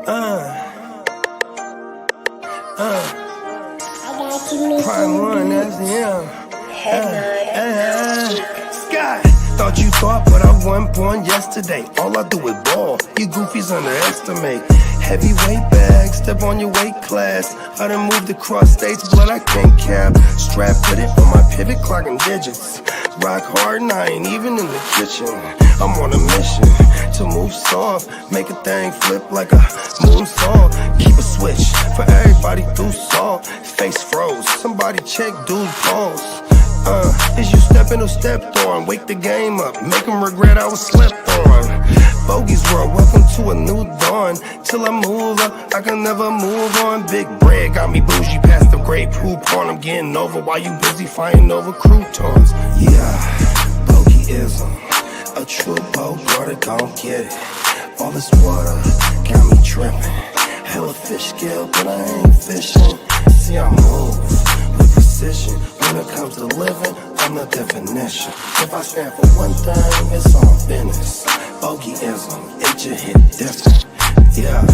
Prime one, that's him. Sky, thought you thought, but I wasn't born yesterday. All I do is ball. You goofies underestimate. Heavyweight bag, step on your weight class. I done moved across states, but I can't cap. Strap with it on my pivot, clocking digits. Rock hard and I ain't even in the kitchen. I'm on a mission to move soft, make a thing flip like a moonsault. Keep a switch for everybody through salt. Face froze, somebody check dude's pulse. Is you stepping or stepped on? Wake the game up, make them regret I was slept on. Bogey's world, welcome to a new dawn. Till I move up, I can never move on. Big bread got me bougie past the great poop on. I'm getting over while you busy fighting over croutons. Yeah, bogeyism, a true Bogard, gon' get it. All this water got me tripping. Hella fish scale, but I ain't fishing. See, I move with precision. When it comes to living, I'm the definition. If I stand for one thing, it's on business. Bogeyism, it just hit different. Yeah,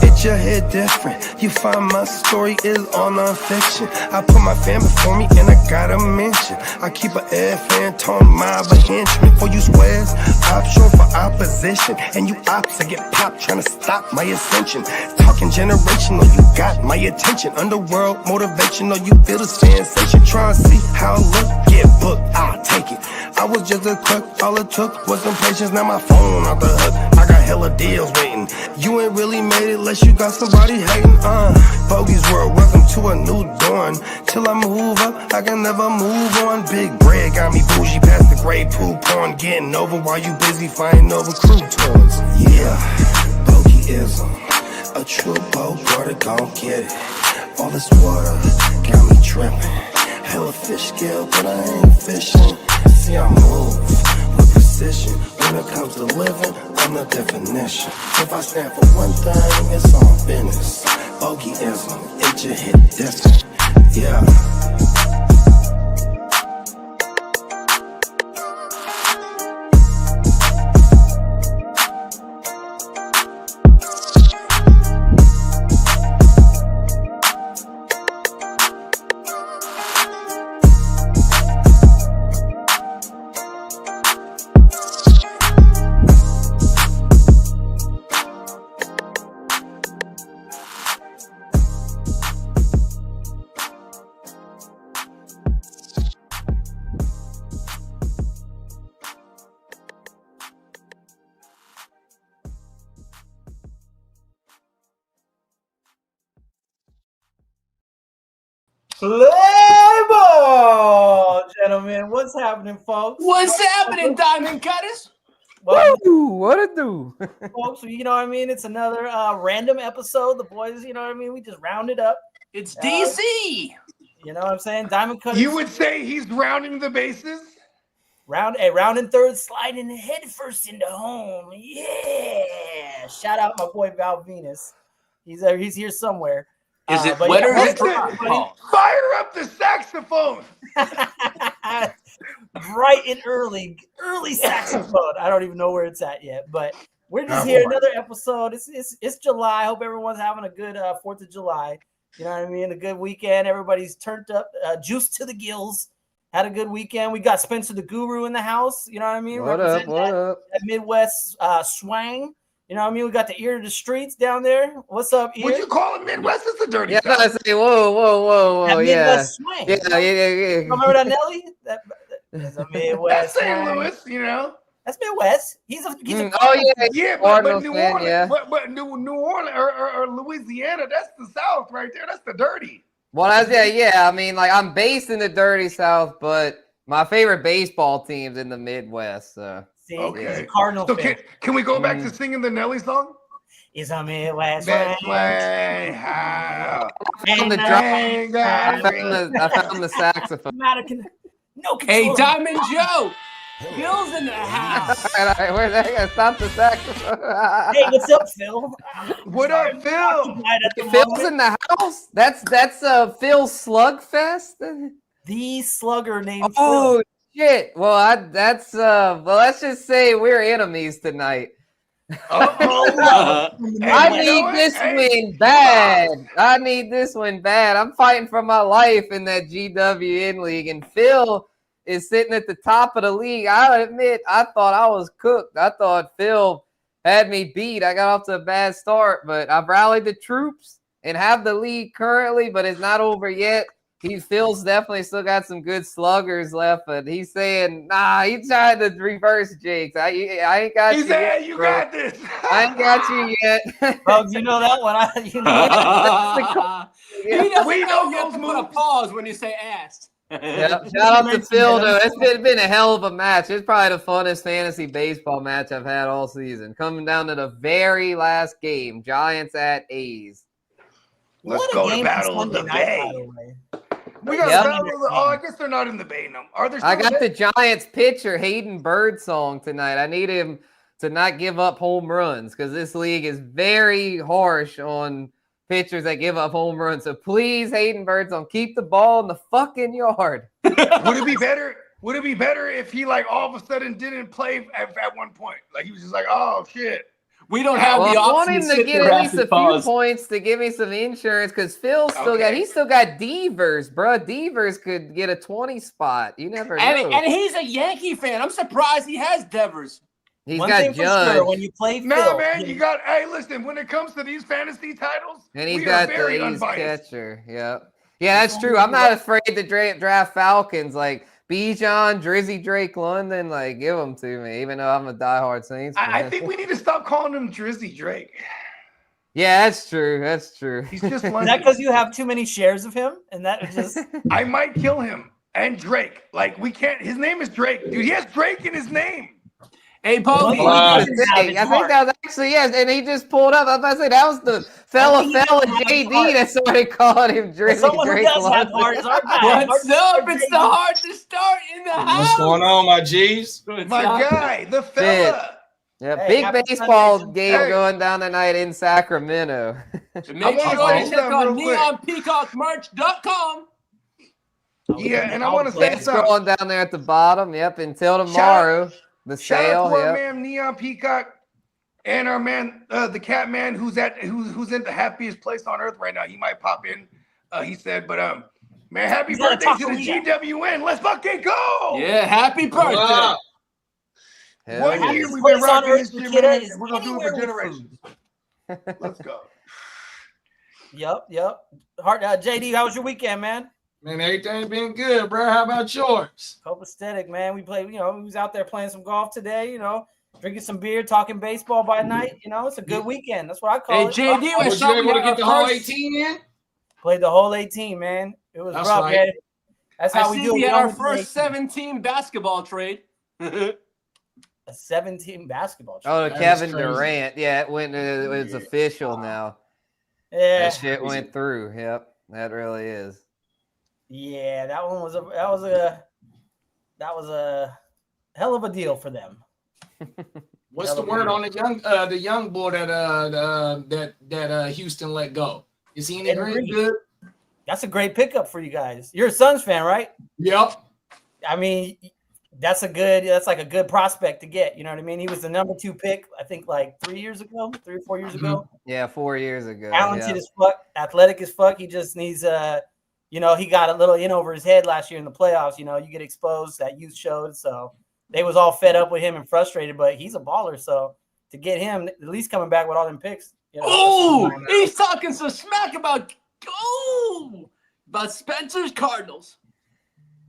it just hit different. You find my story is all non-fiction. I put my fan before me and I gotta mention. I keep an air fan, tone mob, a henchman. For you squares, option for opposition. And you ops that get popped trying to stop my ascension. Talking generational, you got my attention. Underworld motivational, you feel the sensation. Trying to see how I look, get booked, I'll take it. I was just a cook, all it took was some patience. Now my phone out the hook, I got hella deals waiting. You ain't really made it unless you got somebody hating. Bogey's world, welcome to a new dawn. Till I move up, I can never move on. Big bread got me bougie past the great poop on. Getting over while you busy fighting over croutons. Yeah, bogeyism, a true Bogard, gon' get it. All this water got me tripping. Hella fish scale, but I ain't fishing. See, I move with precision. When it comes to living, I'm the definition. If I stand for one thing, it's on business. Bogeyism, it just hit different. Yeah. Play ball, gentlemen. What's happening, folks? What's happening, Diamond Cutters? Well, Woo, what it do? folks, you know what I mean? It's another random episode. The boys, you know what I mean? We just rounded up. It's DC. You know what I'm saying? Diamond Cutters. You would say he's rounding the bases? Round and third, sliding head first into home. Yeah. Shout out my boy Val Venus. He's here somewhere. Is it but wetter? yeah, Fire up the saxophone. bright and early saxophone. I don't even know where it's at yet, but we're just here. Another episode. It's July. I hope everyone's having a good 4th of July. You know what I mean? A good weekend. Everybody's turned up, juiced to the gills. Had a good weekend. We got Spencer the Guru in the house. You know what I mean? What up? That Midwest swang. You know what I mean? We got the ear to the streets down there. What's up, ear? Would you call it Midwest? It's the dirty Yeah, South. I say, whoa, That yeah. Midwest swang. Yeah. Remember that, Nelly? That's a Midwest That's St. swang. Louis, you know. That's Midwest. He's a Oh yeah, Yeah, but Cardinals New fan, Orleans, yeah. but New Orleans or Louisiana, that's the South right there. That's the dirty. Well, I mean, like I'm based in the dirty South, but my favorite baseball team's in the Midwest. So. See, Okay. he's a Cardinal So fan. can we go back to singing the Nelly song? It's a Midwest That's swang. way how. I found the saxophone. No control. Hey, Diamond Joe. Bill's in the house. Where's that guy? Stop the saxophone. Hey, what's up, Phil? What up, Phil? Phil's in the house. That's Phil Slugfest. The slugger named Oh Phil. shit! Well, let's just say we're enemies tonight. Uh-oh. I Hey, you know need what? this Hey, win bad. I need this one bad. I'm fighting for my life in that GWN league, and Phil is sitting at the top of the league. I admit, I thought I was cooked. I thought Phil had me beat. I got off to a bad start, but I've rallied the troops and have the league currently, but it's not over yet. Phil's definitely still got some good sluggers left, but he's saying, nah, he tried to reverse Jake's. I ain't got he you said, yet, "You bro. got this." I ain't got you yet. Bugs, you know that one. You know He doesn't We know know you have those to put a moves. pause when you say ass. Yep. Shout out to Phil, though. It's been a hell of a match. It's probably the funnest fantasy baseball match I've had all season. Coming down to the very last game, Giants at A's. Let's What a go to game Battle for of the Sunday night, Bay. by the way. We got Yep. a Battle of the. Oh, I guess they're not in the Bay now. Are they? Still I in got the the Bay? Giants pitcher Hayden Bird song tonight. I need him to not give up home runs because this league is very harsh on pitchers that give up home runs. So please, Hayden Bird song, keep the ball in the fucking yard. Would it be better? Would it be better if he like all of a sudden didn't play at one point? Like he was just like, oh shit. We don't have Well, the I want option him to to sit get there at least a rapid few pause. points to give me some insurance because Phil's still Okay. he's still got Devers, bro. Devers could get a 20 spot. You never know. And he's a Yankee fan. I'm surprised he has Devers. He's One got thing for Judge, sure, when you play Nah, Phil, man, you got. Hey, listen. When it comes to these fantasy titles, and he's we are got the very A's unbiased. catcher. Yep. Yeah, that's true. I'm not afraid to draft Falcons like Bijan, Drizzy Drake London. Like, give them to me, even though I'm a diehard Saints fan. I think we need to stop calling him Drizzy Drake. Yeah, that's true. That's true. He's just is London. that because you have too many shares of him? And that is just I might kill him and Drake. Like we can't. His name is Drake, dude. He has Drake in his name. Hey, One Bogey. thing he I doesn't have think is that heart. was actually, yes, and he just pulled up. I was about to say that was the fella One thing he doesn't have is JD heart. that somebody called him Drizzy Someone who Drake does have London. heart is our guy. What's up? It's the hard to start in the house. What's going on, my G's? What's My up? guy, the fella. Yeah, Hey, big happy baseball Sunday. game Hey. going down tonight in Sacramento. And I make wanna sure say to check something out real quick. neonpeacockmerch.com. Yeah, and I want to say Yeah, something. scrolling down there at the bottom. Yep, until tomorrow. The Shout sale. out to our Yep. man Neon Peacock and our man the Cat Man who's in the happiest place on earth right now. He might pop in. He said, but man, happy He's at a birthday to the taqueria. GWN. Let's fucking go. Yeah, happy birthday. Wow. Hell One yeah. year Happiest we've been place on rocking earth this for shit, Kidda man. is And we're gonna do it anywhere for with generations. Let's go. Yep. Heart, JD, how was your weekend, man? Man, everything been good, bro. How about yours? Copacetic, man. We played, we was out there playing some golf today, drinking some beer, talking baseball by night. It's a good weekend. That's what I call Hey, it. JD, I Was saw you we able to had get our the whole first- 18 in? Played the whole 18, man. It was That's rough, right. man. That's how I we see do we it. had our only play first 17 basketball trade. a 17 basketball. Oh, team. to That is Kevin crazy. Durant. Yeah, it went. It's official now. Yeah, That shit went through. Yep, that really is. yeah. That one was a hell of a deal for them. What's the word on the young boy that Houston let go? Is he any Ed great Reed. good? That's a great pickup for you guys. You're a Suns fan, right? Yep. I mean, that's like a good prospect to get. You know what I mean? He was the number 2 pick, I think, like 3 or 4 years ago. Yeah, 4 years ago. Talented Yeah. as fuck, athletic as fuck. He just needs he got a little in over his head last year in the playoffs. You get exposed, that youth showed. So they was all fed up with him and frustrated, but he's a baller. So to get him at least coming back with all them picks. Oh, he's talking some smack about Spencer's Cardinals.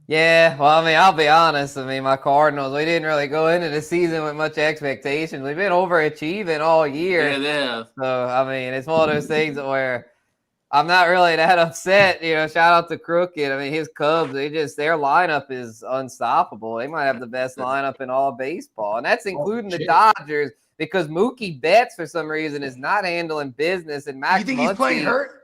Yeah, well, I mean, I'll be honest. I mean, my Cardinals, we didn't really go into the season with much expectations. We've been overachieving all year. Yeah, they have. So, I mean, it's one of those things where I'm not really that upset. Shout out to Crooked. I mean, his Cubs, their lineup is unstoppable. They might have the best lineup in all of baseball, and that's including the shit. Dodgers because Mookie Betts, for some reason, is not handling business. And Max You think he's playing Muncy- hurt?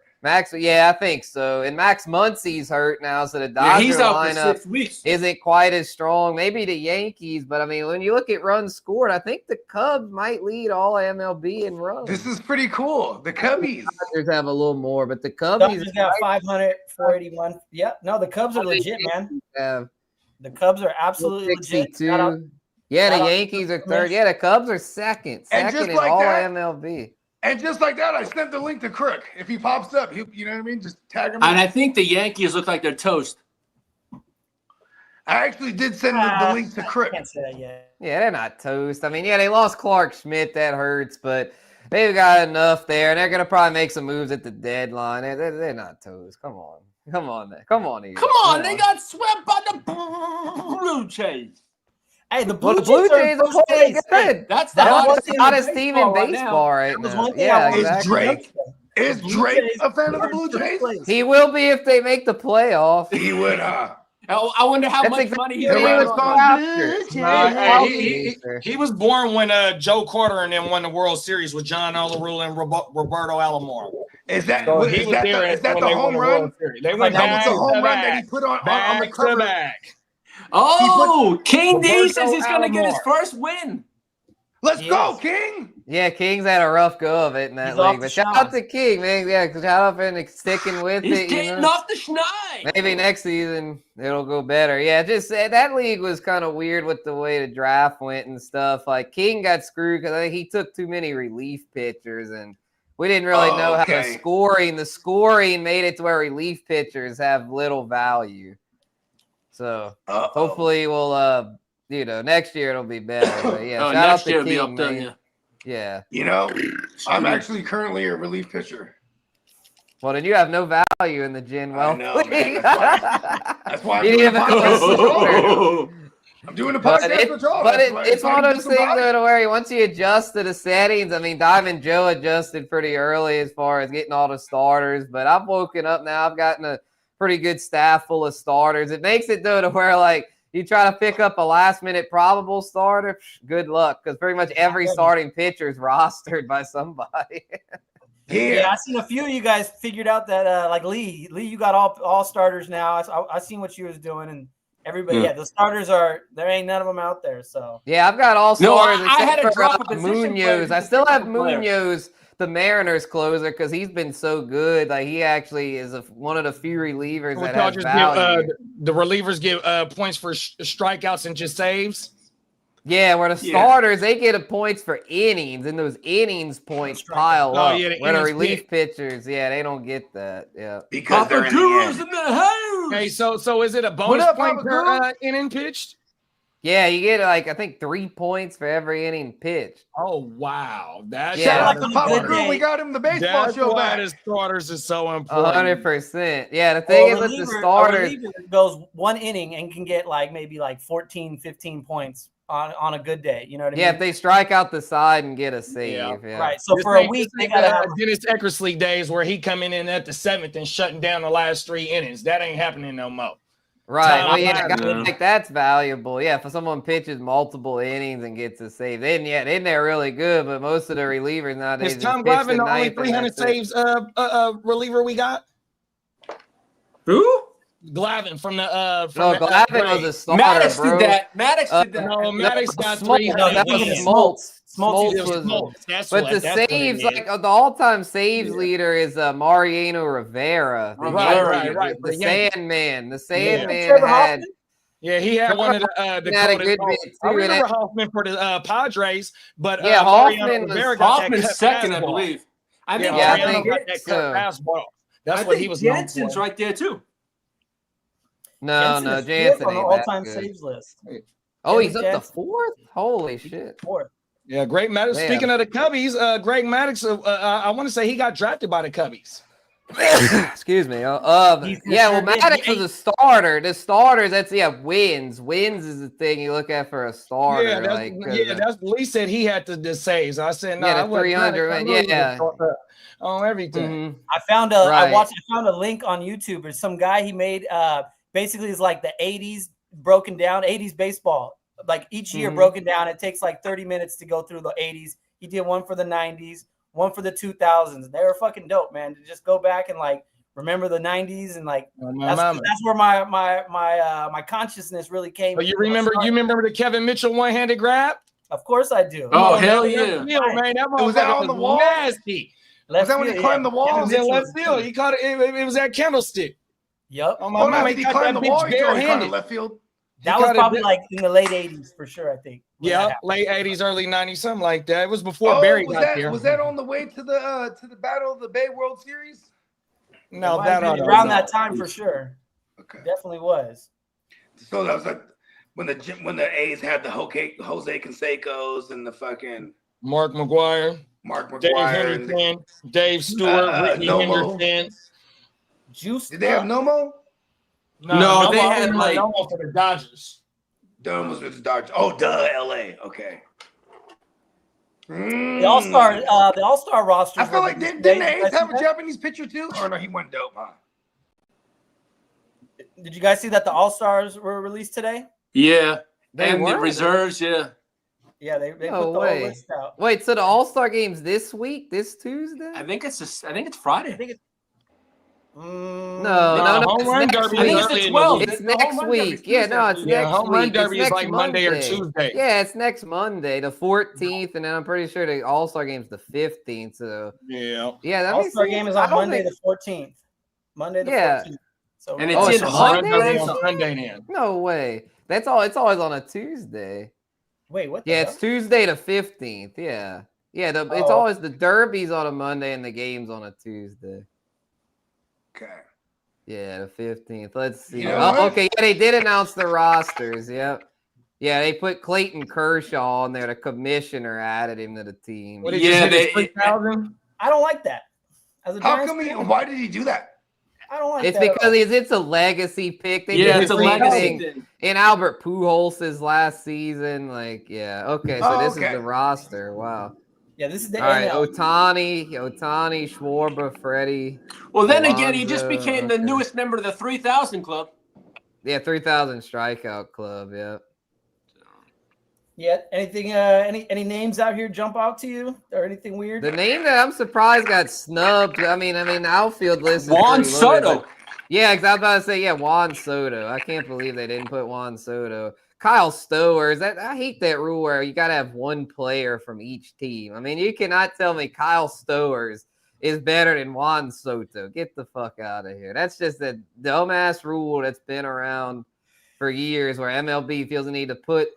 Yeah, I think so. And Max Muncy's hurt now, so the Yeah, Dodger he's out for lineup 6 weeks. isn't quite as strong. Maybe the Yankees, but I mean, when you look at runs scored, I think the Cubs might lead all MLB in runs. This is pretty cool. The Cubbies. Dodgers have a little more, but the Cubs Dodgers got 500, 481. Yep. No, the Cubs are legit, man. have The Cubs are absolutely legit. 62. Shout out Yeah, the Shout out Yankees are to third. Yeah, the Cubs are second. And Second just in like all that- of MLB. And just like that, I sent the link to Crook. If he pops up, you know what I mean? Just tag him. And in. I think the Yankees look like they're toast. I actually did send the link to Crook. Can't say that yet. Yeah, they're not toast. I mean, yeah, they lost Clark Schmidt. That hurts, but they've got enough there, and they're going to probably make some moves at the deadline. They're not toast. Come on. Come on, Eagles. Come on, they got swept by the Blue Jays. Hey, the Well, Blue the Blue Jays are Jays in are first playing place. good. That's the That That's was hottest the team hottest in team in right baseball right That was now. one thing I Yeah, wanted to Is exactly. Drake is The Blue Drake Jays a fan of the are in Blue first Jays? place. He will be if they make the playoffs. He would, I wonder how That's much exactly money he what he made was on going that. after. He was born when Joe Carter and them won the World Series with John Olerud and Roberto Alomar. Is that So is he was that there the, is that when the they won home the run? World Series. They Like, went That was back the to home run that back, he put on the back to cover. back. Oh, King D Roberto says he's going to get his Alomar. first win. Let's He go, is. King. Yeah, King's had a rough go of it in that He's off league. the But shout shine. out to King, man. Yeah, shout out for sticking with He's it. You getting know? off the schneid. Maybe next season it'll go better. Yeah, just that league was kind of weird with the way the draft went and stuff. Like King got screwed because I think he took too many relief pitchers, and we didn't really know how the scoring made it to where relief pitchers have little value. So hopefully we'll next year it'll be better. But yeah, shout out next to year King, be up there, man. yeah. Yeah. You know, I'm actually currently a relief pitcher. Well, then you have no value in the Gen I Wealth know, man. League. That's why I'm You doing didn't the even podcast with y'all. Oh, I'm doing the But, podcast with y'all. it's one of those things though, to where once you adjust to the settings, I mean, Diamond Joe adjusted pretty early as far as getting all the starters, but I've woken up now. I've gotten a pretty good staff full of starters. It makes it though to where like you try to pick up a last minute probable starter, good luck, because pretty much every starting pitcher is rostered by somebody. Yeah, I seen a few of you guys figured out that like Lee, you got all starters now. I seen what you was doing, and everybody, the starters there ain't none of them out there. So yeah, I've got all No, starters I had to except drop for a position Munoz. player, I still have position player. Munoz, the Mariners closer, because he's been so good. Like he actually is one of the few relievers that has value. The relievers give points for strikeouts and just saves. Yeah, where the starters, they get a points for innings, and those innings points pile up. Yeah, Where the relief pitchers, they don't get that. Yeah. Because they're in the end. house. Hey, so is it a bonus point per inning pitched? Yeah, you get like I think 3 points for every inning pitched. Oh wow, that's Shout out to Papa Groom. We got him the baseball that's show why back. the starters is so important. 100%. Yeah, the thing is with the starters, a reliever goes one inning and can get maybe 14, 15 points on a good day. You know what I mean? yeah, if they strike out the side and get a save. Yeah. Right. So for a week, they gotta have Dennis Eckersley days where he coming in at the 7th and shutting down the last 3 innings. That ain't happening no more. Right. Well, yeah, guys like that's valuable. Yeah, if someone pitches multiple innings and gets a save, then they're really good. But most of the relievers nowadays Is Tom Glavine the only 300 saves reliever we got? Who? Glavine from the Glavine was a starter, Maddox bro. did that. Maddox did that. No, Maddox got Smoltz. 300. No, that was Smoltz. That's but what, the that's saves, like the all-time saves leader is Mariano Rivera. Right. The Sandman. The Sandman Trevor had. Hoffman? Yeah, he had one of the Had a good bit I too. remember Hoffman for the Padres, but Hoffman was Hoffman's second, I believe. I think Mariano got that cut fastball. That's what he was known Jensen's for. right there too. No, Jensen Jansen on the ain't that all-time good. saves list. Oh, he's up to Jansen. 4th? Holy shit. 4th. Yeah, Greg Maddux. Man. Speaking of the Cubbies, Greg Maddux, I want to say he got drafted by the Cubbies. Excuse me. Maddox was a starter. The starters, that's wins. Wins is the thing you look at for a starter. Yeah, that's Lee said he had the saves. I said no, Yeah, I the wasn't 300. Yeah. on everything. Mhm. I found Right. I found a link on YouTube. There's some guy he made basically is like the 80s broken down, 80s baseball. Like each year broken down. It takes like 30 minutes to go through the 80s. He did one for the 90s, one for the 2000s. They were fucking dope, man. To just go back and remember the 90s and that's where my consciousness really came. Oh, you remember the Kevin Mitchell one-handed grab? Of course I do. Oh, hell yeah. Left field, man. That Was that motherfucker on the wall? nasty. Was that when he climbed the wall? It was in left field. He caught it. It was that candlestick. Yep. Oh, Hold on, mama, did he caught climb that the wall? bitch He caught it barehanded. left field. That was probably in the late 80s for sure, I think. Yeah, late 80s, early 90s, something like that. It was before Oh, Barry was got that there. was that on the way to the Battle of the Bay World Series? No, Might have that been I around don't know. that time for sure. Okay. Definitely was. So that was like when the A's had the Jose Canseco's and the fucking Mark McGuire, Mark Dave McGuire and Henderson, Dave Stewart, Ricky Nomo. Henderson. Juice. Did they have Nomo? No, they I had, remember like- Nomo for the Dodgers. Dumb was with the Dodgers. Oh, duh, LA. Okay. The All-Star roster. I feel like didn't the A's have a Japanese pitcher too? Or no, he went dope, huh? Did you guys see that the All-Stars were released today? Yeah. They And the were? reserves, yeah. Yeah, they No put the whole way. list out. Wait, so the All-Star game's this week, this Tuesday? I think it's Friday. I think it's No, Home it's Run next Derby I think is it's early the in the 12th. week. It's The Home next Run Derby's week. Yeah, no, it's Tuesday. next Home Run week. Derby It's is next like Monday or Monday. Tuesday. Yeah, it's next Monday, the 14th, and then I'm pretty sure the All-Star game's the 15th. So Yeah. yeah, that makes All-Star sense. game is I on don't Monday think- the 14th. Monday the Yeah. 14th. So And Oh, it's it's in a Home Run Monday Derby this on year? Sunday then. No way. That's all. It's always on a Tuesday. wait, what? The Yeah, hell? it's Tuesday the 15th. Yeah, yeah. It's Oh. always the Derby's on a Monday and the game's on a Tuesday. Okay. Yeah, the 15th. Let's see. You know what? Okay, yeah, they did announce the rosters. Yep. Yeah, they put Clayton Kershaw on there. The commissioner added him to the team. What did Yeah, you say? they- 3,000? I don't like that. As a How Giants come fan, why did he do that? I don't like It's that. at because all. it's a legacy pick. They Yeah, did it's the a same legacy thing thing. in Albert Pujols' last season. Like, yeah. Okay, so Oh, this okay. is the roster. Wow. Yeah, this is the All right, NL. Otani, Schwarber, Freddie. Well, then again, he just Alonso, became the okay. newest member of the 3,000 club. Yeah, 3,000 strikeout club. Yeah. Yeah, anything? Any names out here jump out to you or anything weird? The name that I'm surprised got snubbed. I mean, the outfield list is Juan pretty loaded, Soto. but- Yeah, because I was about to say, yeah, Juan Soto. I can't believe they didn't put Juan Soto. Kyle Stowers. I hate that rule where you got to have one player from each team. I mean, you cannot tell me Kyle Stowers is better than Juan Soto. Get the fuck out of here. That's just a dumbass rule that's been around for years where MLB feels the need to put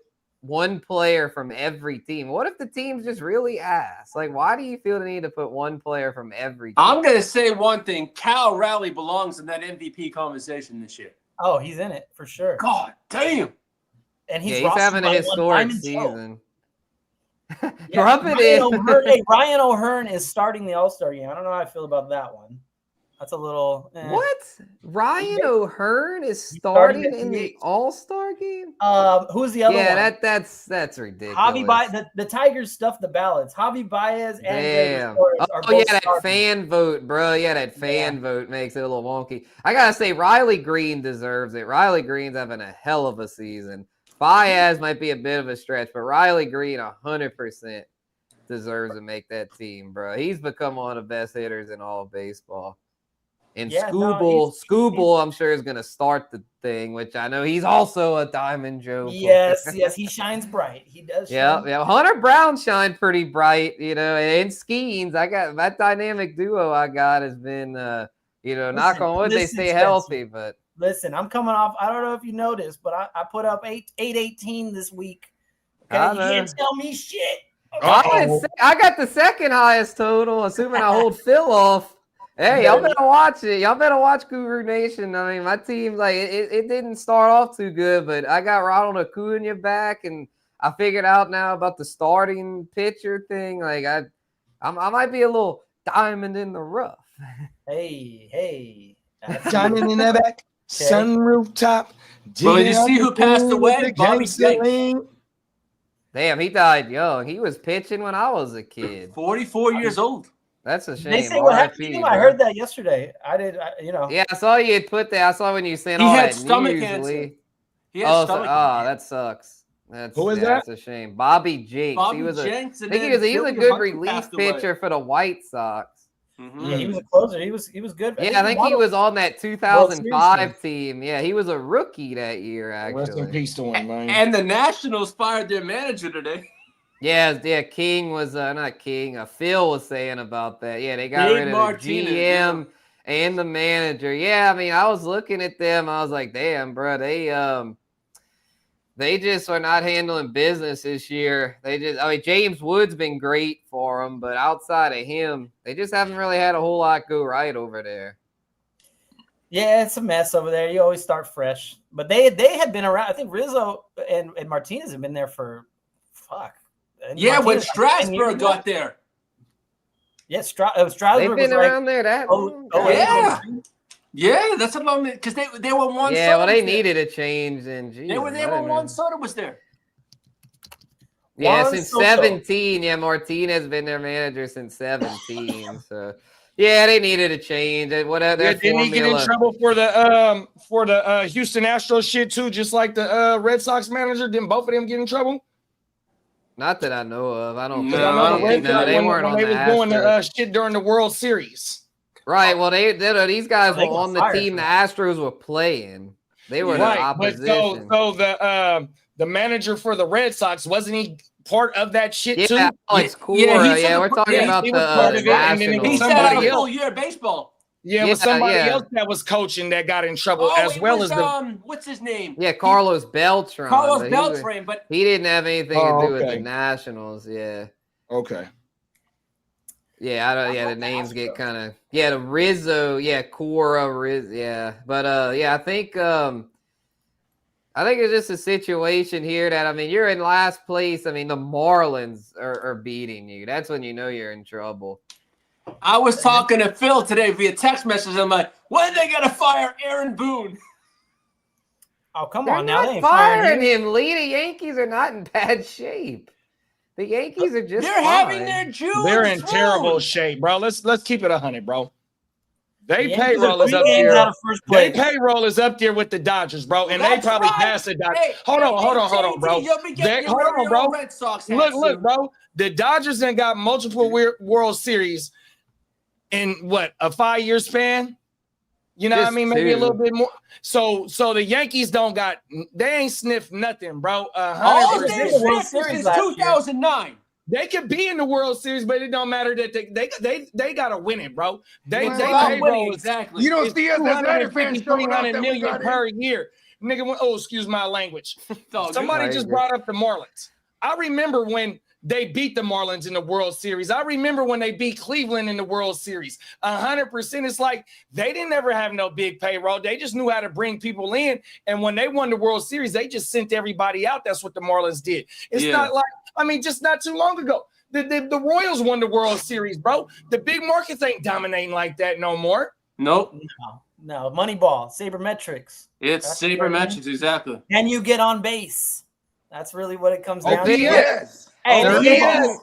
one player from every team. What if the team's just really ass? Like, why do you feel the need to put one player from every team? I'm going to say one thing. Cal Raleigh belongs in that MVP conversation this year. Oh, he's in it for sure. God damn. And Yeah, he's he's having rostered a by one historic Diamond Joe. season. Yeah, Drop it in. Hey, Ryan O'Hearn is starting the All-Star game. I don't know how I feel about that one. That's a little. What? Ryan O'Hearn is starting starting at in the DH. All-Star game? Who's the other one? Yeah, that's ridiculous. Javi Baez. The Tigers stuffed the ballots. Javi Baez and Greg Damn. Torres are Oh, yeah, both that starting. fan vote, bro. Yeah, that fan vote makes it a little wonky. I got to say, Riley Green deserves it. Riley Green's having a hell of a season. Baez might be a bit of a stretch, but Riley Green 100% deserves to make that team, bro. He's become one of the best hitters in all of baseball. And Yeah, no, Scooble, I'm sure is going to start the thing, which I know he's also a Diamond Joe player. Yes, he shines bright. He does. Yeah, shine. yeah. Hunter Brown shined pretty bright, and Skeens. I got that dynamic duo. I got has been, knock on wood, they listen, stay Spencer. healthy. But Listen, I'm coming off. I don't know if you noticed, but I put up 818 this week. Okay, I you know. can't tell me shit. I got the second highest total, assuming I hold Phil off. Hey, y'all better watch it. Y'all better watch Guru Nation. I mean, my team, like, it didn't start off too good, but I got Ronald Acuna back, and I figured out now about the starting pitcher thing. Like, I might be a little diamond in the rough. Hey. Diamond in the back, sunroof top. Well, did you see who passed away? Bobby Jenks. Damn, he died young. He was pitching when I was a kid. 44 years old. That's a shame. They say what happened to RIP, him. bro. I heard that yesterday. I did. Yeah, I saw you had put that. I saw when you sent He all had that stomach news, cancer. Lee. He had So, stomach cancer. that sucks. Who is that? That's a shame. Bobby Jenks. Bobby he was Jenks, I and think he then was a Billy good Hunter relief passed away. pitcher for the White Sox. Mhm. Yeah, he was a closer. He was good. Yeah, I think he was on that 2005 team. Yeah, he was a rookie that year, Rest in actually. peace to him, man. And the Nationals fired their manager today. Yeah, King was not King. Phil was saying about that. Yeah, they got Dave rid of Martinez, the GM and the manager. Yeah, I mean, I was looking at them. I was like, damn, bro, they They just are not handling business this year. James Wood's been great for them, but outside of him, they just haven't really had a whole lot go right over there. Yeah, it's a mess over there. You always start fresh. But they had been around. I think Rizzo and Martinez have been there for Yeah, when Martinez, Strasburg got there. Yeah, Strasburg. They've been around there that long. Yeah. Yeah, that's a long because they were one. Yeah, well, they needed a change, and they were there when Juan Soto was there. Yeah, Juan since Soto. 17. Yeah, Martinez been their manager since 17. So yeah, they needed a change. Didn't he get in trouble for the Houston Astros shit too, just like the Red Sox manager? Didn't both of them get in trouble? Not that I know of. I don't. No, They weren't on they the was doing Astros. the shit during the World Series. Right. Well, these guys They were got on the fired team for the that. Astros were playing. They were the Right, opposition. but the manager for the Red Sox, wasn't he part of that shit too? Yeah, Alex Cora. Yeah, we're talking about he was part the of it, and then it was He Nationals. sat out somebody a full else. year of baseball. Yeah, it was somebody yeah. else that was coaching that got in trouble, Oh, as it well was, as the. what's his name? Yeah, Carlos Beltran. Carlos but Beltran, but he didn't have anything Oh, to do with okay. the Nationals. Yeah. Okay. Yeah, the names get kind of the Rizzo, Cora, Rizzo, but I think it's just a situation here that you're in last place. The Marlins are beating you. That's when you know you're in trouble. I was talking to Phil today via text message. I'm like, when are they gonna fire Aaron Boone? Oh, come They're on now. They not ain't firing firing him. him. Lee, the Yankees are not in bad shape. The Yankees are just They're fine. having their June. They're in through. terrible shape, bro. Let's keep it 100, bro. They The Yankees payroll are is 3 up games there. out of first They place. payroll is up there with the Dodgers, bro, and they That's probably right. passed the Dodgers. Hey, Hold on, JT, bro. You'll be getting Hold on, your bro. Red Sox hat Look, soon. bro. The Dodgers then got multiple World Series in what, a 5-year span? You know what I Just mean? Maybe a two. little bit more. So the Yankees they ain't sniffed nothing, bro. All 100%. they World sniffed Series since last year. 2009. They could be in the World Series, but it don't matter that they gotta win it, bro. They It's about winning, payroll is exactly. You don't it's see us as United fans 250, showing off 300 that we million got per in. year. Nigga, excuse my language. It's all good. Somebody just brought up the Marlins. I remember when they beat the Marlins in the World Series. I remember when they beat Cleveland in the World Series. 100%. It's like they didn't ever have no big payroll. They just knew how to bring people in. And when they won the World Series, they just sent everybody out. That's what the Marlins did. It's not like, just not too long ago. The Royals won the World Series, bro. The big markets ain't dominating like that no more. Nope. No, Moneyball, sabermetrics. It's That's sabermetrics, exactly. Can you get on base? That's really what it comes down to. Yes. Hey, Oh,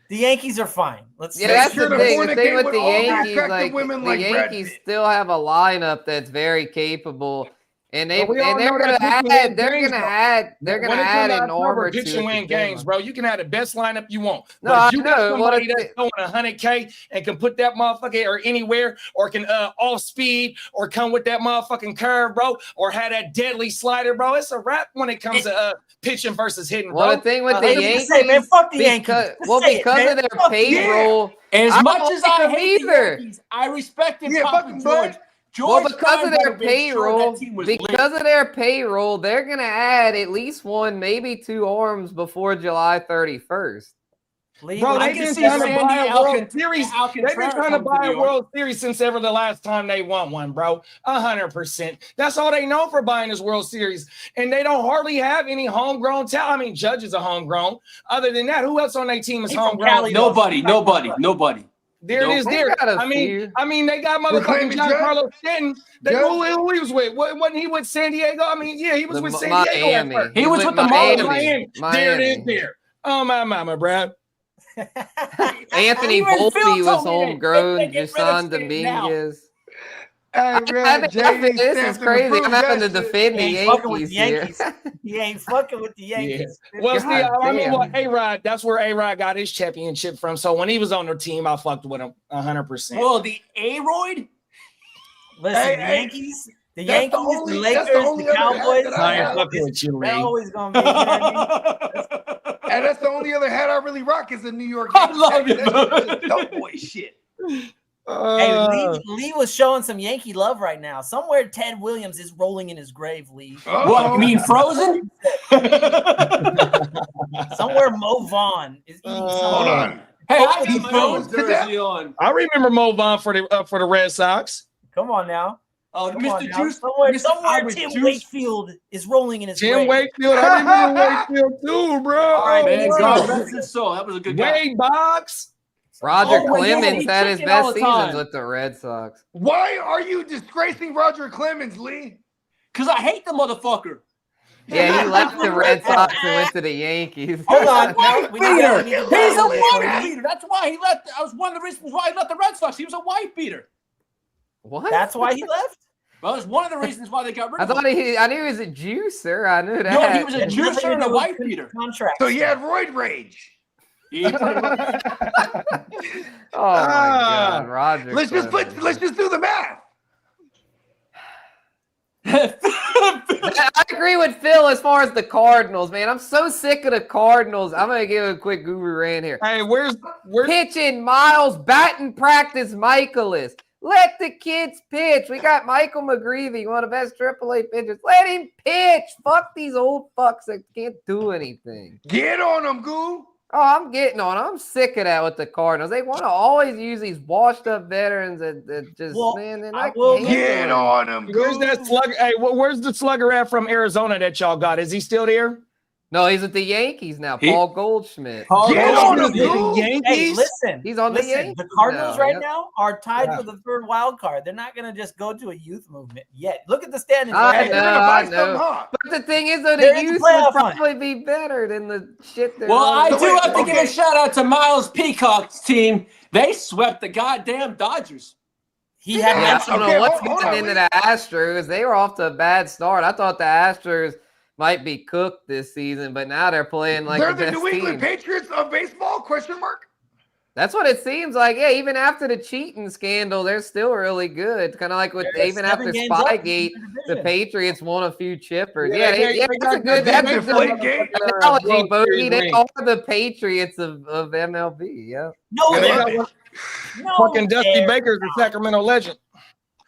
the Yankees are fine. Let's that's sure the to thing. The thing fornicate with with the all the Yankees, attractive women like the Brad Yankees Pitt. still have a lineup that's very capable, and they're But we all gonna know that pitching add. wins They're games, gonna though. add. They're When gonna it comes add to an arm October, or two. pitching at win the games, deadline. bro. You can have the best lineup you want. No, But I if you got know. somebody that's throwing 100K and can put that motherfucker or anywhere, or can off speed, or come with that motherfucking curve, bro, or have that deadly slider, bro, it's a wrap when it comes to pitching versus hitting, bro. Well, the thing with the Hey, Yankees, say, man, fuck the Yankees. because Just say it, because man. of their Fuck you. payroll. As I much don't as like I them hate either. the Yankees, I respected Yeah, Papa fuck 'em, George. bud. Well, George because of Steinbrenner their made sure payroll, that team was lit. because of their payroll, they're gonna add at least one, maybe two arms before July 31st. Leave Bro, with they've can been see trying to Sandy buy a World Alcantara Series. They've been trying to come to buy New a York. World Series since ever the last time they won one, bro. 100%. That's all they know for buying this World Series. And they don't hardly have any homegrown talent. Judge is a homegrown. Other than that, who else on their team is He from homegrown? Cali, though. Nobody. There it is. They There. got a I few. mean, they got We're motherfucking claiming Judge. Giancarlo Stanton. Judge. Who he was with? Wasn't he with San Diego? He was with San Diego at Miami. first. He was with the Miami. Miami. There it is. There. Oh my mama, bro. Anthony Even Phil Volpe was told me that. homegrown. They get rid of Jason Stanton now. Dominguez. Hey, This is crazy. I'm having to defend the He ain't fucking with Yankees the here. Yankees. He ain't fucking with the Yankees. Well, see, I mean, damn. what A-Rod, that's where A-Rod got his championship from. So when he was on their team, I fucked with him 100%. Well, the A-Royd? Listen, Hey, the hey, Yankees, the that's Yankees, the only- the that's Lakers, the only the other hat Cowboys. that I ain't have. fucking with you, They're Lee. always gonna be. You know what I mean? And that's the only other hat I really rock is the New York I Yankees. love That's it, just dope boy shit. Lee was showing some Yankee love right now. Somewhere Ted Williams is rolling in his grave, Lee. What, you mean Frozen? Somewhere Mo Vaughn is eating something. Hold on. Hey, I He got my own froze to death? jersey on. I remember Mo Vaughn for the Red Sox. Come on now. Oh, Come on Mr. now. Juice. Somewhere Mr. Albert Tim Juice. Wakefield is rolling in his Tim grave. Wakefield. I remember Wakefield too, bro. All right, Man, wow. God rest his soul. That was a good guy. Wade Boggs. Roger Oh, well, yeah, Clemens he had his chicken all best the seasons time. with the Red Sox. Why are you disgracing Roger Clemens, Lee? Because I hate the motherfucker. Yeah, he left the Red Sox and went to the Yankees. Hold on. Wife We need to- beater. we need to He's dive a into this wife one. beater. That's why he left. That was one of the reasons why he left the Red Sox. He was a wife beater. What? That's why he left. Well, it's one of the reasons why they got rid I of him. thought I knew he was a juicer. I knew that. No, he was a It had nothing juicer to and a do wife with beater. Contract. So you had roid rage. He pretty much- Oh my God, Roger. Let's just Clemens. do the math. I agree with Phil as far as the Cardinals, man. I'm so sick of the Cardinals. I'm gonna give a quick guru rant here. Hey, where's Pitching Miles, batting practice Michaelis. Let the kids pitch. We got Michael McGreevy, one of the best AAA pitchers. Let him pitch. Fuck these old fucks that can't do anything. Get on them, Goo. Oh, I'm getting on. I'm sick of that with the Cardinals. They want to always use these washed-up veterans that just, Well, man, they're I not will handling Get it. on them, where's Goo. that slugger? Hey, where's the slugger at from Arizona that y'all got? Is he still there? No, he's with the Yankees now. He- Paul Goldschmidt. Get on him, The Goo. Yankees. Hey, listen. He's on the listen, Yankees the Cardinals now, right yep. now are tied for the third wild card. They're not going to just go to a youth movement yet. Look at the standings. I right know, now. They're gonna buy I know. something, huh? But the thing is, though, They're the in the youth would playoff hunt. probably be better than the shit they're Well, I running. do wait, have to give a okay. shout out to Miles Peacock's team. They swept the goddamn Dodgers. He had Yeah, I mentioned don't Okay, know what's hold getting on, into wait. the Astros. They were off to a bad start. I thought the Astros might be cooked this season, but now they're playing like They're the the best New England team. Patriots of baseball? Question mark. That's what it seems like. Yeah, even after the cheating scandal, they're still really good. Kind of like with They're even 7 after games up in Spygate, their the division. Patriots won a few chippers. Yeah, Yeah, they that's a got good. that That's a deflate good game. analogy, World Bogey. Series They ring. are the Patriots of MLB. Yeah. No, Yeah, they they're got not. one. No, Fucking Dusty they're Baker's the Sacramento legend.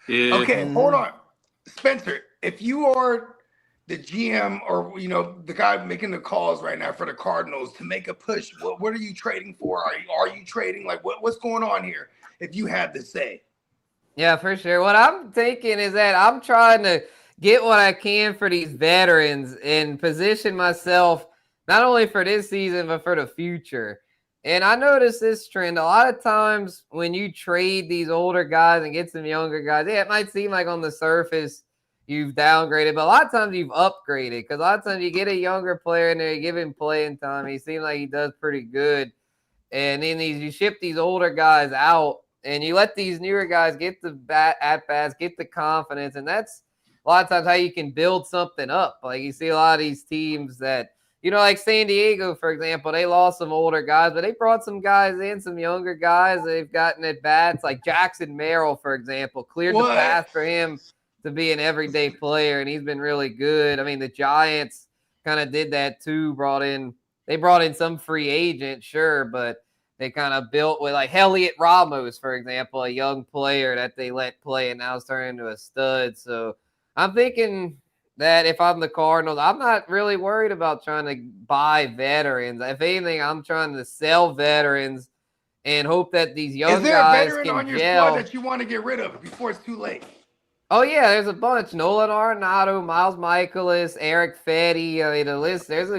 Yeah. Okay, hold on. Spencer, if you are the GM or the guy making the calls right now for the Cardinals to make a push, what are you trading for? Are you trading? Like what's going on here? If you had to say. Yeah, for sure. What I'm thinking is that I'm trying to get what I can for these veterans and position myself not only for this season, but for the future. And I noticed this trend a lot of times when you trade these older guys and get some younger guys. Yeah, it might seem like on the surface you've downgraded, but a lot of times you've upgraded because a lot of times you get a younger player in there, you give him playing time. He seems like he does pretty good. And then you ship these older guys out and you let these newer guys get the at-bats, get the confidence. And that's a lot of times how you can build something up. Like you see a lot of these teams that, like San Diego, for example, they lost some older guys, but they brought some guys in, some younger guys. They've gotten at bats like Jackson Merrill, for example, cleared the path for him to be an everyday player, and he's been really good. I mean, the Giants kind of did that too. They brought in some free agent, sure, but they kind of built with like Elliot Ramos, for example, a young player that they let play and now is turning into a stud. So I'm thinking that if I'm the Cardinals, I'm not really worried about trying to buy veterans. If anything, I'm trying to sell veterans and hope that these young Is there a guys veteran can on your gel. squad that you want to get rid of before it's too late? Oh, yeah, there's a bunch. Nolan Arenado, Miles Michaelis, Eric Fetty. I mean, the list, there's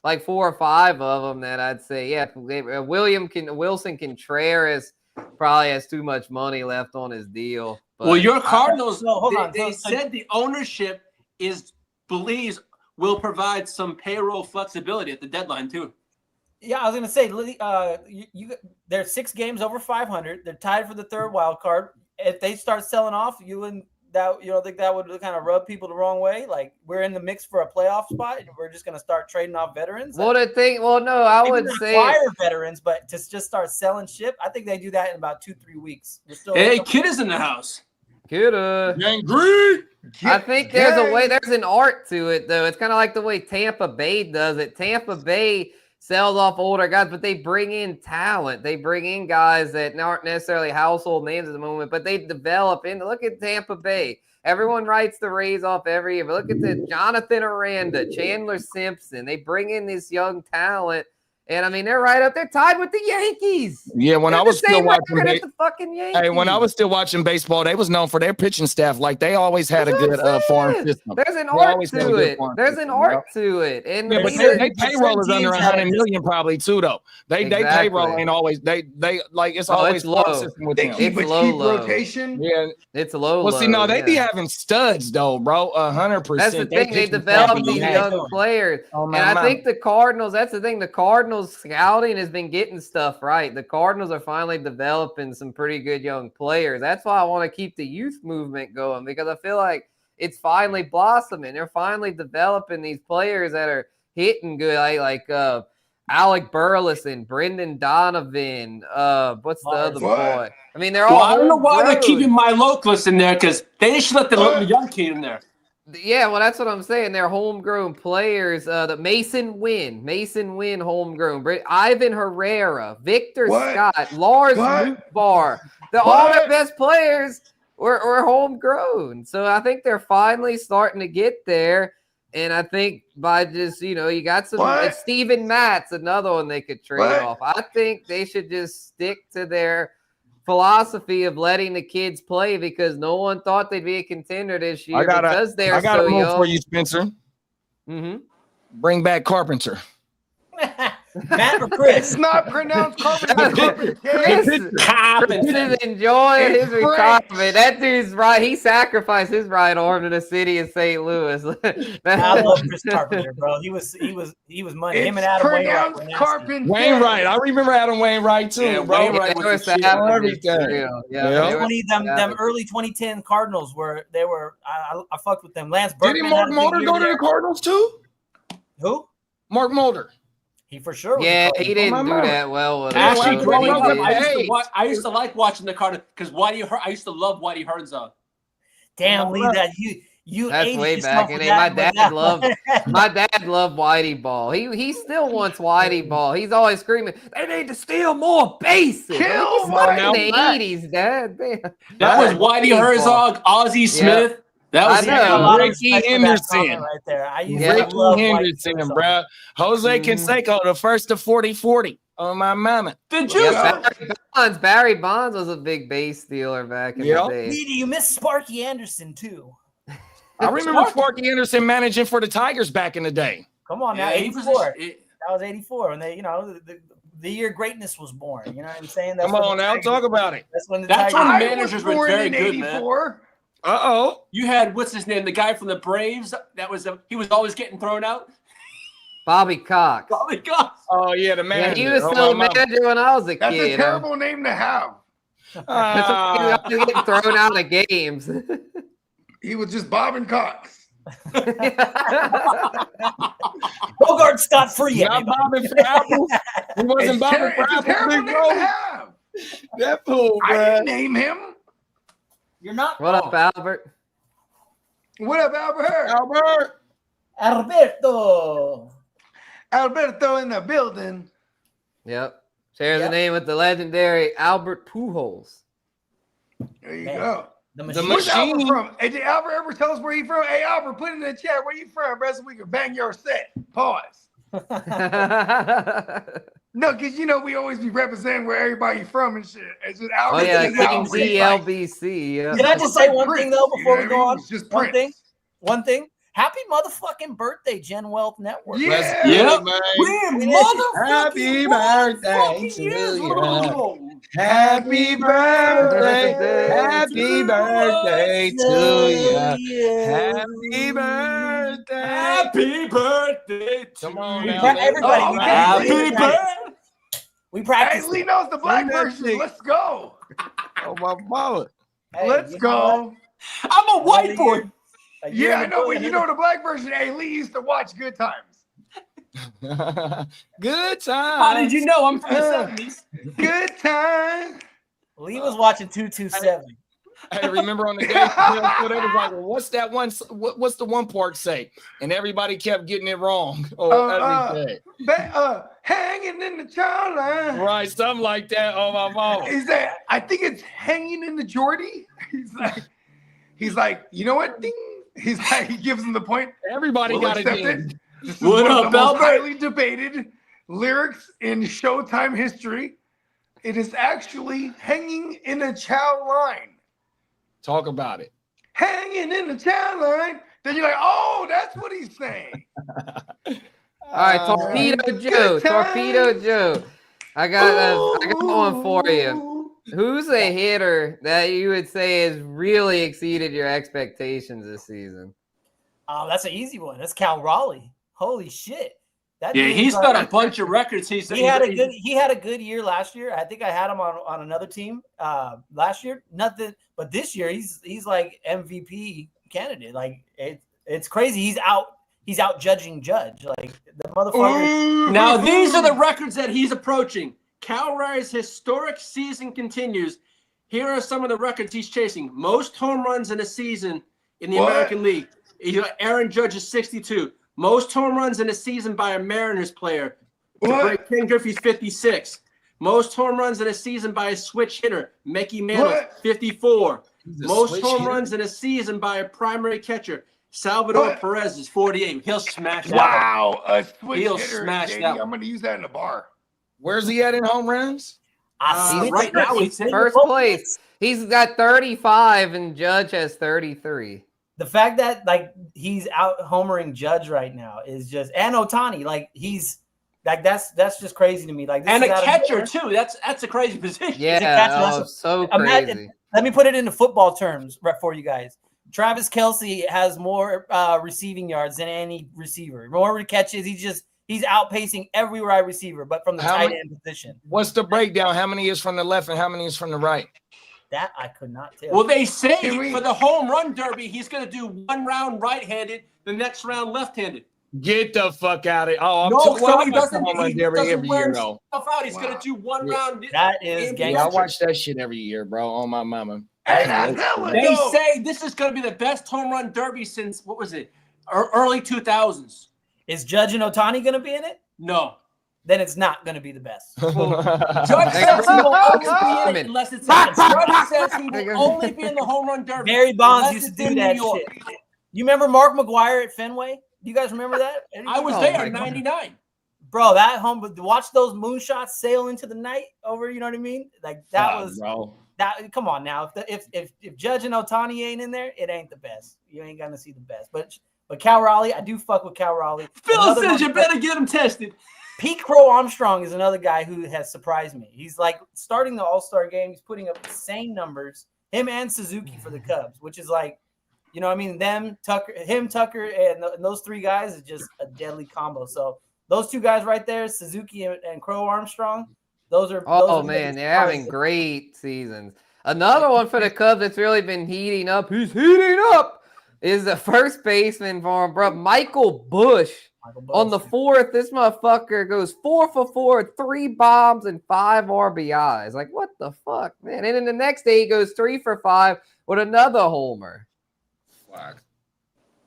like 4 or 5 of them that I'd say, yeah. Wilson Contreras probably has too much money left on his deal. But Well, your Cardinals, No, hold on. they So- said the ownership believes will provide some payroll flexibility at the deadline too. Yeah, I was gonna say, they're 6 games over 500. They're tied for the third wild card. If they start selling off, think that would kind of rub people the wrong way. Like we're in the mix for a playoff spot, and we're just gonna start trading off veterans. no, I Maybe would not say acquire veterans, but to just start selling ship. I think they do that in about 2-3 weeks. We're still Hey, Kid is in the house. coulda. Angry. I think there's an art to it, though. It's kind of like the way Tampa Bay does it. Tampa Bay sells off older guys, but they bring in talent. They bring in guys that aren't necessarily household names at the moment, but they develop in. Look at Tampa Bay. Everyone writes the Rays off every year, but look at the Jonathan Aranda, Chandler Simpson. They bring in this young talent. And I mean, they're right up there, tied with the Yankees. Yeah, when They're I was the still same watching, record as the fucking Yankees. hey, when I was still watching baseball, they was known for their pitching staff. Like they always had a good farm system. There's an They art always had a to good it. farm There's system, an art to it. And Yeah, but Either- they payroll is under teams 100 have- million probably too, though. They Exactly. payroll ain't always they like it's Oh, always it's farm low. system with They them. keep It's a low, cheap low. rotation. Yeah. it's low. Well, see, no, they be yeah. having studs though, bro. 100%. That's the thing. They pitching develop staff be these mad. young players. Oh, And my I mama. think the Cardinals, that's the thing. The Cardinals scouting has been getting stuff right. The Cardinals are finally developing some pretty good young players. That's why I want to keep the youth movement going, because I feel like it's finally blossoming. They're finally developing these players that are hitting good, like Alec Burleson, Brendan Donovan. What's the other What? boy? I mean, they're all. Well, I don't know why they're homegrown. keeping my localist in there because they should let the young kid in there. Yeah, well, that's what I'm saying. They're homegrown players. The Mason Wynn, homegrown. Ivan Herrera, Victor What? Scott, Lars What? Nootbaar. All their What? best players were homegrown. So I think they're finally starting to get there. And I think by just, you got some. What? Steven Matz, another one they could trade What? off. I think they should just stick to their philosophy of letting the kids play, because no one thought they'd be a contender this year because they're I got so a move young. for you, Spencer. Mm-hmm. Bring back Carpenter. Matt or Chris? It's not pronounced Carpenter. Chris is enjoying It's his French. retirement. That dude's right. He sacrificed his right arm to the city of St. Louis. I love Chris Carpenter, bro. He was money. Him and It's Adam Wainwright were pronounced nasty. Carpenter. Wainwright. I remember Adam Wainwright too, Yeah, bro. Wainwright They were was the shit. savage, Everything. for real. Yeah. they were Them savage. early 2010 Cardinals I fucked with them. Lance Didn't Berkman. Mark had a big Mulder year go to there. the Cardinals too? Who? Mark Mulder. He for sure. Was Yeah, a he Cardinal. didn't do mama. that well with Actually, us. growing up, Hey. I used to like watching the Cardinals because I used to love Whitey Herzog. Damn, Lee, that you That's aged way yourself back with in that, day. My dad loved Whitey Ball. He still wants Whitey Ball. He's always screaming, "They need to steal more bases." Kill I'm like, him in the now. 80s, Dad. Damn. That was Whitey Herzog, Ozzie Smith. That was I I know. got a lot of Ricky respect for that Henderson. comment right there. I used Yeah. to Ricky love Whitey Henderson, Herzog. bro. Jose Canseco, the first to 40-40 on my mama. Did you? Yeah, Barry Bonds was a big base stealer back in Yep. the day. Lee, you miss Sparky Anderson too. I remember Sparky Anderson managing for the Tigers back in the day. Come on now, Yeah, he was 84. That was 84, and they, the year greatness was born. You know what I'm saying? That's Come when on the now, Tigers- talk about it. That's when the That's Tigers. when I managers was were born very in good, man. 84. Uh-oh. You had what's his name? The guy from the Braves. He was always getting thrown out. Bobby Cox. Oh my God! Oh, yeah, the Yeah, manager. he was Oh, still a my mama. manager when I was a That's kid. a terrible name to have. That's why he was always getting thrown out of games. He was just bobbing cocks. Bogard scot free. Not bobbing for apples. He wasn't bobbing for It's a apples, terrible big name bro. to have. That fool, I bro. didn't name him. You're not. What up, Albert? What up, Albert? Albert. Alberto. Alberto in the building. Yep. Shares Yep. the name with the legendary Albert Pujols. There you Man. go. The The machine. Where's Albert machine. from? Hey, did Albert ever tell us where he from? Hey, Albert, put it in the chat. Where you from, bro? So we can bang your set. Pause. No, because we always be representing where everybody from and shit. It's just Albert. Oh yeah, and King Albert. ZLBC. Yeah. Can I just say one thing though before we go on? It's just One Prince. thing. Happy motherfucking birthday, Gen Wealth Network. Yeah. Let's get Yep. it, man. Happy birthday to you. Happy birthday. Happy birthday to you. Happy birthday. Happy birthday to Come on you. now. Everybody, Oh, we okay. Happy practice. birthday. We Hey, practice. Lee knows the black Sing that version. shit. Let's go. Oh, my mama. Hey, Let's you know go. I'm a white boy. what? A year Yeah, I in know, the but you know the black version. Hey, Lee used to watch Good Times. Good time. How did you know I'm from the 70s? Good Time. Lee was watching 227. Hey, remember on the game, they was like, well, what's that one? What's the one part say? And everybody kept getting it wrong. Hanging in the child line. Right, something like that. Oh my mama. Is that? I think it's hanging in the Geordie. He's like, you know what? Ding. He's like, he gives him the point. Everybody got accept it. it. This is What one up, of the most Albert? highly debated lyrics in Showtime history. It is actually hanging in a child line. Talk about it. Hanging in the child line. Then you're like, oh, that's what he's saying. All right, Torpedo Joe. Torpedo Joe. I got one for you. Who's a hitter that you would say has really exceeded your expectations this season? Oh, that's an easy one. That's Cal Raleigh. Holy shit. Yeah, he's got a bunch of records. He had a good year last year. I think I had him on another team last year. Nothing, but this year he's like MVP candidate. Like it's crazy. He's out judging Judge. Like the motherfucker. Now these are the records that he's approaching. Cal Raleigh's historic season continues. Here are some of the records he's chasing. Most home runs in a season in the American League. Aaron Judge is 62. Most home runs in a season by a Mariners player. Ken Griffey's 56. Most home runs in a season by a switch hitter. Mickey Mantle, 54. Most home runs in a season by a primary catcher. Salvador Perez is 48. He'll smash that. Wow, a switch He'll hitter. smash JD, that. I'm going to use that in a bar. Where's he at in home runs? Right now he's in First place. He's got 35 and Judge has 33. The fact that like he's out homering Judge right now is just, and Ohtani, like he's like that's just crazy to me. Like this and is a catcher too. That's a crazy position. Yeah, so crazy. Imagine, let me put it into football terms for you guys. Travis Kelce has more receiving yards than any receiver. More catches. He's outpacing every wide receiver, but from the tight end position. What's the breakdown? How many is from the left and how many is from the right? That I could not tell. Well, they say for the home run derby, he's going to do one round right-handed, the next round left-handed. Get the fuck out of here. Oh, he doesn't every year, though. He's going to do one round. That is gangster. Yeah, I watch that shit every year, bro. On my mama. They say this is going to be the best home run derby since, what was it, early 2000s. Is Judge and Ohtani going to be in it? No. Then it's not going to be the best. Judge says he will always be in it unless it's Judge says he will only be in the home run derby. Barry Bonds used to do that shit. You remember Mark McGwire at Fenway? Do you guys remember that? I was there in 99. Bro, that watch those moonshots sail into the night over, you know what I mean? Like that was bro. That come on now. If Judge and Ohtani ain't in there, it ain't the best. You ain't gonna see the best. But Cal Raleigh, I do fuck with Cal Raleigh. Phil says you better get him tested. Pete Crow Armstrong is another guy who has surprised me. He's like starting the All-Star game. He's putting up the same numbers, him and Suzuki for the Cubs, which is like, you know what I mean? Tucker, and those three guys is just a deadly combo. So those two guys right there, Suzuki and Crow Armstrong, those are man, they're having great seasons. Another one for the Cubs that's really been heating up. Who's heating up? Is the first baseman for him, bro. Michael Bush. On the fourth, this motherfucker goes 4 for 4, 3 bombs and 5 RBIs. Like, what the fuck, man? And then the next day, he goes 3 for 5 with another homer. Fuck.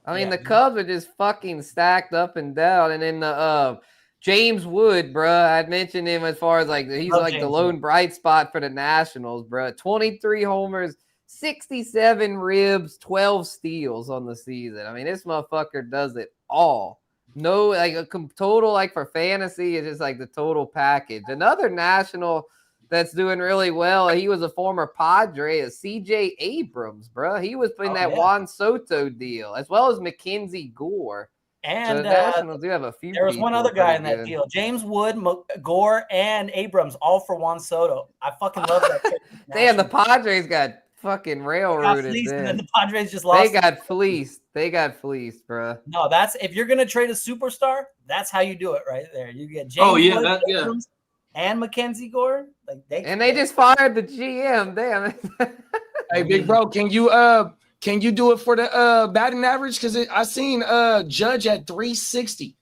I mean, the Cubs are just fucking stacked up and down. And then the James Wood, bro, I'd mentioned him as far as like he's like the lone bright spot for the Nationals, bro. 23 homers, 67 ribs, 12 steals on the season. I mean, this motherfucker does it all. No, like a total, like for fantasy, it's just like the total package. Another National that's doing really well, he was a former Padre, is CJ Abrams, bro. He was in that Juan Soto deal, as well as Mackenzie Gore. And so the Nationals do have a few. There was one other guy in that deal. James Wood, Gore, and Abrams, all for Juan Soto. I fucking love that. Damn, the Padres got fucking railroaded. And then the Padres just lost. They got fleeced, bro. No, that's if you're gonna trade a superstar, that's how you do it right there. You get James Wood, Abrams, and Mackenzie Gore. Like they just fired the GM. Damn it. Hey, big bro, can you do it for the batting average? Because I seen Judge at 360.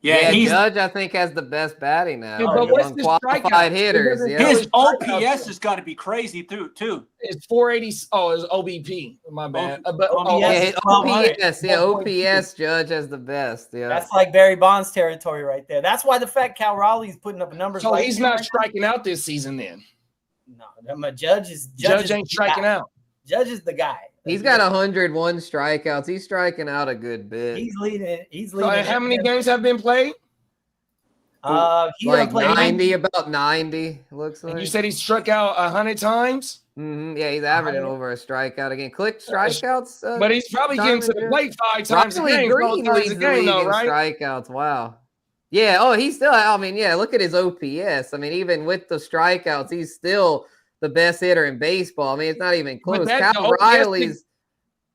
Yeah, he's Judge, I think, has the best batting now. Yeah, but what's among the qualified strikeouts? hitters. It Yeah. doesn't his really OPS has got to be crazy too. It's 480. Oh, it's OBP. My bad. But OPS Yeah, is his 1200. OPS. Yeah, OPS Judge has the best. Yeah. That's like Barry Bonds territory right there. That's why the fact Cal Raleigh's putting up numbers. so like he's not striking out this season then. No, Judge is Ain't striking out. Judge is the guy. He's got 101 strikeouts. He's striking out a good bit. He's leading. He's So leading. how many games have been played? He like done played 90, about 90, it looks like. And you said he struck out 100 times? Yeah, he's averaging over a strikeout again. Click strikeouts. But he's probably getting to the plate 5 times a Riley game. Green leads the league in right? strikeouts. Wow. Yeah. Oh, he's still. I mean, yeah. Look at his OPS. I mean, even with the strikeouts, he's still the best hitter in baseball. I mean, it's not even close. Cal Riley's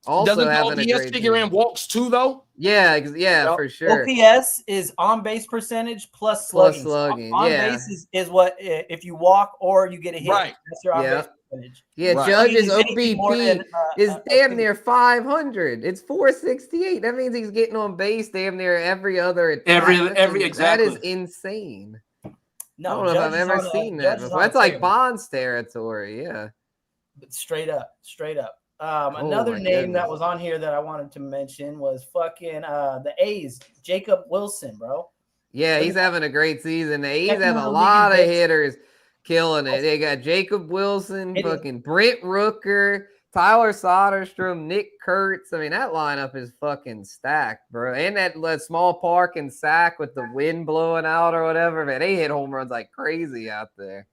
also doesn't having a the OPS great figure season. in walks too, though? Yeah, for sure. OPS is on base percentage plus slugging. On yeah. base is what if you walk or you get a hit. Right. That's your on base percentage. Yeah, Right. Judge's He's anything more OBP than, is damn near 500. It's 468. That means he's getting on base damn near every other attack. Exactly. That is insane. No, I don't know if I've ever seen that before. That's like Bonds territory. Yeah. But straight up. Another name that was on here that I wanted to mention was fucking the A's, Jacob Wilson, bro. Yeah, he's having a great season. The A's have a lot of hitters killing it. They got Jacob Wilson, fucking Brent Rooker, Tyler Soderstrom, Nick Kurtz. I mean, that lineup is fucking stacked, bro. And that small park in Sac with the wind blowing out or whatever, man, they hit home runs like crazy out there.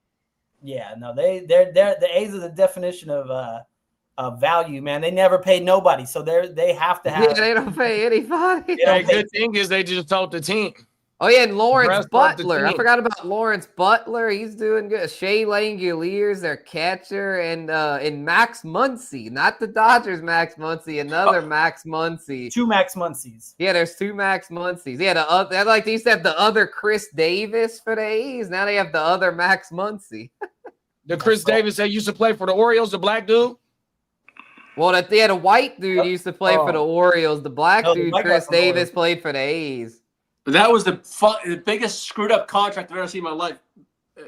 Yeah, no, they're the A's are the definition of value, man. They never paid nobody, so they have to have. Yeah, they don't pay anybody. The good thing is they just told the team. Oh, yeah, and Lawrence Butler. I forgot about Lawrence Butler. He's doing good. Shea Langoliers, their catcher, and Max Muncy. Not the Dodgers Max Muncy, another Max Muncy. 2 Max Muncies. Yeah, there's 2 Max Muncies. Yeah, they used to have the other Chris Davis for the A's. Now they have the other Max Muncy. The Chris Davis that used to play for the Orioles, the black dude? Well, they had a white dude used to play for the Orioles. The black dude, Chris Davis, played for the A's. But that was the biggest screwed up contract I've ever seen in my life.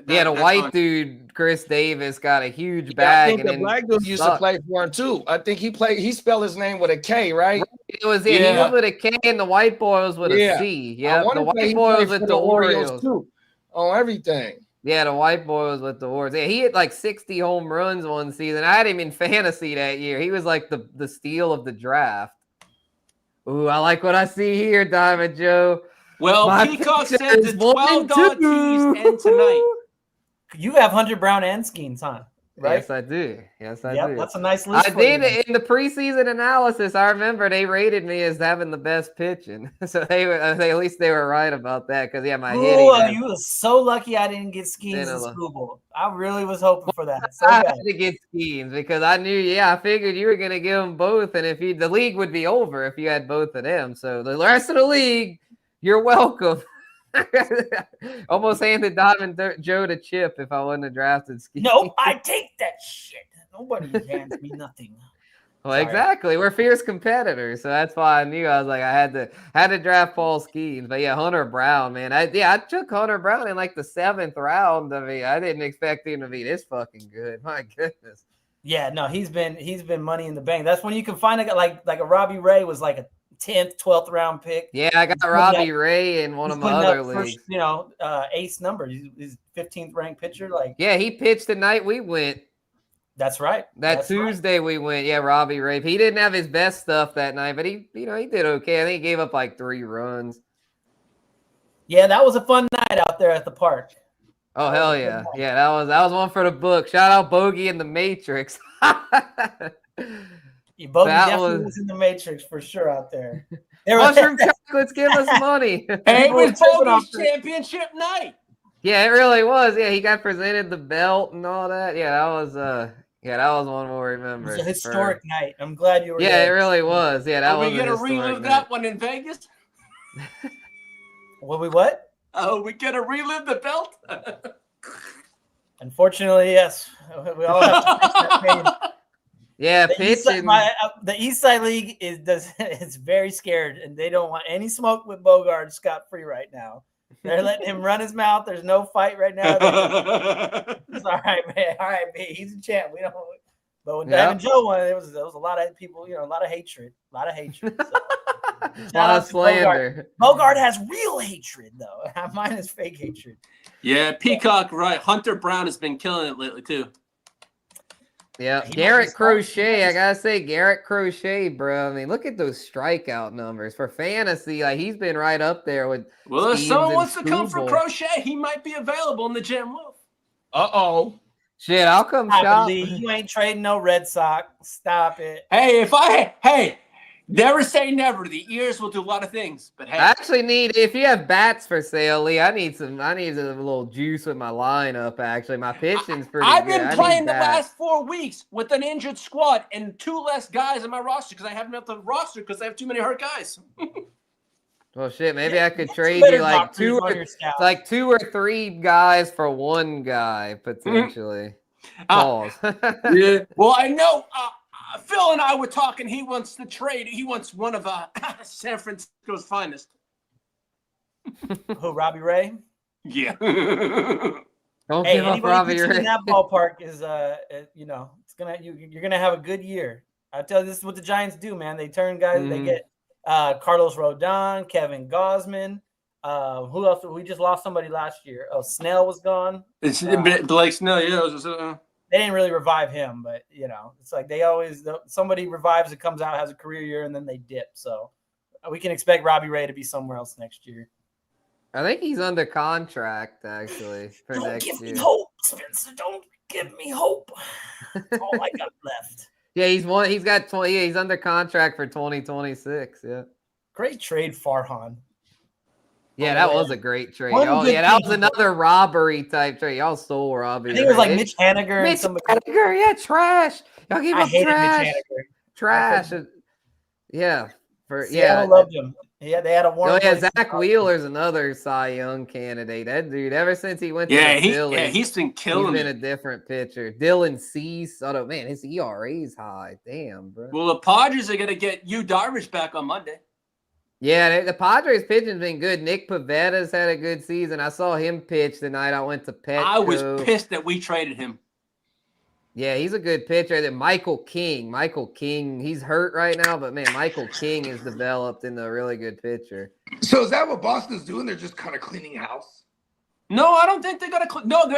The white dude, Chris Davis, got a huge bag. I think the black dude used to play for him too. I think he spelled his name with a K, right? He was with a K and the white boy was with a C. Yeah, the white boy was with the Orioles too. On everything. Yeah, the white boy was with the Orioles. Yeah, he hit like 60 home runs one season. I had him in fantasy that year. He was like the steal of the draft. Ooh, I like what I see here, Diamond Joe. Well, Peacock said the 12 tees end tonight. You have Hunter Brown and Skeens, huh? Right? Yes, I do. Yeah, that's a nice list. I did in the preseason analysis. I remember they rated me as having the best pitching, so at least they were right about that. Because my hitting. You was so lucky I didn't get Skeens in Super Bowl. I really was hoping for that. So I had to get Skeens because I knew. Yeah, I figured you were gonna give them both, and the league would be over if you had both of them. So the rest of the league, you're welcome. Almost handed Diamond Joe to Chip if I wouldn't have drafted Ski. No, I take that shit. Nobody hands me nothing. Well, exactly. We're fierce competitors, so that's why I knew I was like I had to draft Paul Skeens. But yeah, Hunter Brown, man. I took Hunter Brown in like the 7th round. I mean, I didn't expect him to be this fucking good. My goodness. Yeah, no, he's been money in the bank. That's when you can find a guy like a Robbie Ray was like a 10th, 12th round pick. Yeah, I got Robbie Ray in one of my other leagues. Ace number. He's 15th ranked pitcher. Like, yeah, he pitched the night we went. That's right. That's Tuesday we went. Yeah, Robbie Ray. He didn't have his best stuff that night, but he did okay. I think he gave up like 3 runs. Yeah, that was a fun night out there at the park. Oh hell yeah, yeah, that was one for the book. Shout out Bogey and the Matrix. Bogey definitely was in the Matrix for sure out there. Mushroom chocolates give us money. And it was Bogey's championship night. Yeah, it really was. Yeah, he got presented the belt and all that. Yeah, that was one we'll remember. It was a historic night. I'm glad you were there. Yeah, it really was. Yeah, that was. Are we gonna relive that one in Vegas? Will we what? Oh, we gonna relive the belt? Unfortunately, yes. We all have to face that pain. Yeah, The pitching. the East Side League is very scared, and they don't want any smoke with Bogard scot free right now. They're letting him run his mouth. There's no fight right now. It's all right, man. All right, man. He's a champ. We don't. But when Diamond Joe won, there was a lot of people, a lot of hatred. A lot of hatred. So. A lot of slander. Bogard has real hatred, though. Mine is fake hatred. Yeah, Peacock, right. Hunter Brown has been killing it lately, too. Yeah, Garrett Crochet. I gotta say, Garrett Crochet, bro. I mean, look at those strikeout numbers for fantasy. Like he's been right up there with. Well, if someone wants to come for Crochet, he might be available in the Gem Wolf. Uh-oh. Shit, I'll come shop. You ain't trading no Red Sox. Stop it. Hey, never say never. The ears will do a lot of things, but hey. I actually need, if you have bats for sale, Lee, I need a little juice with my lineup, actually. My pitching's pretty I've good. been playing the last 4 weeks with an injured squad and 2 less guys in my roster because I haven't got the roster because I have too many hurt guys. Well, shit, maybe I could trade you like 2 or 3 guys for 1 guy, potentially. Pause. Yeah. Well, I know Phil and I were talking. He wants to trade. He wants one of San Francisco's finest. Who, Robbie Ray? Yeah. Don't give up Robbie Ray. In that ballpark is, it's you're gonna have a good year. I tell you, this is what the Giants do, man. They turn guys. They get Carlos Rodon, Kevin Gausman. Who else? We just lost somebody last year. Oh, Snell was gone. It's Blake Snell. Yeah. They didn't really revive him, but it's like somebody revives and comes out, has a career year, and then they dip. So we can expect Robbie Ray to be somewhere else next year. I think he's under contract actually for next year. Don't give me hope, Spencer. Don't give me hope. That's all I got left. Yeah, he's got 20. Yeah, he's under contract for 2026. Yeah. Great trade, Farhan. Yeah, that was a great trade. That was another robbery type trade. Y'all stole Robbie. I think it was like Mitch Haniger. Haniger, yeah, trash. Y'all gave him trash. Mitch Haniger. Trash. Yeah. I loved him. Yeah, they had a warm. Zach Wheeler's another Cy Young candidate. That dude, ever since he went to the Phillies, he's been killing. He's been a different pitcher. Dylan Cease. Oh man, his ERA is high. Damn, bro. Well, the Padres are gonna get Yu Darvish back on Monday. Yeah, the Padres pitching's been good. Nick Pavetta's had a good season. I saw him pitch the night I went to Petco. I was pissed that we traded him. Yeah, he's a good pitcher. Then Michael King, he's hurt right now, but man, Michael King has developed into a really good pitcher. So is that what Boston's doing? They're just kind of cleaning house? No, I don't think they're gonna.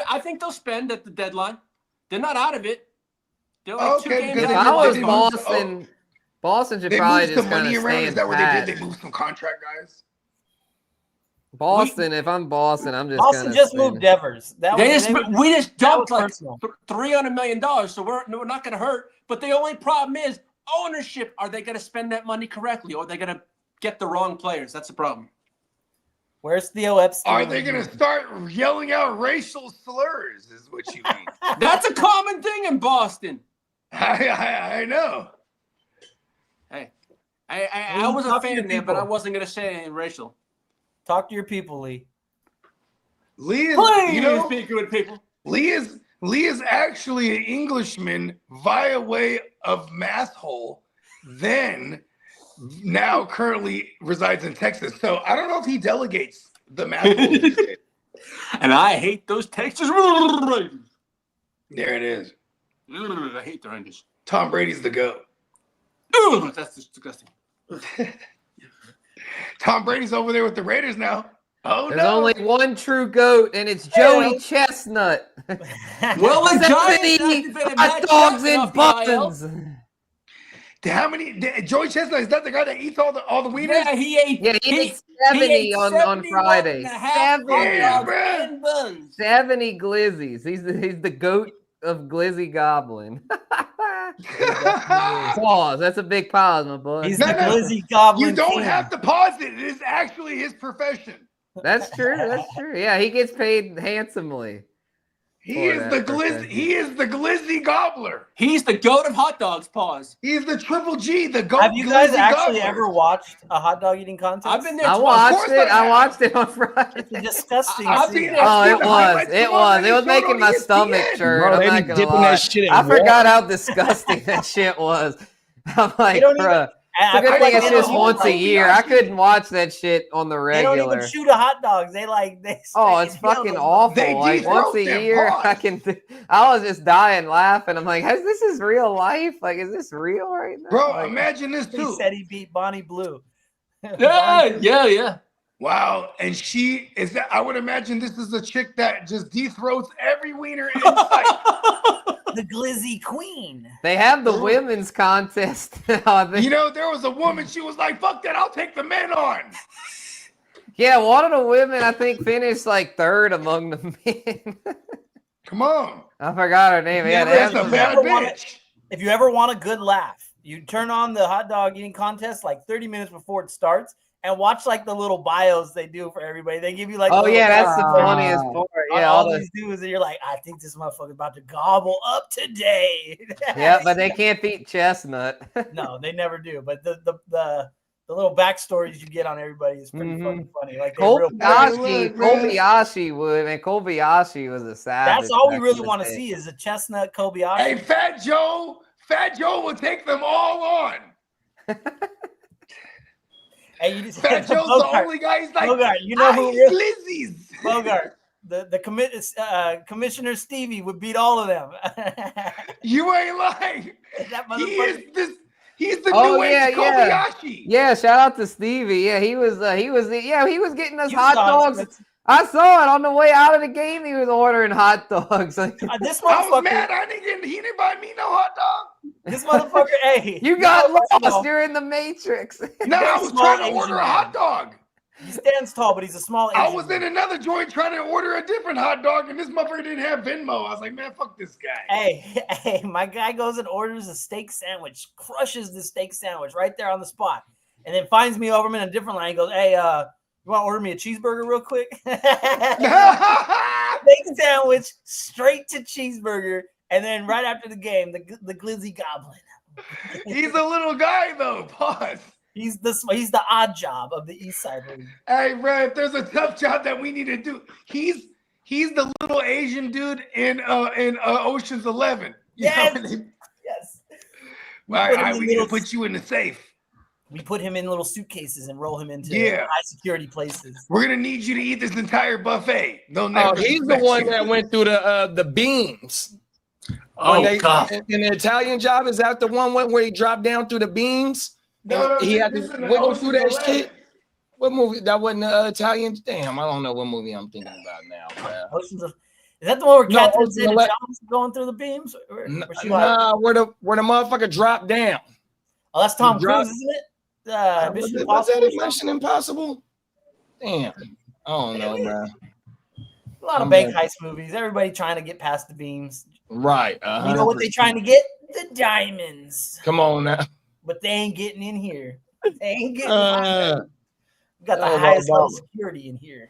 I think they'll spend at the deadline. They're not out of it. They're like 2 games out. If I was Boston, Boston should probably just kind of stay. Is that what they did? They moved some contract guys. Boston, if I'm Boston, I'm just Boston just moved Devers. We just dumped like $300 million, so we're not going to hurt. But the only problem is ownership. Are they going to spend that money correctly, or are they going to get the wrong players? That's the problem. Where's Theo Epstein? Are they going to start yelling out racial slurs? Is what you mean? That's a common thing in Boston. I know. Hey, I was a fan there, but I wasn't going to say anything racial. Talk to your people, Lee. Lee is, Please speak with people. Lee is actually an Englishman via way of Masshole, then now currently resides in Texas. So I don't know if he delegates the Masshole. And I hate those Texas. There it is. I hate the Rangers. Tom Brady's the GOAT. Ooh, that's disgusting. Tom Brady's over there with the Raiders now. Oh, There's only one true GOAT, and it's Joey Chestnut. Well, the Giants hot dogs and buns. How many? Joey Chestnut, is that the guy that eats all the wieners? Yeah, he ate 70 on Friday. 70 glizzies. He's the GOAT of Glizzy Goblin. Pause. That's a big pause, my boy. He's the Glizzy Goblin. You don't have to pause it. It is actually his profession. That's true. That's true. Yeah, he gets paid handsomely. He is the glizzy gobbler. He's the goat of hot dogs. Pause. He's the triple G, the goat. Have you guys glizzy actually gobbler. ever watched a hot dog eating contest? I've been there. I twice. watched it. I I watched it on Friday. It's a disgusting. I've scene. seen Oh, seen it the was. highlights. It Come on, was. they It was showed it making on my ESPN. stomach churn. Bro, I'm they not be gonna dipping lie. that shit in I forgot water. how disgusting that shit was. I'm like, don't even- bruh. It's a I good feel thing like it's they just don't once a even- year. I couldn't watch that shit on the They don't regular. even shoot a hot dog. They Oh, it's straight fucking kill them. awful. They Like once a defrost them, year, pause. I was just dying laughing. I'm like, this is real life? Like, is this real right now? Bro, Like, imagine this He too. said he beat Bonnie Blue. Yeah. Wow, and she is that. I would imagine this is a chick that just de-throats every wiener in sight. The Glizzy Queen. they have the women's contest now. I think. You know, there was a woman. She was like, "Fuck that! I'll take the men on." Yeah, one of the women I think finished like third among the men. Come on, I forgot her name. Yeah, they that's have a some- bad bitch. If you ever want a good laugh, you turn on the hot dog eating contest like 30 minutes before it starts and watch like the little bios they do for everybody. They give you like, Oh little yeah, that's the bios funniest part. on Yeah, all all the, these dudes, and you're like, I think this motherfucker's about to gobble up today. yeah, but they can't beat Chestnut. No, they never do. But the little backstories you get on everybody is pretty fucking funny. Like they're real. Kobayashi would, and Kobayashi was a savage. That's all we back really in the want to day. see is a chestnut Kobayashi. Hey, Fat Joe will take them all on. Hey, you just Fat Joe's Bogart, the only guy. He's like, Bogart, you know who "Ice Lizzies." Bogart, the Commissioner Stevie would beat all of them. You ain't lying. That He motherfucker. is this. He's the Oh, new age Kobayashi. Yeah, shout out to Stevie. Yeah, he was getting us You hot saw it, dogs. I saw it on the way out of the game. He was ordering hot dogs. This I was motherfucker. mad. He didn't buy me no hot dog. This motherfucker. Hey, You got first of all, lost. You're in the Matrix. No, I Very was small trying to Asian order a man. hot dog. He stands tall, but he's a small Asian. I was in another joint trying to order a different hot dog, and this motherfucker didn't have Venmo. I was like, man, fuck this guy. Hey, my guy goes and orders a steak sandwich, crushes the steak sandwich right there on the spot, and then finds me over him in a different line. He goes, hey, you want to order me a cheeseburger real quick? Steak sandwich, straight to cheeseburger, and then right after the game, the Glizzy Goblin. He's a little guy though. Pause. He's the odd job of the East Side League. Hey, bro, if there's a tough job that we need to do, he's the little Asian dude in Ocean's 11. You know Yes. what I mean? Yes. All put him right, in we need to little- put you in the safe. We put him in little suitcases and roll him into Yeah. high security places. We're gonna need you to eat this entire buffet. They'll Oh, never he's the suspect one you. that went through the beams. Oh, God. In the Italian Job, is that the one where he dropped down through the beams? No, He had to this is in the wiggle through that Ocean's shit. 11. What movie? That wasn't Italian. Damn, I don't know what movie I'm thinking about now. Bro. Oceans of, is that the one where No, Catherine Ocean's 11. Zeta-Jones is going through the beams? Or she like, Nah, where the motherfucker dropped down. oh, that's Tom dropped- Cruise, isn't it? Was Mission that Impossible. Mission Impossible? Damn, I don't know, bro. A lot of bank heist movies. Everybody trying to get past the beams. Right. You know what they trying to get? The diamonds. Come on now. But they ain't getting in here. They ain't getting. We got the oh, highest level Obama. security in here.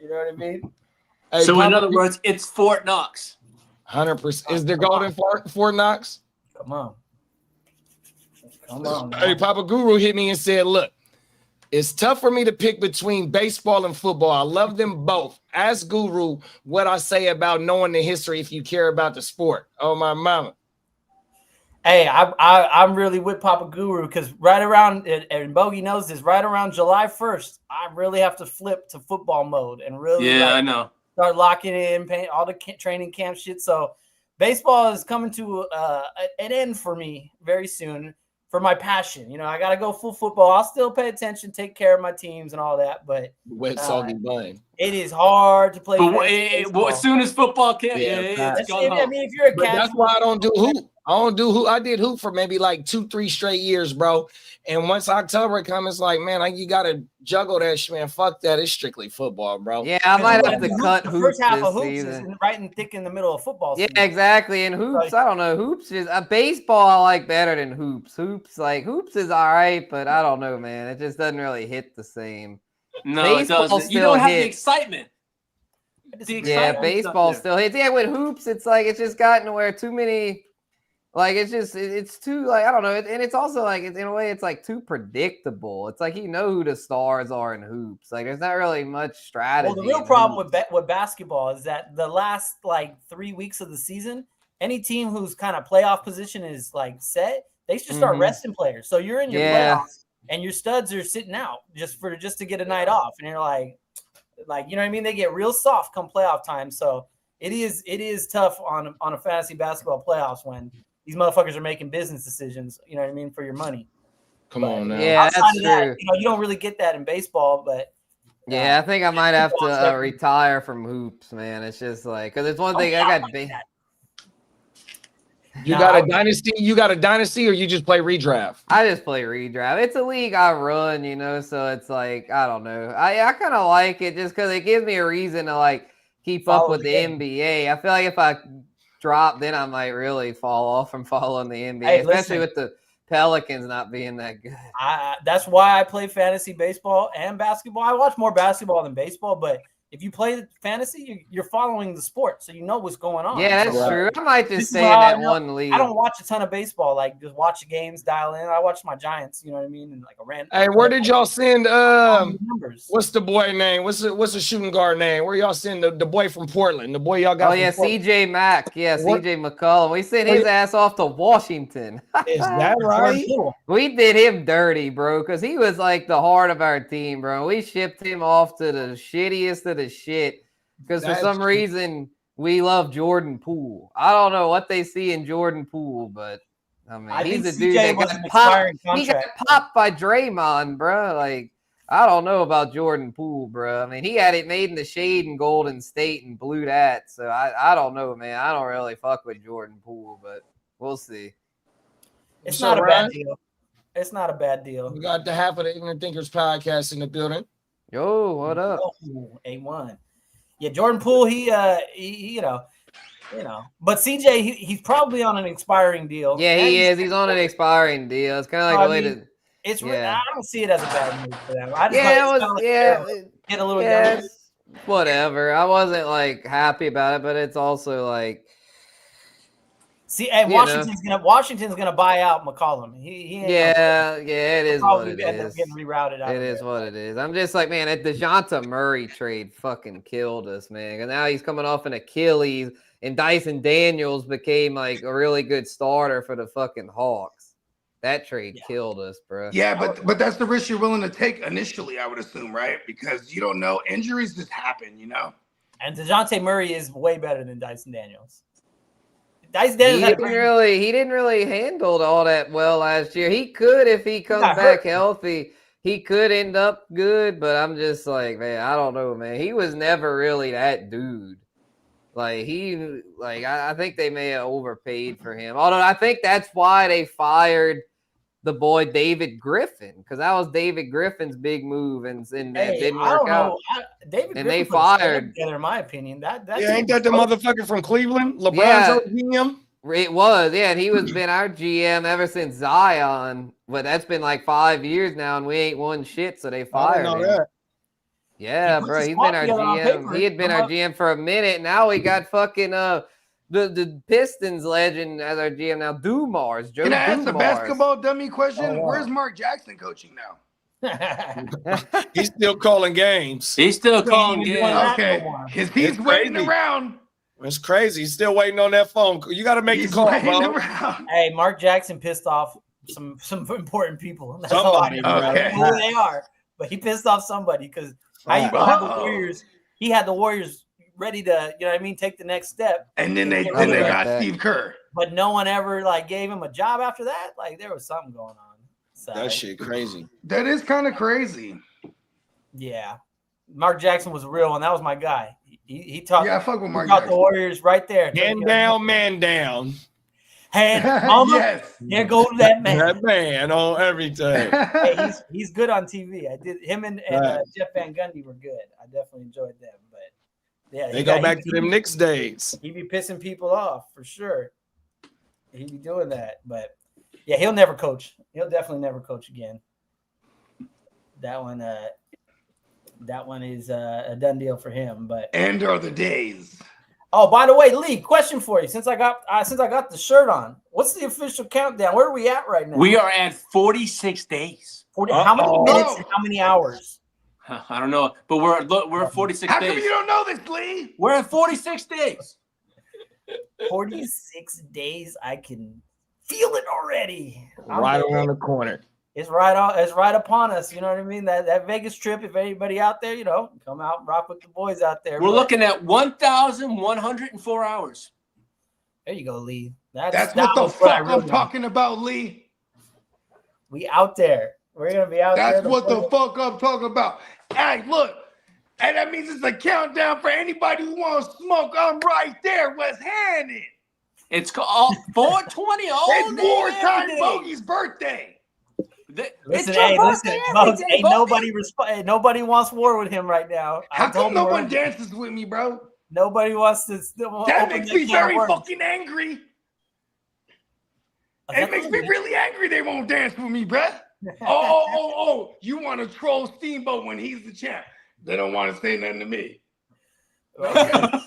You know what I mean? Hey, So in Papa, other words, it's Fort Knox. 100%. Is there golden Fort Knox? Come on. Come on. Hey, Papa Guru hit me and said, look, it's tough for me to pick between baseball and football. I love them both. Ask Guru what I say about knowing the history if you care about the sport. Oh, my mama. Hey, I'm really with Papa Guru because right around, and Bogey knows this, right around July 1st, I really have to flip to football mode and really Yeah, I know. start locking in, paying all the training camp shit. So baseball is coming to an end for me very soon for my passion. You know, I got to go full football. I'll still pay attention, take care of my teams and all that, but Wet soggy bun. it is hard to play. But baseball. as soon as football can, Yeah, it's gone I home. mean, if you're a But cat, that's why I don't do hoop. I did hoop for maybe like 2-3 straight years, bro. And once October comes, it's like, man, you gotta juggle that shit, man. Fuck that. It's strictly football, bro. Yeah, I might have to the cut the hoops first half this of hoops season. is right in thick in the middle of football Yeah, season. exactly. And hoops, I don't know. Hoops is baseball. I like better than hoops. Hoops is all right, but I don't know, man. It just doesn't really hit the same. No, Baseball it doesn't. You still don't have the hits. excitement. excitement baseball stuff still hits. Yeah, with hoops, it's like it's just gotten to where too many. Like it's too like I don't know, and it's also like in a way it's like too predictable. It's like you know who the stars are in hoops. Like there's not really much strategy. Well, the real problem with basketball is that the last like 3 weeks of the season, any team whose kind of playoff position is like set, they should start resting players. So you're in your playoffs and your studs are sitting out just to get a night off, and you're like you know what I mean? They get real soft come playoff time. So it is tough on a fantasy basketball playoffs when these motherfuckers are making business decisions, you know what I mean, for your money. Come on now. Yeah, that's true. That, you don't really get that in baseball, but I think I might have to retire from hoops, man. It's just like because it's one thing I got. You got a dynasty? You got a dynasty, or you just play redraft? I just play redraft. It's a league I run, so it's like I don't know. I kind of like it just because it gives me a reason to like keep up with the NBA. I feel like if I drop, then I might really fall off from following the NBA, especially with the Pelicans not being that good. That's why I play fantasy baseball and basketball. I watch more basketball than baseball, but if you play fantasy, you're following the sport, so you know what's going on. Yeah, that's true. I might just stay in that one league. I don't watch a ton of baseball, like just watch the games, dial in. I watch my Giants, you know what I mean, and like a random. Hey, where did y'all send? What's the boy name? What's the shooting guard name? Where y'all send the boy from Portland? The boy y'all got? Oh yeah, CJ Mack. Yeah, CJ McCollum. We sent his ass off to Washington. Is that right? We did him dirty, bro, because he was like the heart of our team, bro. We shipped him off to the shittiest of the shit because for some reason we love Jordan Poole. I don't know what they see in Jordan Poole, but I mean, he's a dude that got popped. He got popped by Draymond, bro. Like, I don't know about Jordan Poole, bro. I mean, he had it made in the shade in Golden State and blew that. So I don't know, man. I don't really fuck with Jordan Poole, but we'll see. It's not a bad deal. It's not a bad deal. We got the Half of the Ignorant Thinkers podcast in the building. Yo, what up? A1. Yeah, Jordan Poole, he you know. But CJ, he's probably on an expiring deal. Yeah, he is. He's on an expiring deal. It's kind of like the way to. It's I don't see it as a bad move for them. Get a little younger. Whatever. I wasn't like happy about it, but it's also like. See, hey, Washington's gonna buy out McCollum. He ain't it is what it is. Getting rerouted out. It is what it is. I'm just like, man, that DeJounte Murray trade fucking killed us, man. And now he's coming off an Achilles, and Dyson Daniels became like a really good starter for the fucking Hawks. That trade killed us, bro. Yeah, but that's the risk you're willing to take initially, I would assume, right? Because you don't know. Injuries just happen, you know. And DeJounte Murray is way better than Dyson Daniels. He didn't really handle all that well last year. He could if he comes back healthy. He could end up good, but I'm just like, man, I don't know, man. He was never really that dude. I think they may have overpaid for him. Although I think that's why they fired the boy David Griffin, because that was David Griffin's big move, and it didn't work out. They fired. In my opinion, ain't that the motherfucker from Cleveland? LeBron's GM. It was, and he was been our GM ever since Zion, but that's been like 5 years now, and we ain't won shit, so they fired him. That. Yeah, bro, he's been our GM. He had been our GM for a minute. Now we got fucking the Pistons legend as our GM now, Dumars. Can I ask a basketball dummy question? Where's Mark Jackson coaching now? He's still calling games. He's still calling games. Okay, he's waiting around. It's crazy. He's still waiting on that phone. You got to make the call, bro. Hey, Mark Jackson pissed off some important people. That's somebody, okay. Who they are, but he pissed off somebody because how you gonna have the Warriors? He had the Warriors ready to, you know what I mean, take the next step. And then they got Steve Kerr. But no one ever like gave him a job after that. Like there was something going on. So, that shit crazy. That is kind of crazy. Yeah. Mark Jackson was real, and that was my guy. He talked. Yeah, I fuck with Mark Jackson. The Warriors right there. Man down. Hand, mama. Yes. There goes that man. That man on everything. Hey, he's good on TV. I did him and Jeff Van Gundy were good. I definitely enjoyed them. But yeah, they go back to them Knicks days. He be pissing people off for sure. He be doing that, but yeah, he'll never coach. He'll definitely never coach again. That one. That one is a done deal for him. But End are the days. oh, by the way, Lee, question for you. Since I got the shirt on, what's the official countdown? Where are we at right now? We are at 46 days. 40, how many minutes and how many hours? I don't know, but we're at 46 How days. come you don't know this, Lee? We're at 46 days. 46 days. I can feel it already. Right around the corner. It's right upon us. You know what I mean? That Vegas trip. If anybody out there, come out and rock with the boys out there. We're looking at 1,104 hours. There you go, Lee. That's what the fuck I'm talking about, Lee. We out there. We're gonna be out there. That's what the fuck I'm talking about. Hey, look. And that means it's a countdown for anybody who wants to smoke. I'm right there, West Handed. It's all 420 all It's day, wartime every day. Bogey's birthday. Listen, It's your birthday every Bugs, day, ain't nobody wants war with him right now. How come no one dances with me, bro? Nobody wants to. That makes me very fucking angry. It makes me really angry they won't dance with me, bruh. Oh, you want to troll Steamboat when he's the champ. They don't want to say nothing to me. Okay.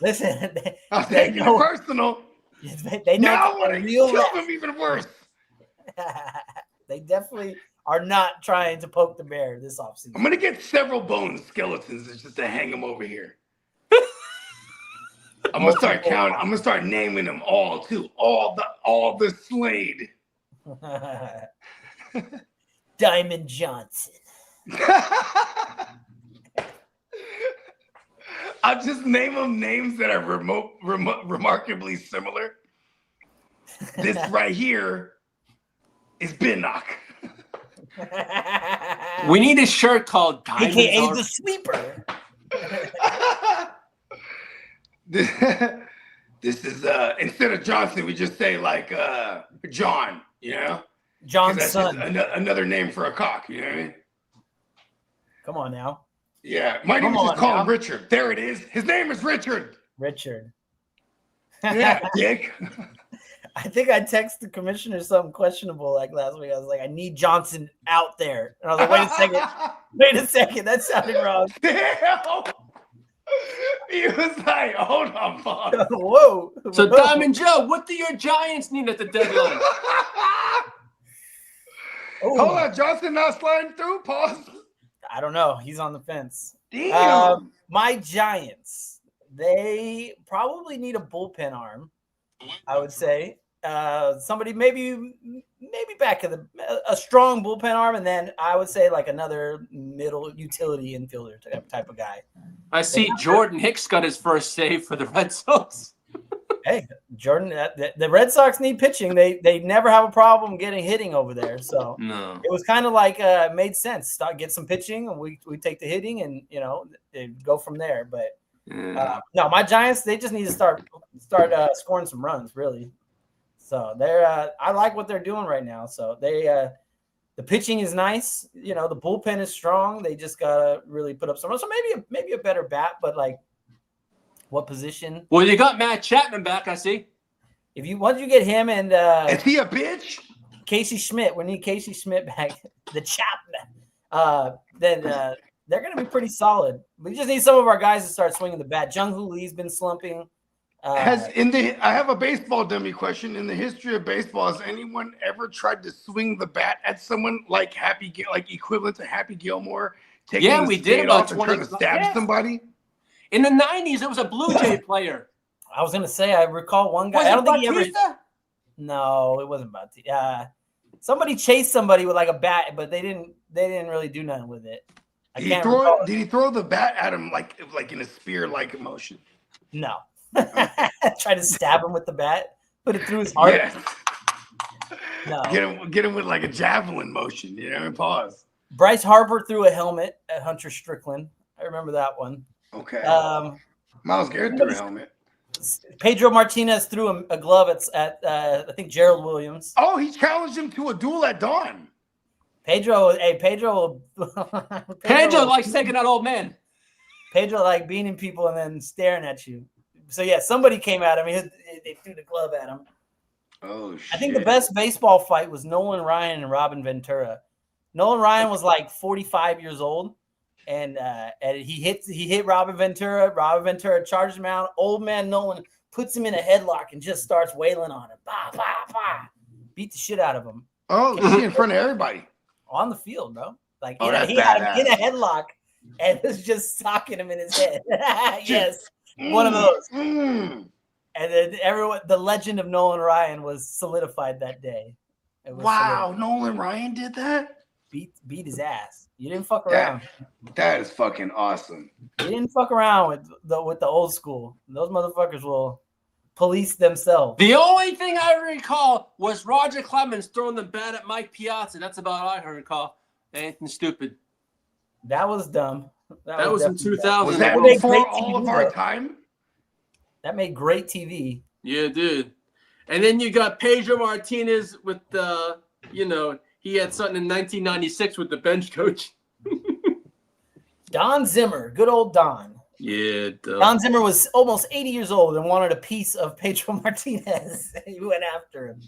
Listen, I'm taking it personal. They know now I want to real kill them even worse. They definitely are not trying to poke the bear this offseason. I'm going to get several bone skeletons just to hang them over here. I'm going to start counting. I'm going to start naming them all, too. All the Slade. Diamond Johnson. I'll just name them names that are remarkably similar. This right here is Binnock. We need a shirt called Diamonds AKA Are- the Sweeper. This is instead of Johnson, we just say like John, John's that's son. another name for a cock, you know what I mean? Come on now. Yeah, might even just call him Richard. There it is. His name is Richard. Richard. Yeah, dick. I think I texted the commissioner something questionable like last week. I was like, I need Johnson out there. And I was like, wait a second. That sounded wrong. Damn. He was like, hold on, Bob. Whoa. So, Diamond Joe, what do your Giants need at the deadline? Oh, Hold on, Johnson not sliding through? Pause. I don't know. He's on the fence. Damn. My Giants, they probably need a bullpen arm, I would say. Somebody maybe back of a strong bullpen arm, and then I would say like another middle utility infielder type of guy. I see Jordan Hicks got his first save for the Red Sox. Hey, Jordan, the Red Sox need pitching. They never have a problem hitting over there. So No. it was kind of like made sense. Get some pitching, and we take the hitting, and go from there. But no, my Giants, they just need to start scoring some runs, really. So they're I like what they're doing right now. So they the pitching is nice. The bullpen is strong. They just gotta really put up some runs. So maybe a better bat, but like what position? Well, you got Matt Chapman back, I see. Once you get him and is he a bitch? Casey Schmidt, we need Casey Schmidt back. The Chapman. Then they're gonna be pretty solid. We just need some of our guys to start swinging the bat. Jung Hoo Lee's been slumping. I have a baseball dummy question. In the history of baseball, has anyone ever tried to swing the bat at someone like equivalent to Happy Gilmore? Yeah, we did about 20 to stab somebody. In the 90s, it was a Blue Jay player. I was gonna say, I recall one guy. Was I don't think Bautista? he ever. No, it wasn't Bautista. Somebody chased somebody with like a bat, but they didn't really do nothing with it. Did he throw the bat at him like in a spear-like motion? No. Try to stab him with the bat, put it through his heart. Yeah. No. Get him with like a javelin motion. Pause. Bryce Harper threw a helmet at Hunter Strickland. I remember that one. Okay. Miles Garrett threw a helmet. Pedro Martinez threw a glove at I think Gerald Williams. Oh, he challenged him to a duel at dawn. Pedro likes taking out old men. Pedro like beating people and then staring at you. So yeah, somebody came at him. They threw the glove at him. Oh shit! I think the best baseball fight was Nolan Ryan and Robin Ventura. Nolan Ryan was like 45 years old, and he hit Robert Ventura. Robert Ventura charges him out. Old man Nolan puts him in a headlock and just starts wailing on him. Bah, bah, bah. Beat the shit out of him. Oh, in front of everybody. On the field, bro. Like Oh, he had him in a headlock and was just socking him in his head. Yes, one of those. And then the legend of Nolan Ryan was solidified that day. Wow, Nolan Ryan did that? Beat his ass. You didn't fuck around. That is fucking awesome. You didn't fuck around with the old school. Those motherfuckers will police themselves. The only thing I recall was Roger Clemens throwing the bat at Mike Piazza. That's about all I recall. Anything stupid. That was dumb. That was in 2000. Was that before all of our time? That made great TV. Yeah, dude. And then you got Pedro Martinez with the, he had something in 1996 with the bench coach. Don Zimmer, good old Don. Yeah, Don Zimmer was almost 80 years old and wanted a piece of Pedro Martinez. He went after him.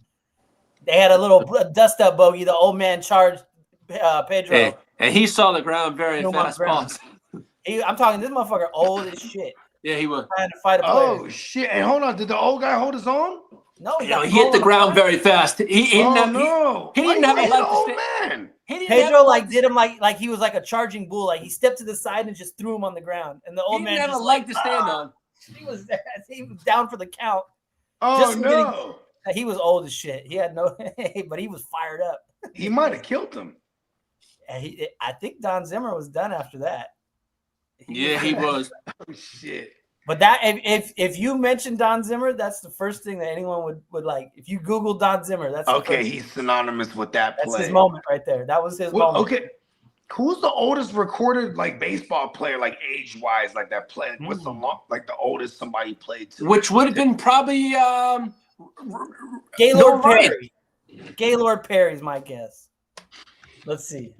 They had a little dust up bogey. The old man charged Pedro. Hey, and he saw the ground very fast. I'm talking this motherfucker old as shit. Yeah, he was trying to fight a player. Oh shit! And hold on, did the old guy hold his own? No, he hit the ground very fast. He didn't have a leg to stand. Pedro did him like he was like a charging bull. Like he stepped to the side and just threw him on the ground. And the old man didn't have a leg to stand on. He was down for the count. Oh no! He was old as shit. He had no, but he was fired up. He might have killed him. I think Don Zimmer was done after that. He was. Oh shit! But that if you mention Don Zimmer, that's the first thing that anyone would like. If you Google Don Zimmer, that's okay. He's synonymous with that play. That's his moment right there. That was his moment. Okay, who's the oldest recorded baseball player, age wise, that play? What's the oldest somebody played to? Which would have been probably Gaylord Perry. Gaylord Perry's my guess. Let's see.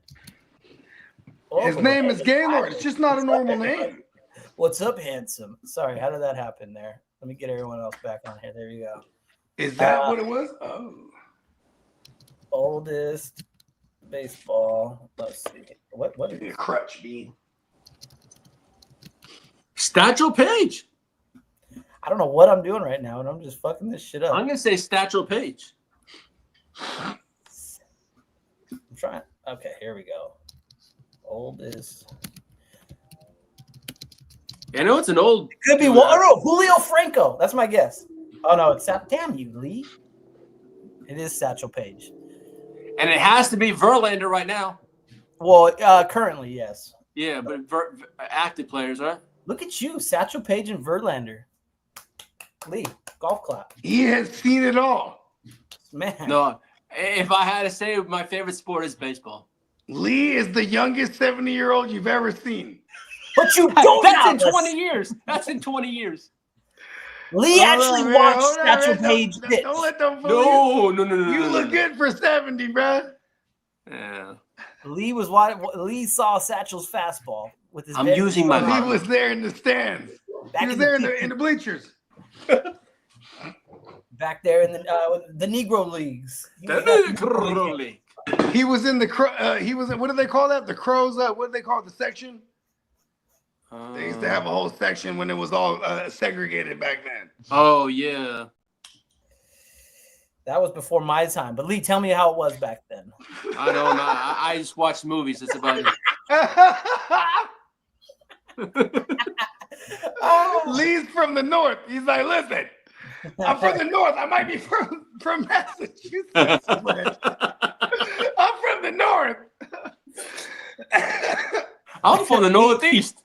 His name is Gaylord. It's just not a normal name. What's up, handsome? Sorry, how did that happen there? Let me get everyone else back on here. There you go. Is that what it was? Oh. Oldest baseball. Let's see. What is it? Crutch B. Satchel Paige. I don't know what I'm doing right now, and I'm just fucking this shit up. I'm gonna say Satchel Paige. I'm trying. Okay, here we go. Oldest. I know it's an old. It could be Julio Franco. That's my guess. Oh no, it's damn you, Lee. It is Satchel Paige. And it has to be Verlander right now. Well, currently, yes. Yeah, but active players, right? Look at you, Satchel Paige and Verlander. Lee, golf clap. He has seen it all. Man. No, if I had to say, my favorite sport is baseball. Lee is the youngest 70-year-old you've ever seen. But you don't. That's in 20 years. That's in 20 years. Lee actually watched Satchel Paige pitch. Don't let them fool No. You look good for 70, bro. Yeah. Lee saw Satchel's fastball with his. I'm using my He mind. was there in the stands. He was there in the bleachers. Back there in the Negro leagues. He was in the he was. What do they call that? The Crows. What do they call it? The section. They used to have a whole section when it was all segregated back then. Oh yeah. That was before my time. But Lee, tell me how it was back then. I don't know. I just watched movies. That's about it. Lee's from the north. He's like, listen, I'm from the north. I might be from Massachusetts. But I'm from the north. I'm from the Northeast.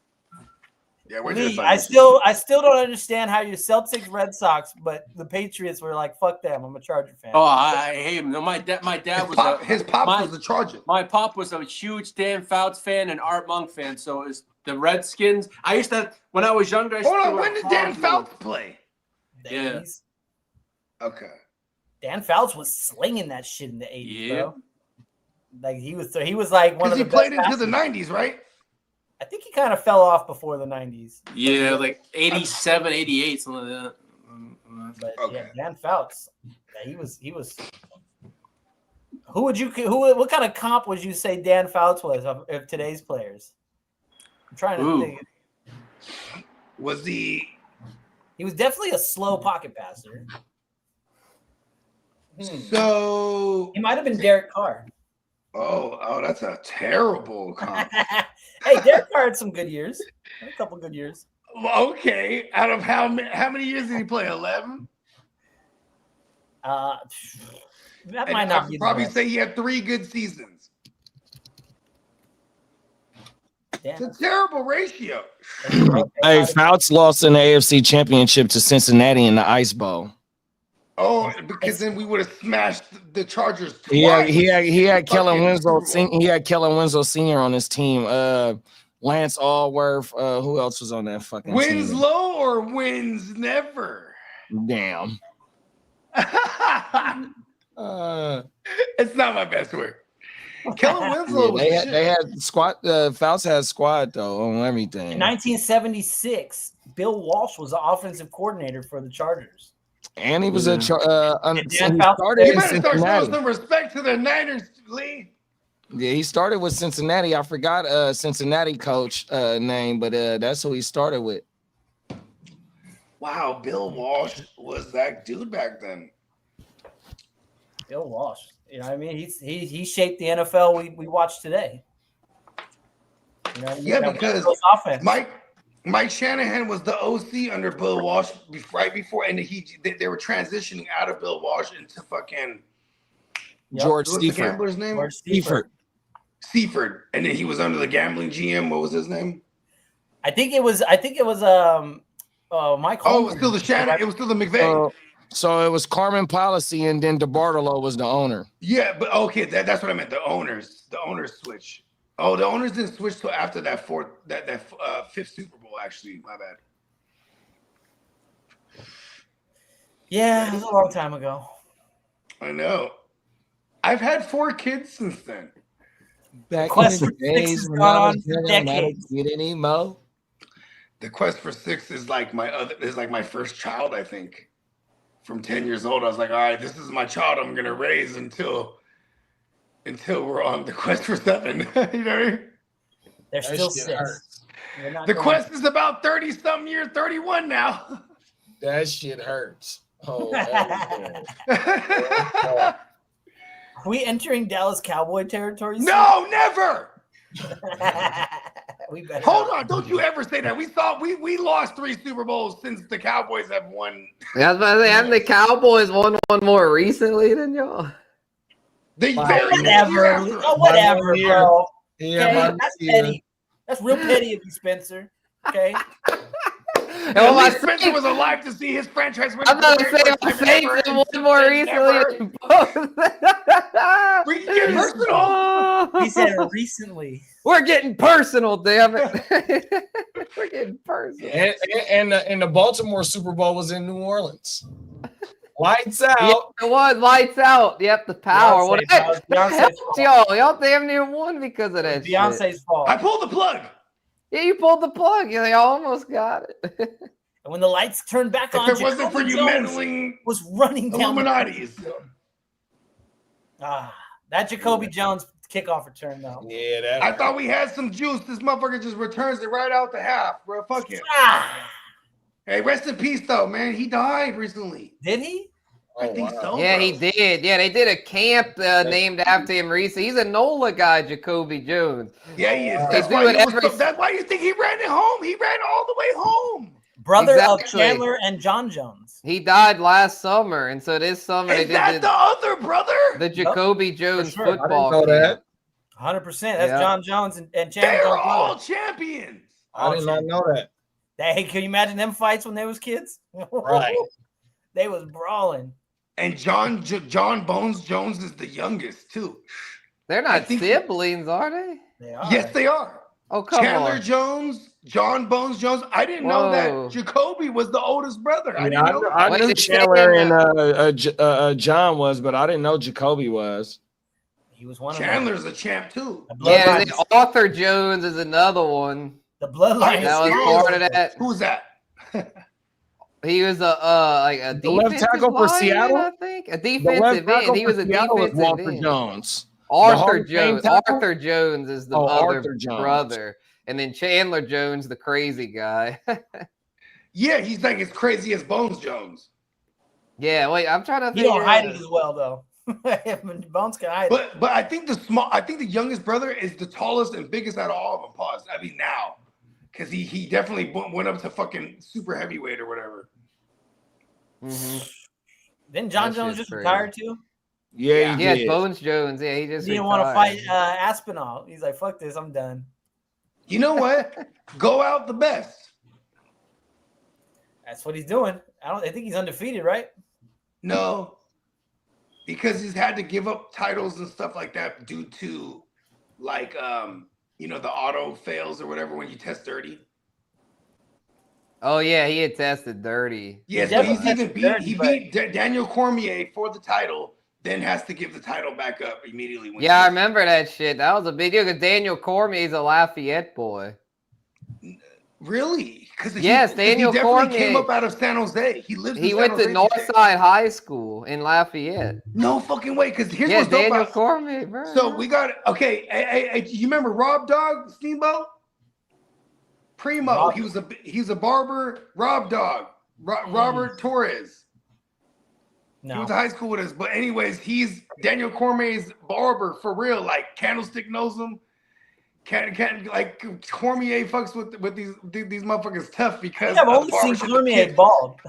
Yeah, we're Lee, just I still don't understand how your Celtics, Red Sox, but the Patriots were like, fuck them. I'm a Charger fan. Oh, I hate him. No, my dad was his pop was a Charger. My pop was a huge Dan Fouts fan and Art Monk fan. So it's the Redskins. I used to, when I was younger. Hold on, when did Dan Fouts play? Yeah. Okay. Dan Fouts was slinging that shit in the 80s, Yeah. bro. Like he was like one of the he played best into the 90s, right? I think he kind of fell off before the 90s. Yeah, like 87, 88, something like that. But Okay. yeah, Dan Fouts. Yeah, he was. What kind of comp would you say Dan Fouts was of today's players? I'm trying to think. Was he was definitely a slow pocket passer. So he might have been Derek Carr. Oh, that's a terrible comp. Hey, Derek Carr had some good years. A couple good years. Okay. Out of how many years did he play? 11? That might not be. Probably say he had 3 good seasons. Damn. It's a terrible ratio. Hey, Fouts lost in the AFC Championship to Cincinnati in the Ice Bowl. Oh, because then we would have smashed the Chargers twice. He had Kellen Winslow. He had Kellen Winslow Sr. on his team. Lance Allworth. Who else was on that fucking Winslow team? or wins never? Damn. It's not my best work. Kellen Winslow. They had squad. Fouts had squad though on everything. In 1976, Bill Walsh was the offensive coordinator for the Chargers. And he was he he started better in start showing Cincinnati. some respect to the Niners, Lee. Yeah, he started with Cincinnati. I forgot Cincinnati coach name, but that's who he started with. Wow, Bill Walsh was that dude back then. Bill Walsh. You know what I mean? He shaped the NFL we watch today. You know what I mean? Yeah, because Mike Shanahan was the OC under Bill Walsh right before, and they were transitioning out of Bill Walsh into fucking George what's the gambler's name? George Seifert. And then he was under the gambling GM. What was his name? I think it was Mike Holmgren. Oh, it was still the Shannon. It was still the McVay. So it was Carmen Policy, and then DeBartolo was the owner. Yeah, but okay, that's what I meant. The owners switch. Oh, the owners didn't switch till after that fifth Super Bowl. Actually, my bad. Yeah, it was a long time ago. I know. I've had 4 kids since then. Back Quest in for the Six days has when gone I on was for young, I decades. didn't get any mo. The Quest for Six is like my first child. I think from 10 years old, I was like, all right, this is my child. I'm gonna raise until we're on the Quest for 7. You know what I mean? They're still 6. The Quest is about 30-something years, 31 now. That shit hurts. Oh, Are we entering Dallas Cowboy territory? No, never. We better. Hold on, don't you ever say that. We lost 3 Super Bowls since the Cowboys have won. Yeah, I was about to say, haven't the Cowboys won one more recently than y'all? Whatever, bro. Yeah, Okay? That's petty. That's real petty of you, Spencer. Okay. At least Spencer was alive to see his franchise win. I'm about to say my Saints have won more recently than both. We can get personal. He said recently. We're getting personal, damn it. We're getting personal. And the Baltimore Super Bowl was in New Orleans. Lights out. Yeah, it was lights out. Yep, the power. What Beyonce's y'all? Y'all damn near won because of that. Beyonce's fault. I pulled the plug. Yeah, you pulled the plug. You almost got it. And when the lights turned back on, If it wasn't for you Jones meddling was running down. Illuminati's. That Jacoby Jones kickoff return though. Yeah, I thought we had some juice. This motherfucker just returns it right out the half, bro. Fuck him. Hey, rest in peace, though, man. He died recently. Did he? I think so. Yeah, bro. he did. Yeah, they did a camp named after him recently. He's a NOLA guy, Jacoby Jones. Yeah, he is. They do it every. That's why you think he ran it home. He ran all the way home. Brother of Exactly. Chandler and John Jones. He died last summer, and so this summer Is they that did the other brother? the Jacoby Jones sure. I didn't football know camp. that. 100%. That's Yeah. John Jones and Chandler. They're Jones' all brother. champions. I did not know that. Hey, can you imagine them fights when they was kids? Right. They was brawling. And John Bones Jones is the youngest, too. They're I not think- siblings, are they? They are. Yes, they are. Oh, come Chandler on. Jones, John Bones Jones. I didn't know Whoa. that Jacoby was the oldest brother. I Yeah, didn't know. I What knew is it Chandler saying? and John was, but I didn't know Jacoby was. He was one Chandler's a champ, too. of them. Yeah, and then Arthur Jones is another one. The bloodline. That was is part of that. Who's that? He was a The left defensive tackle for lineman, Seattle? I think. A The left defensive tackle end. He for was a Seattle was defensive Walter end. Jones. Arthur Hall of Fame Jones. tackle? Arthur Jones is the Oh, other Arthur Jones. brother. and then Chandler Jones, the crazy guy. Yeah, he's like as crazy as Bones Jones. Yeah, wait, I'm trying to He figure don't hide it as well though. Bones can hide it. But I think the youngest brother is the tallest and biggest out of all of them. Pause. I mean now, because he definitely went up to fucking super heavyweight or whatever. Mhm. Didn't John That Jones shit's just crazy. retire too? Yeah, he Yeah, did. Bones Jones. Yeah, he just He didn't want to retired. fight Aspinall. He's like, fuck this, I'm done. You know what? Go out the best. That's what he's doing. I think he's undefeated, right? No, because he's had to give up titles and stuff like that due to, like, the auto fails or whatever when you test dirty. Oh yeah, he had tested dirty. Yeah, so definitely he's even tested dirty, he but- beat Daniel Cormier for the title, then has to give the title back up immediately. When Yeah, I remember that shit. That was a big deal because Daniel Cormier's a Lafayette boy. Really? Because Yes, Daniel he definitely Cormier. came up out of San Jose. He lives. He in went San to Jose. Northside High School in Lafayette. No fucking way. Because here's Yeah, what's dope Daniel about. Cormier, bro. So we got okay. Hey, you remember Rob Dog Steamboat? Primo. Rob- He's a barber. Rob Dog. Robert Torres. He No. went to high school with us. But anyways, he's Daniel Cormier's barber for real. Like Candlestick knows him. Can't like Cormier fucks with these motherfuckers tough because I've of only seen barbership Cormier kids. bald.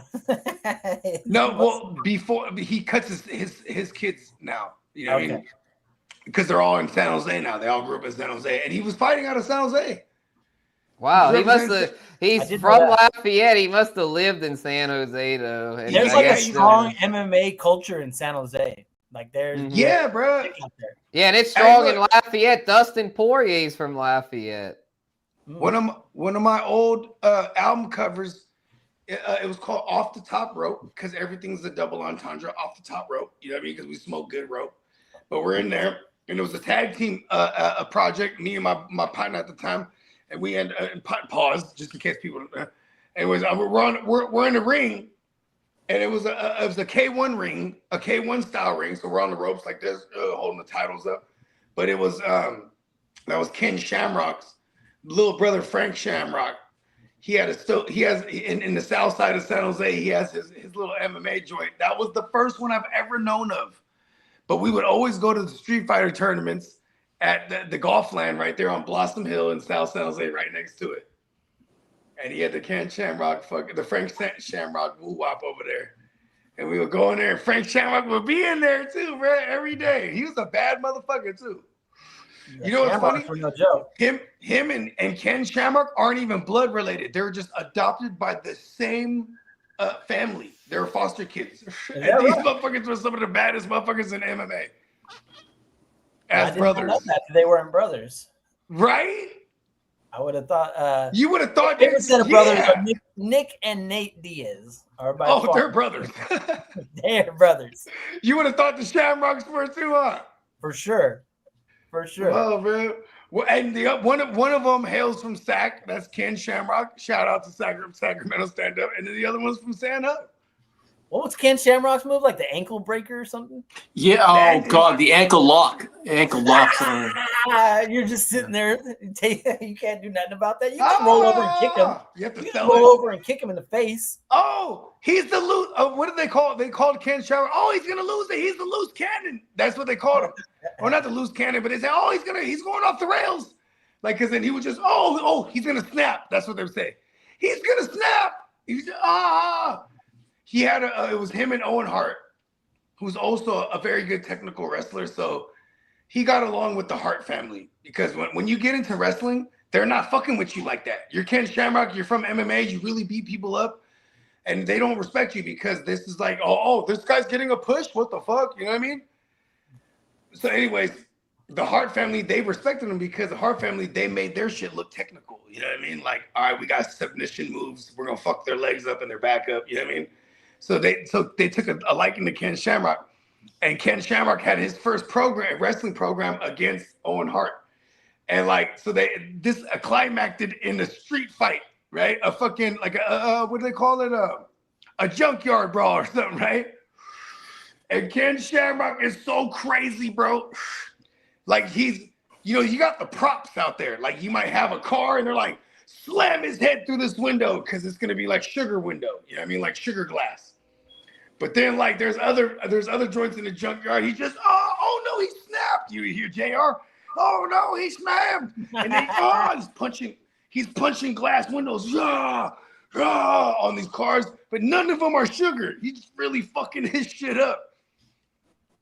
No, well, before he cuts his kids now. You know what I mean? Okay. Because they're all in San Jose now. They all grew up in San Jose, and he was fighting out of San Jose. Wow, he He's must have. representing- He's I did know from that. Lafayette. He must have lived in San Jose though. And There's I like a guess, strong MMA culture in San Jose. Like there's Mhm. Yeah, bro. out there. Yeah, and it's Hey, strong in look. Lafayette. Dustin Poirier's from Lafayette. One of my old album covers, it was called Off the Top Rope because everything's a double entendre. Off the top rope, you know what I mean? Because we smoke good rope. But we're in there, and it was a tag team a project. Me and my partner at the time, and we end pause just in case people. It was we're in the ring, and it was a K1 ring, a K1 style ring. So we're on the ropes like this, holding the titles up. But it was that was Ken Shamrock's little brother, Frank Shamrock. He has in the south side of San Jose, he has his little MMA joint. That was the first one I've ever known of. But we would always go to the Street Fighter tournaments at the golf land right there on Blossom Hill in South San Jose, right next to it. And he had the Ken Shamrock, the Frank Shamrock woo wop over there. And we would go in there, and Frank Shamrock would be in there too, bro, every day. He was a bad motherfucker too. You know what's funny? For no joke. Him and Ken Shamrock aren't even blood related. They were just adopted by the same family. They were foster kids. And that these right? motherfuckers were some of the baddest motherfuckers in MMA. I As didn't brothers. know that they weren't brothers. Right? I would have thought. You would have thought Favorite set of brothers yeah. are Nick and Nate Diaz. Are by Oh, far. they're brothers. They're brothers You would have thought the Shamrocks were too, huh? for sure. For sure. Oh, man. Well, and one of them hails from Sac. That's Ken Shamrock. Shout out to Sacramento Stand Up. And then the other one's from San Jose. What was Ken Shamrock's move? Like the ankle breaker or something? Yeah. Oh God, the ankle lock. Ankle locks on. You're just sitting there. You can't do nothing about that. You can roll over and kick him. You have to You sell can it. roll over and kick him in the face. Oh, he's the loose. What did they call it? They called Ken Shamrock. Oh, he's gonna lose it. He's the loose cannon. That's what they called him. Or not the loose cannon, but they say, oh, he's going off the rails. Like, cause then he would just, he's gonna snap. That's what they would say. He's gonna snap. He's He had it was him and Owen Hart, who's also a very good technical wrestler. So he got along with the Hart family because when you get into wrestling, they're not fucking with you like that. You're Ken Shamrock. You're from MMA. You really beat people up. And they don't respect you because this is like, this guy's getting a push. What the fuck? You know what I mean? So anyways, the Hart family, they respected him because the Hart family, they made their shit look technical. You know what I mean? Like, all right, we got submission moves. We're going to fuck their legs up and their back up. You know what I mean? So they took a liking to Ken Shamrock. And Ken Shamrock had his first wrestling program against Owen Hart. And like, so this climaxed in a street fight, right? A fucking, like what do they call it? A junkyard brawl or something, right? And Ken Shamrock is so crazy, bro. Like you know, you got the props out there. Like you might have a car and they're like, slam his head through this window because it's gonna be like sugar window. You know what I mean? Like sugar glass. But then like there's other joints in the junkyard. He just, oh no, he snapped. You hear JR? Oh no, he snapped. And then he's punching glass windows. Yeah. On these cars, but none of them are sugar. He's really fucking his shit up.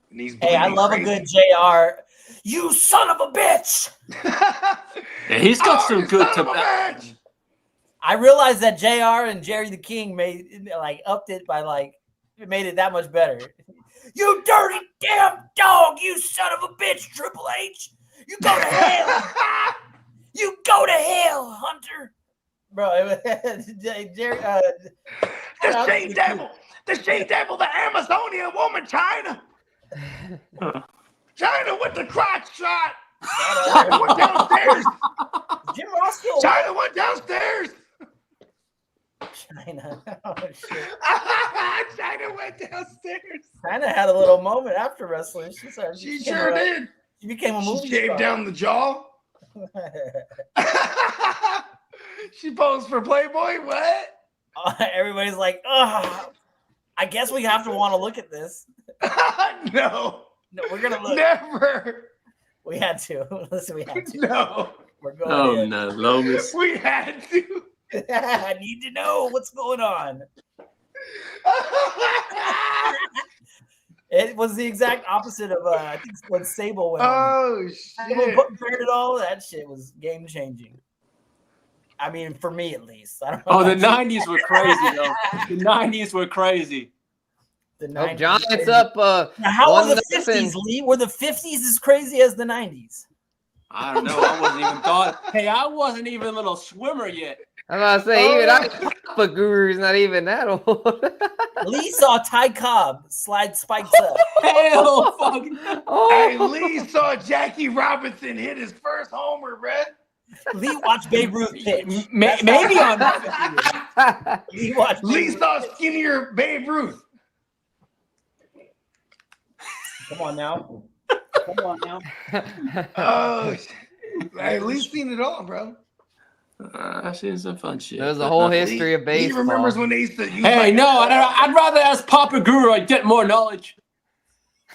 And he's hey, I love crazy. A good JR. You son of a bitch! Yeah, he's got some good I realized that JR and Jerry the King upped it by it made it that much better. You dirty damn dog! You son of a bitch, Triple H! You go to hell! You go to hell, Hunter! Bro, Jerry, the Shane Devil, the Amazonian woman, China. China with the crotch shot. China went downstairs. Jim Ross still China went downstairs. China. Oh, shit. China went downstairs. China had a little moment after wrestling. She sure did. She became a movie star. She shaved down the jaw. She posed for Playboy. What? Everybody's like, oh, I guess we have to want to look at this. No, we're gonna look. Never. We had to. Listen, we had to. No. We're going in. No, Lomas. We had to. I need to know what's going on. It was the exact opposite of I think when Sable went. Oh shit! Compared it all, that shit was game changing. I mean, for me at least. I don't know the 90s were crazy though. The 90s were crazy. The 90s Giants up. Now, how were the 50s, Lee? Were the 50s as crazy as the 90s? I don't know. I wasn't even thought. Hey, I wasn't even a little swimmer yet. I'm about to say, even Papa Guru's not even that old. Lee saw Ty Cobb slide spikes up. Hell, fuck. Hey, Lee saw Jackie Robinson hit his first homer, Red. Lee watched Babe Ruth pitch. Maybe on that. Lee saw skinnier Babe Ruth. Come on now. Oh, hey, Lee's seen it all, bro. I've seen some fun shit. There's a whole history of baseball. He remembers when they used to use I'd rather ask Papa Guru. I'd get more knowledge.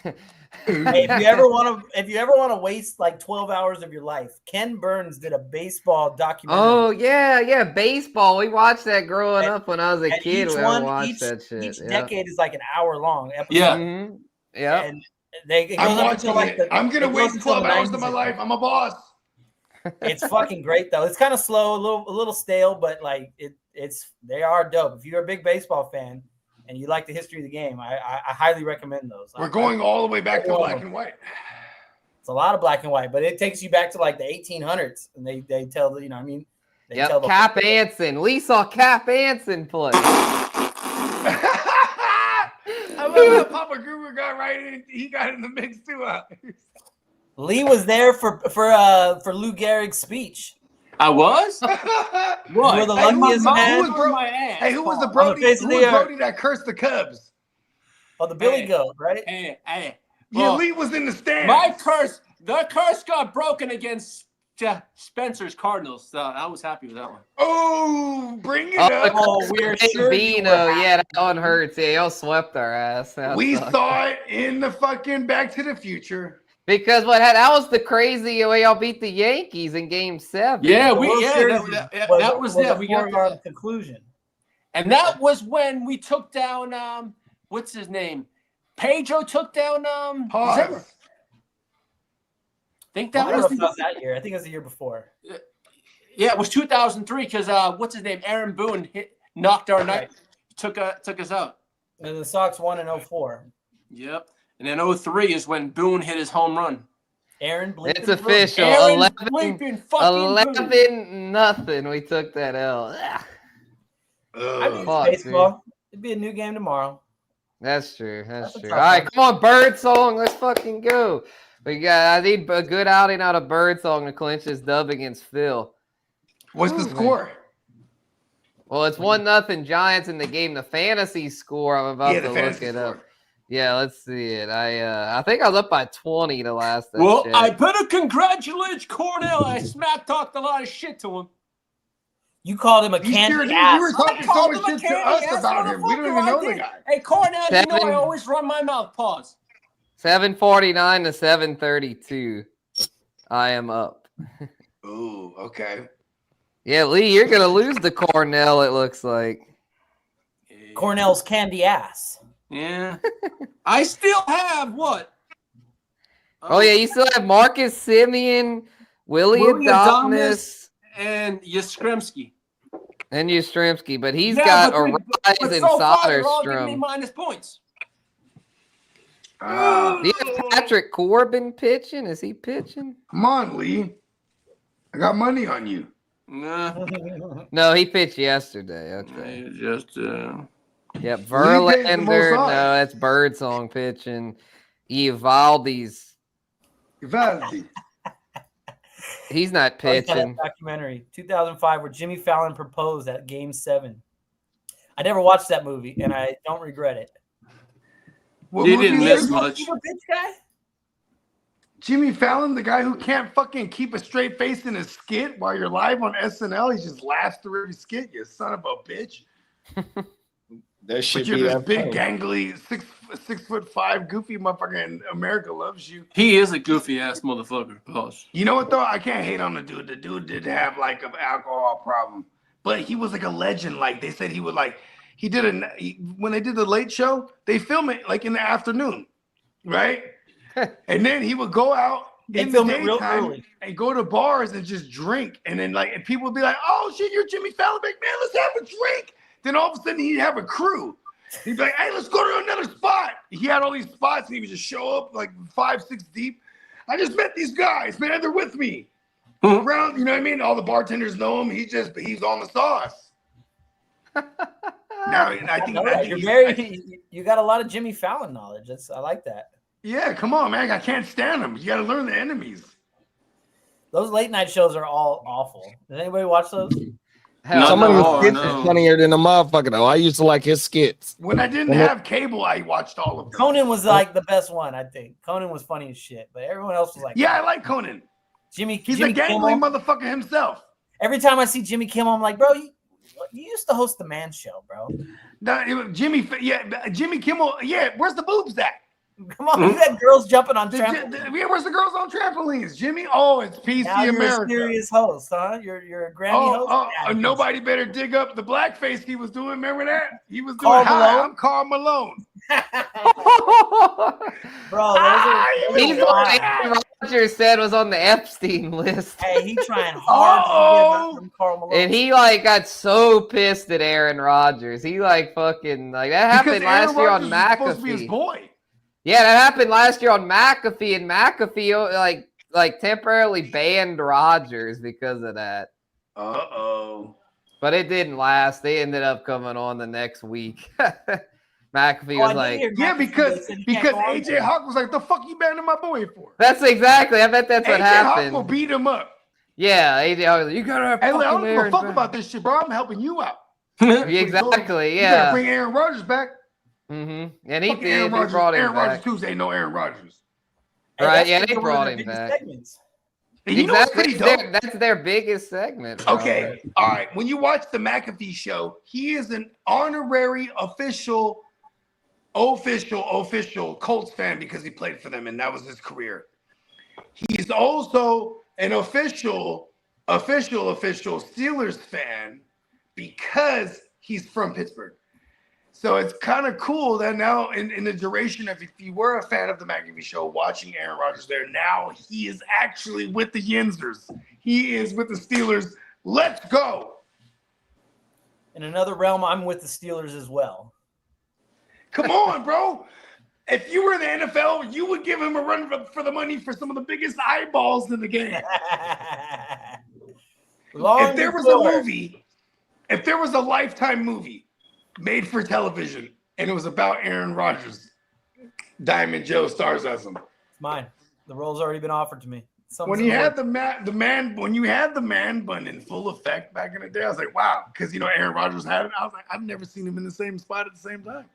Hey, if you ever want to waste 12 hours of your life, Ken Burns did a baseball documentary. Oh yeah, baseball. We watched that growing up when I was a kid. We watched that shit. Each decade is an hour-long episode. Yeah. Mm-hmm. Yeah. And I'm gonna waste 12 hours of my life. I'm a boss. It's fucking great though. It's kind of slow, a little stale, but they are dope. If you're a big baseball fan and you like the history of the game, I highly recommend those. We're going all the way back to black and white. It's a lot of black and white, but it takes you back to the 1800s, and they tell They tell Cap Anson. Lee saw Cap Anson play. I love how Papa Guru got right in. He got in the mix too. Lee was there for Lou Gehrig's speech. I was? What? You were the luckiest man. Who was the Brody? Who was Brody that cursed the Cubs? Oh, the Billy Goat, right? Hey. Yeah, Lee was in the stands. The curse got broken against Spencer's Cardinals. So I was happy with that one. Oh, bring it up. Oh, we're sure. Yeah, that one hurts. Yeah, y'all swept our ass. We saw it in the fucking Back to the Future. Because that was the crazy way y'all beat the Yankees in Game 7. Yeah, that was that. We got our conclusion, and that was when we took down what's his name? Pedro took down Zimmer. I think that was that year. I think it was the year before. Yeah, it was 2003 because what's his name? Aaron Boone knocked our night, took us out. And the Sox won in 2004. Yep. And then 2003 is when Boone hit his home run. It's official. 11-0. We took that L. I mean, baseball. It'd be a new game tomorrow. That's true. All right, come on, Birdsong. Let's fucking go. I need a good outing out of Birdsong to clinch this dub against Phil. What's the score? Well, it's 1-0 Giants in the game. The fantasy score, I'm about to look it up. Yeah, let's see it. I think I was up by 20 the last. Well, check. I better congratulate Cornell. I smack talked a lot of shit to him. You called him a You candy sure did. ass. You were talking so called much him a shit to candy us ass about him. We don't even motherfucker, know I the did. guy. Hey, Cornell, you know I 7 always run my mouth. Pause. 749 to 732. I am up. Ooh, okay. Yeah, Lee, you're gonna lose to Cornell. It looks like. Cornell's candy ass. Yeah. I still have what? Oh yeah, you still have Marcus Simeon, Willie Willie Adonis, and Yastrzemski. and Yastrzemski, but he's Yeah, got but a rise but in so far they're all giving me Soderstrom. minus points. You have Patrick Corbin pitching. Is he pitching? Come on, Lee. I got money on you. Nah, No, he pitched yesterday. Okay. just Yep, Well, he pays the most Verlander. odds. No, that's Birdsong pitching. Evaldi's. Valdi. He's not Oh, yeah, that pitching. documentary, 2005, where Jimmy Fallon proposed at Game 7. I never watched that movie, and I don't regret it. What You movie didn't is miss it? much. You a bitch guy? Jimmy Fallon, the guy who can't fucking keep a straight face in his skit while you're live on SNL. He just laughs through every skit. You son of a bitch. That should But you're be this that big, funny. gangly, 6'5" goofy motherfucker, and America loves you. he is a goofy ass motherfucker. Pause. You know what though? I can't hate on the dude. The dude did have like an alcohol problem, but he was like a legend. Like they said, he would like he did when they did the Late Show, they film it like in the afternoon, right? And then he would go out They in the film it real daytime early. and go to bars and just drink, and then like and people would be like, "Oh shit, you're Jimmy Fallon, like, man, let's have a drink." Then all of a sudden he'd have a crew. He'd be like, "Hey, let's go to another spot." He had all these spots, and he would just show up like 5, 6 deep. I just met these guys, man. They're with me. Around, you know what I mean? All the bartenders know him. He's on the sauce. Now, I think You got a lot of Jimmy Fallon knowledge. I like that. yeah, come on, man. I can't stand him. You got to learn the enemies. Those late night shows are all awful. Did anybody watch those? Hell, Some of no, his skits no. are funnier than the motherfucker though. I used to like his skits. When I didn't have cable, I watched all of them. Conan was like the best one, I think. Conan was funny as shit, but everyone else was like, Yeah, I like Conan. Jimmy. He's Jimmy a gangly Kimmel. motherfucker himself. Every time I see Jimmy Kimmel, I'm like, bro, you used to host the Man Show, bro. Jimmy Kimmel. Yeah, where's the boobs at? Come on, you got girls jumping on trampolines. Yeah, where's the girls on trampolines? Jimmy? Oh, it's PC Now you're America. a serious host, huh? You're a Grammy host. Nobody better dig up the blackface he was doing. Remember that? He was doing, Karl "Hi, Malone? I'm Karl Malone." Bro, He's what Aaron Rodgers said was on the Epstein list. hey, he trying hard to get from Karl Malone. And he like got so pissed at Aaron Rodgers. He like fucking like that happened Because last Aaron year on Rodgers was supposed to be his McAfee. boy. Yeah, that happened last year on McAfee, and McAfee like temporarily banned Rodgers because of that. Uh-oh. But it didn't last. They ended up coming on the next week. McAfee Oh, was I like, did hear Yeah, McAfee because said he can't go on AJ there. Hawk was like, "The fuck you banning my boy for?" that's exactly. I bet that's what AJ Hawk will happened. beat him up. Yeah, AJ Hawk was like, you gotta have Hey, look, I fucking don't give a Aaron fuck back." about this shit, bro. I'm helping you out. Exactly. You gotta Yeah. bring Aaron Rodgers back. Mm-hmm. And he Fucking did. Aaron They Rodgers. brought him Aaron Rodgers back. Tuesday, no Aaron Rodgers. Hey, Right, that's yeah, one they of brought their him biggest back. segments. And you know what's Exactly. pretty dope? That's their biggest segment. Bro. Okay, all right. When you watch the McAfee show, he is an honorary official Colts fan because he played for them and that was his career. He's also an official Steelers fan because he's from Pittsburgh. So it's kind of cool that now in the duration of, if you were a fan of the McAfee show, watching Aaron Rodgers there, now he is actually with the Yinzers. He is with the Steelers. Let's go. In another realm, I'm with the Steelers as well. Come on, bro. If you were in the NFL, you would give him a run for the money for some of the biggest eyeballs in the game. If there was a movie, if there was a Lifetime movie made for television and it was about Aaron Rodgers, Diamond Joe stars as him. Mine. The role's already been offered to me. When you had when you had the man bun in full effect back in the day, I was like, wow, because Aaron Rodgers had it. I was like, I've never seen him in the same spot at the same time.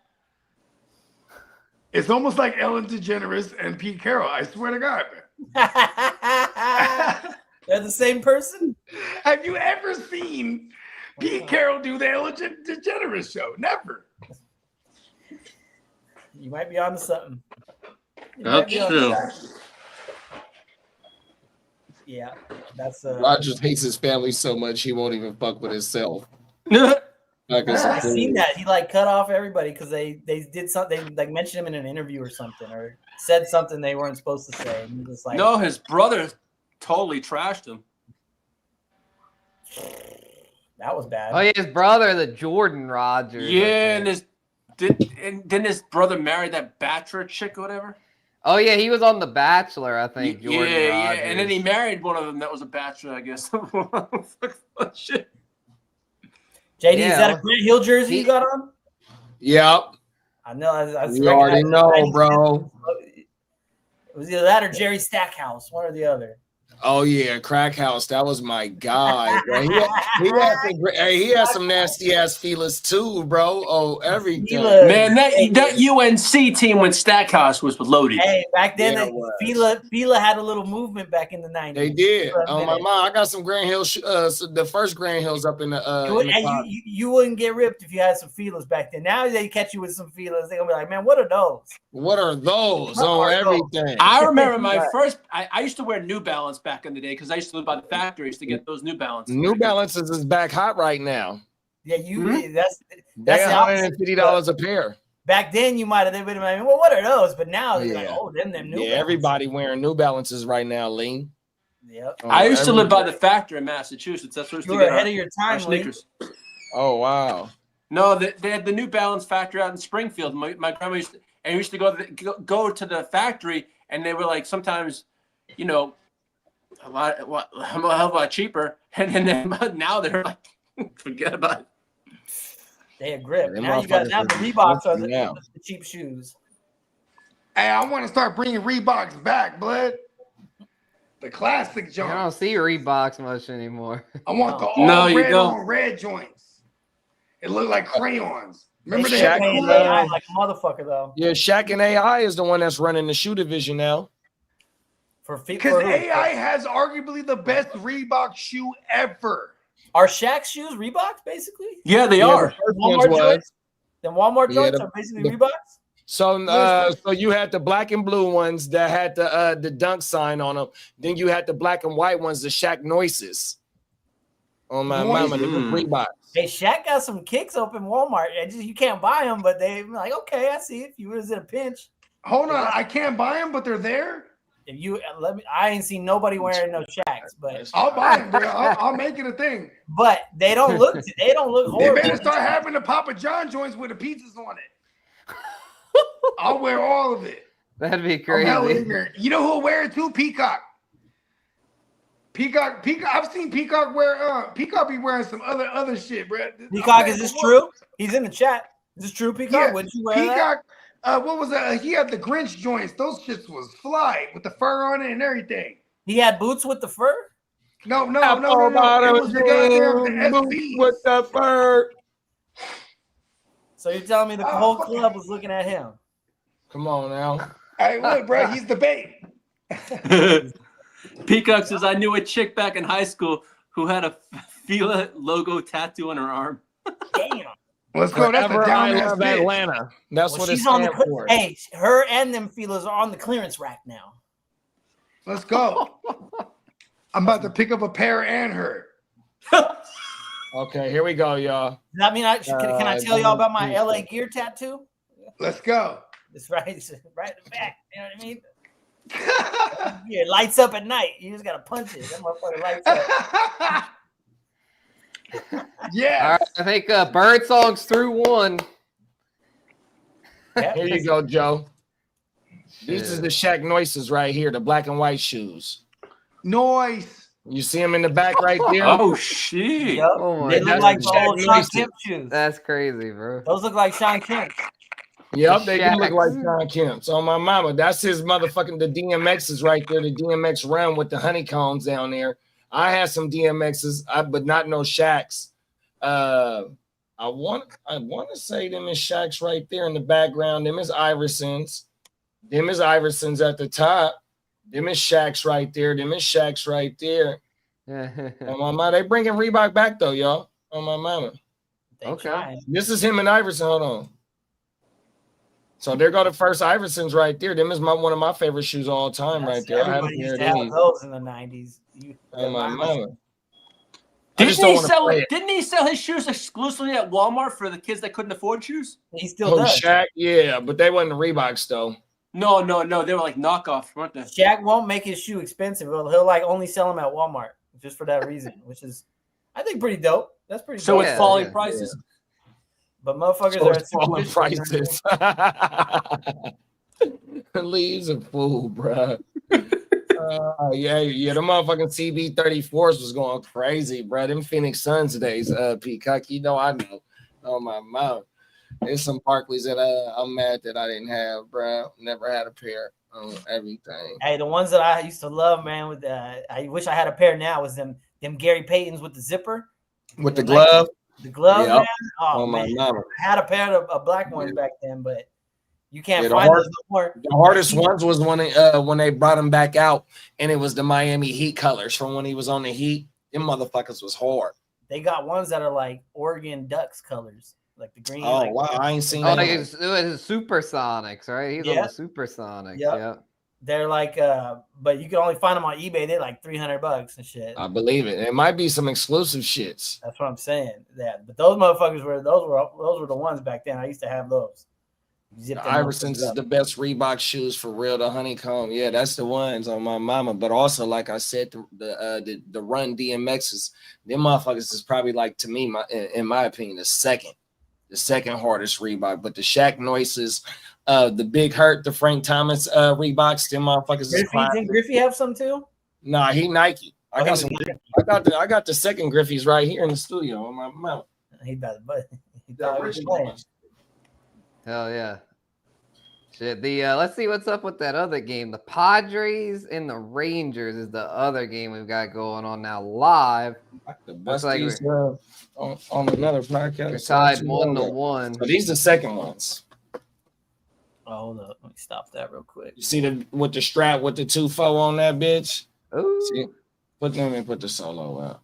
It's almost like Ellen DeGeneres and Pete Carroll. I swear to God, man. They're the same person? Have you ever seen Pete Carroll do the Ellen DeGeneres show? Never. You might be onto something. That's true. Yeah, that's Rogers hates his family so much he won't even fuck with himself. I've seen that. He like cut off everybody because they did something. They like mentioned him in an interview or something, or said something they weren't supposed to say. And he was like, No, his brother totally trashed him. that was bad. Oh yeah, his brother, the Jordan Rogers. Yeah, and didn't his brother marry that Bachelor chick or whatever? Oh yeah, he was on The Bachelor, I think. Jordan yeah, Rogers. and then he married one of them that was a bachelor, I guess. Shit. JD, is Yeah. that a Grant Hill jersey you got on? Yep. I know. I You already know, bro. It was either that or Jerry Stackhouse, one or the other. Oh yeah, Crack House. That was my guy, bro. He had some nasty ass feelers too, bro. Oh, everything. Man, that UNC team when Stackhouse was loaded. Hey, back then, Yeah, it was. Fila had a little movement back in the 90s. They did. For a Oh my minute. mom, I got some Grand Hill. The first Grand Hills up in the. You wouldn't get ripped if you had some feelers back then. Now they catch you with some feelers. They're gonna be like, man, what are those? What are those What on are those? everything? I remember my first. I used to wear New Balance back in the day because I used to live by the factories to get those New Balances. New Balances is back hot right now. Yeah, that's They're the opposite. $150 a pair. Back then, you might have been like, well, what are those? But now they're Yeah. like, oh, them New. Yeah, everybody wearing New Balances right now, Lean. Yep. I used to live by the factory in Massachusetts. That's where we used You to were get ahead our, of your our time, Lee. sneakers. Oh wow. No, they had the New Balance factory out in Springfield. My grandma used to go to the factory, and they were like sometimes, you know, a hell of a lot cheaper. And then now they're like, forget about it. They a grip. Yeah, Now them now the motherfuckers Reeboks are now. the cheap shoes. Hey, I want to start bringing Reeboks back, blood. The classic I joint. don't see Reeboks much anymore. I want the No, all you red don't. on red joints. It looked like crayons. Remember They they had paying the cool AI like a motherfucker though. Yeah, Shaq and AI is the one that's running the shoe division now. because AI has arguably the best Reebok shoe ever. Are Shaq shoes Reeboks basically? Yeah, they Yeah, are. the first ones Walmart was. joints? The Walmart Yeah, joints the- are basically the- Reeboks? So you had the black and blue ones that had the dunk sign on them. Then you had the black and white ones, the Shaq Noises. Oh my mama, the Reebok. Hey, Shaq got some kicks up in Walmart. You can't buy them, but they like, okay, I see if you was in a pinch. Hold on, I can't buy them, but they're there. If you let me, I ain't seen nobody wearing no Shaqs, but I'll buy them, bro. I'll make it a thing. they don't look They horrible. better start having the Papa John joints with the pizzas on it. I'll wear all of it. That'd be I'm hella crazy. ignorant. You know who'll wear it too? Peacock. Peacock. I've seen Peacock wear. Peacock be wearing some other shit, bro. Peacock, is this true? He's in the chat. Is this true, Peacock? Yeah, Wouldn't you wear that? Peacock. What was that? He had the Grinch joints. Those shits was fly with the fur on it and everything. He had boots with the fur. No. It was the goddamn the SBs. With the fur. So you're telling me the whole club was looking at him? Come on now. Hey, look, bro. He's the bait. Peacock says, I knew a chick back in high school who had a Fila logo tattoo on her arm. Damn. Let's go. That's a Forever I down ass love bitch. Atlanta. That's what it's she's on the stands for. Hey, her and them feelers are on the clearance rack now. Let's go. I'm about to pick up a pair and her. Okay, here we go, y'all. Does that mean can I tell y'all about my LA Gear tattoo? Let's go. It's right in the back. You know what I mean? Yeah, it lights up at night. You just gotta punch it. That motherfucker lights up. Yeah. All right, I think Bird Song's through one. Yeah. Here you go, Joe. These Shit. is the Shaq Noises right here, the black and white shoes. Noise. You see them in the back right there? Oh, shit. Yep. Oh my They look that's like the the old Shaq Sean Noises. Kemp shoes. That's crazy, bro. Those look like Sean Kemp. Yep, they do look Shaq. like Sean Kemp's. On my mama, that's his motherfucking, the DMXs right there, the DMX run with the honeycombs down there. I had some DMXs, but not no Shaqs. I I want to say them is Shaq's right there in the background. Them is Iversons. Them is Iversons at the top. Them is Shaq's right there. Them is Shaq's right there. Oh my mama, they bringing Reebok back though, y'all. Oh my mama. Okay. This is him and Iverson. Hold on. So there go the first Iversons right there. Them is one of my favorite shoes of all time right there. Everybody used to have those in the 90s. Oh my mama. Didn't he sell his shoes exclusively at Walmart for the kids that couldn't afford shoes? He still does. Shaq, yeah, but they wasn't the Reeboks though. No, they were like knockoff, weren't they? Shaq won't make his shoe expensive. He'll like only sell them at Walmart just for that reason, which is, I think, pretty dope. That's pretty. So dope. it's falling prices. Yeah. But motherfuckers are falling prices. Lee's a fool, bro. Yeah, the motherfucking CB34s was going crazy, bro. Them Phoenix Suns days, Peacock. I know. Oh my mouth. There's some Barclays that I'm mad that I didn't have, bro. Never had a pair on everything. Hey, the ones that I used to love, man. With I wish I had a pair now. Was them Gary Paytons with the zipper, with the glove. The glove, yep. Man. Oh man, I had a pair of black ones back then, but you can't find those no more. The hardest ones was when they brought him back out, and it was the Miami Heat colors from when he was on the Heat. Them motherfuckers was hard. They got ones that are like Oregon Ducks colors, like the green. Oh wow, I ain't seen. Oh, like it was Supersonics, right? He's on the Supersonics. Yep. Yeah. They're like, but you can only find them on eBay. They're like $300 and shit. I believe it. It might be some exclusive shits. That's what I'm saying. Yeah, but those motherfuckers were the ones back then. I used to have those. The Iversons is the best Reebok shoes for real. The honeycomb, yeah, that's the ones on my mama. But also, like I said, the Run DMXs, them motherfuckers is probably like, to me, in my opinion, the second hardest Reebok. But the Shaq Noises. The Big Hurt, the Frank Thomas Reeboks, them motherfuckers. Didn't Griffey have some too? Nah, he Nike. I got some. I got the second Griffey's right here in the studio on my mouth. He got it, but hell yeah. Shit. Let's see what's up with that other game. The Padres and the Rangers is the other game we've got going on now live. The best on another podcast. We're tied 1-1. So these are the second ones. Oh, hold up. Let me stop that real quick. You see with the strap with the 2-4 on that bitch? Ooh. See, put the solo out.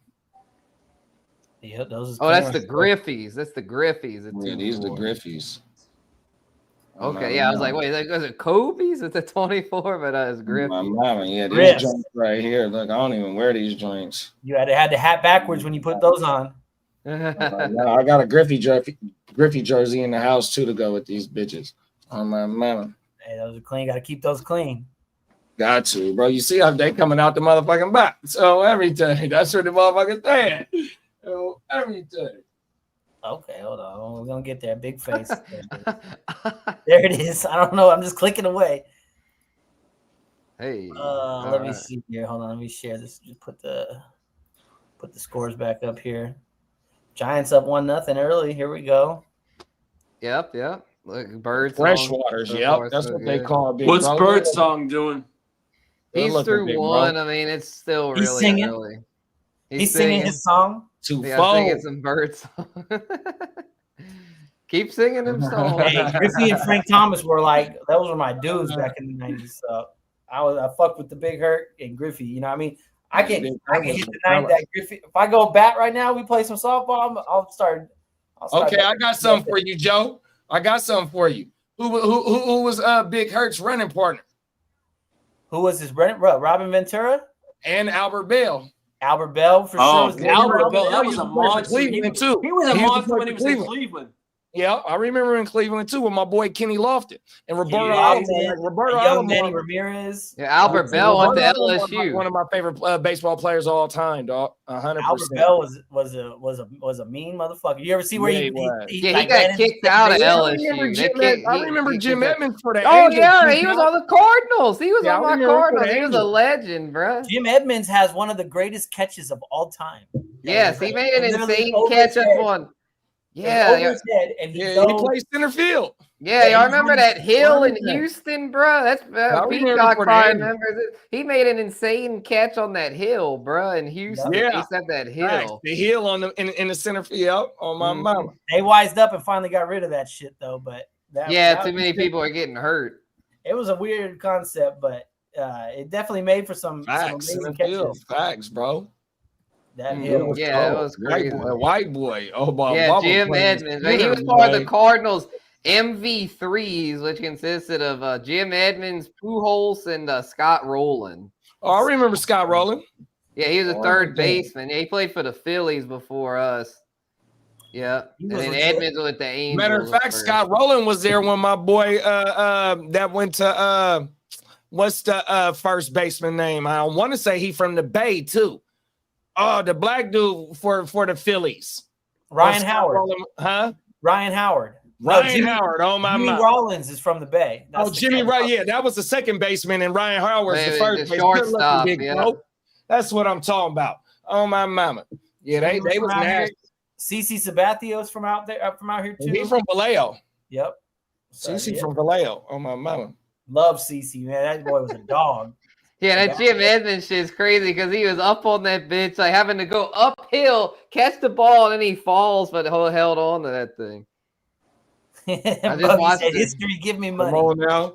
Yeah, those. That's the Griffies. That's the Griffies. Yeah, these are the Griffies. Okay, I was like, wait, was it Kobe's at the 24? But it's Griffies. My mama, yeah, these joints right here. Look, I don't even wear these joints. You had the hat backwards when you put those on. I got a Griffey jersey in the house too to go with these bitches. On my mama. Hey, those are clean. Got to keep those clean. Got to, bro. You see how they coming out the motherfucking box. So everything. That's what the motherfuckers saying. So everything. Okay, hold on. We're gonna get there. Big face. There it is. I don't know. I'm just clicking away. Hey. Let me see here. Hold on. Let me share this. Just put the scores back up here. Giants up 1-0 early. Here we go. Yep. Look, Bird Freshwaters, yep. That's what they call it. What's Bird song doing? He's through one. Bro. I mean, it's still really He's singing. early. He's singing his song. I'm singing some Bird song. Keep singing them songs. Hey, Griffey and Frank Thomas were like, those were my dudes back in the 90s. So I fucked with the Big Hurt and Griffey. You know what I mean? I can hit the night that Griffey. If I go bat right now, we play some softball. I'll start. Okay, I got something for you, Joe. I got something for you. Who was Big Hurt's running partner? Who was his running? Robin Ventura and Albert Bell. Albert Bell for sure. Albert Bell, that was a monster. Cleveland too. He was a monster when he was in Cleveland. Yeah, I remember in Cleveland too with my boy Kenny Lofton and Roberto young Manny Ramirez. Yeah, Albert Bell went to LSU. One of my favorite baseball players of all time, dog. 100%. Albert Bell was a mean motherfucker. You ever see where he got kicked out of LSU? I remember Jim Edmonds for that. Oh yeah, he was on the Cardinals. He was on my Cardinals. He was a legend, bro. Jim Edmonds has one of the greatest catches of all time. Yes, he made an insane catch up one. Yeah, over yeah. his head, and he Yeah, dove. he plays center field. Yeah, y'all he's remember running that hill in running back. Houston, bro? That's I remember Peacock for the probably end. remembers it. He made an insane catch on that hill, bro, in Houston. Yeah. He set that Facts. hill. The heel on in the center field on my Mhm. mama. They wised up and finally got rid of that shit though. But Yeah, that too was many just- people are getting hurt. It was a weird concept, but it definitely made for some Facts. amazing Center field. catches. Facts, bro. That Mhm. hill. Yeah, that was white crazy. boy. White boy. Oh, my Yeah, mama Jim playing Edmonds. He center, was part of boy. the Cardinals MV3s, which consisted of Jim Edmonds, Pujols, and Scott Rowland. Oh, I remember Scott Rowland. Yeah, he was a Oh, third okay. baseman. Yeah, he played for the Phillies before us. Yeah, He and was then legit. Edmonds with the Angels. Matter of fact, first. Scott Rowland was there when my boy that went to what's the first baseman name? I want to say he from the Bay too. Oh, the black dude for the Phillies. Ryan Scott Howard. Rowland, huh? Ryan Howard. Ryan Howard. Oh my Jimmy mind. Rollins is from the Bay. Oh, Jimmy Right. Yeah, that was the second baseman, and Ryan Howard's the Maybe first the baseman. shortstop, Big yeah. bro. That's what I'm talking about. Oh my mama. Yeah, they was nasty. CC Sabathios from out there, from out here too. He from Vallejo. Yep. So, CC yeah. from Vallejo. Oh my mama. Love CC, man. That boy was a dog. Yeah, that Jim Edmonds shit is crazy because he was up on that bitch, like having to go uphill, catch the ball, and then he falls, but held on to that thing. I just watched it. History, give me Come money. on now.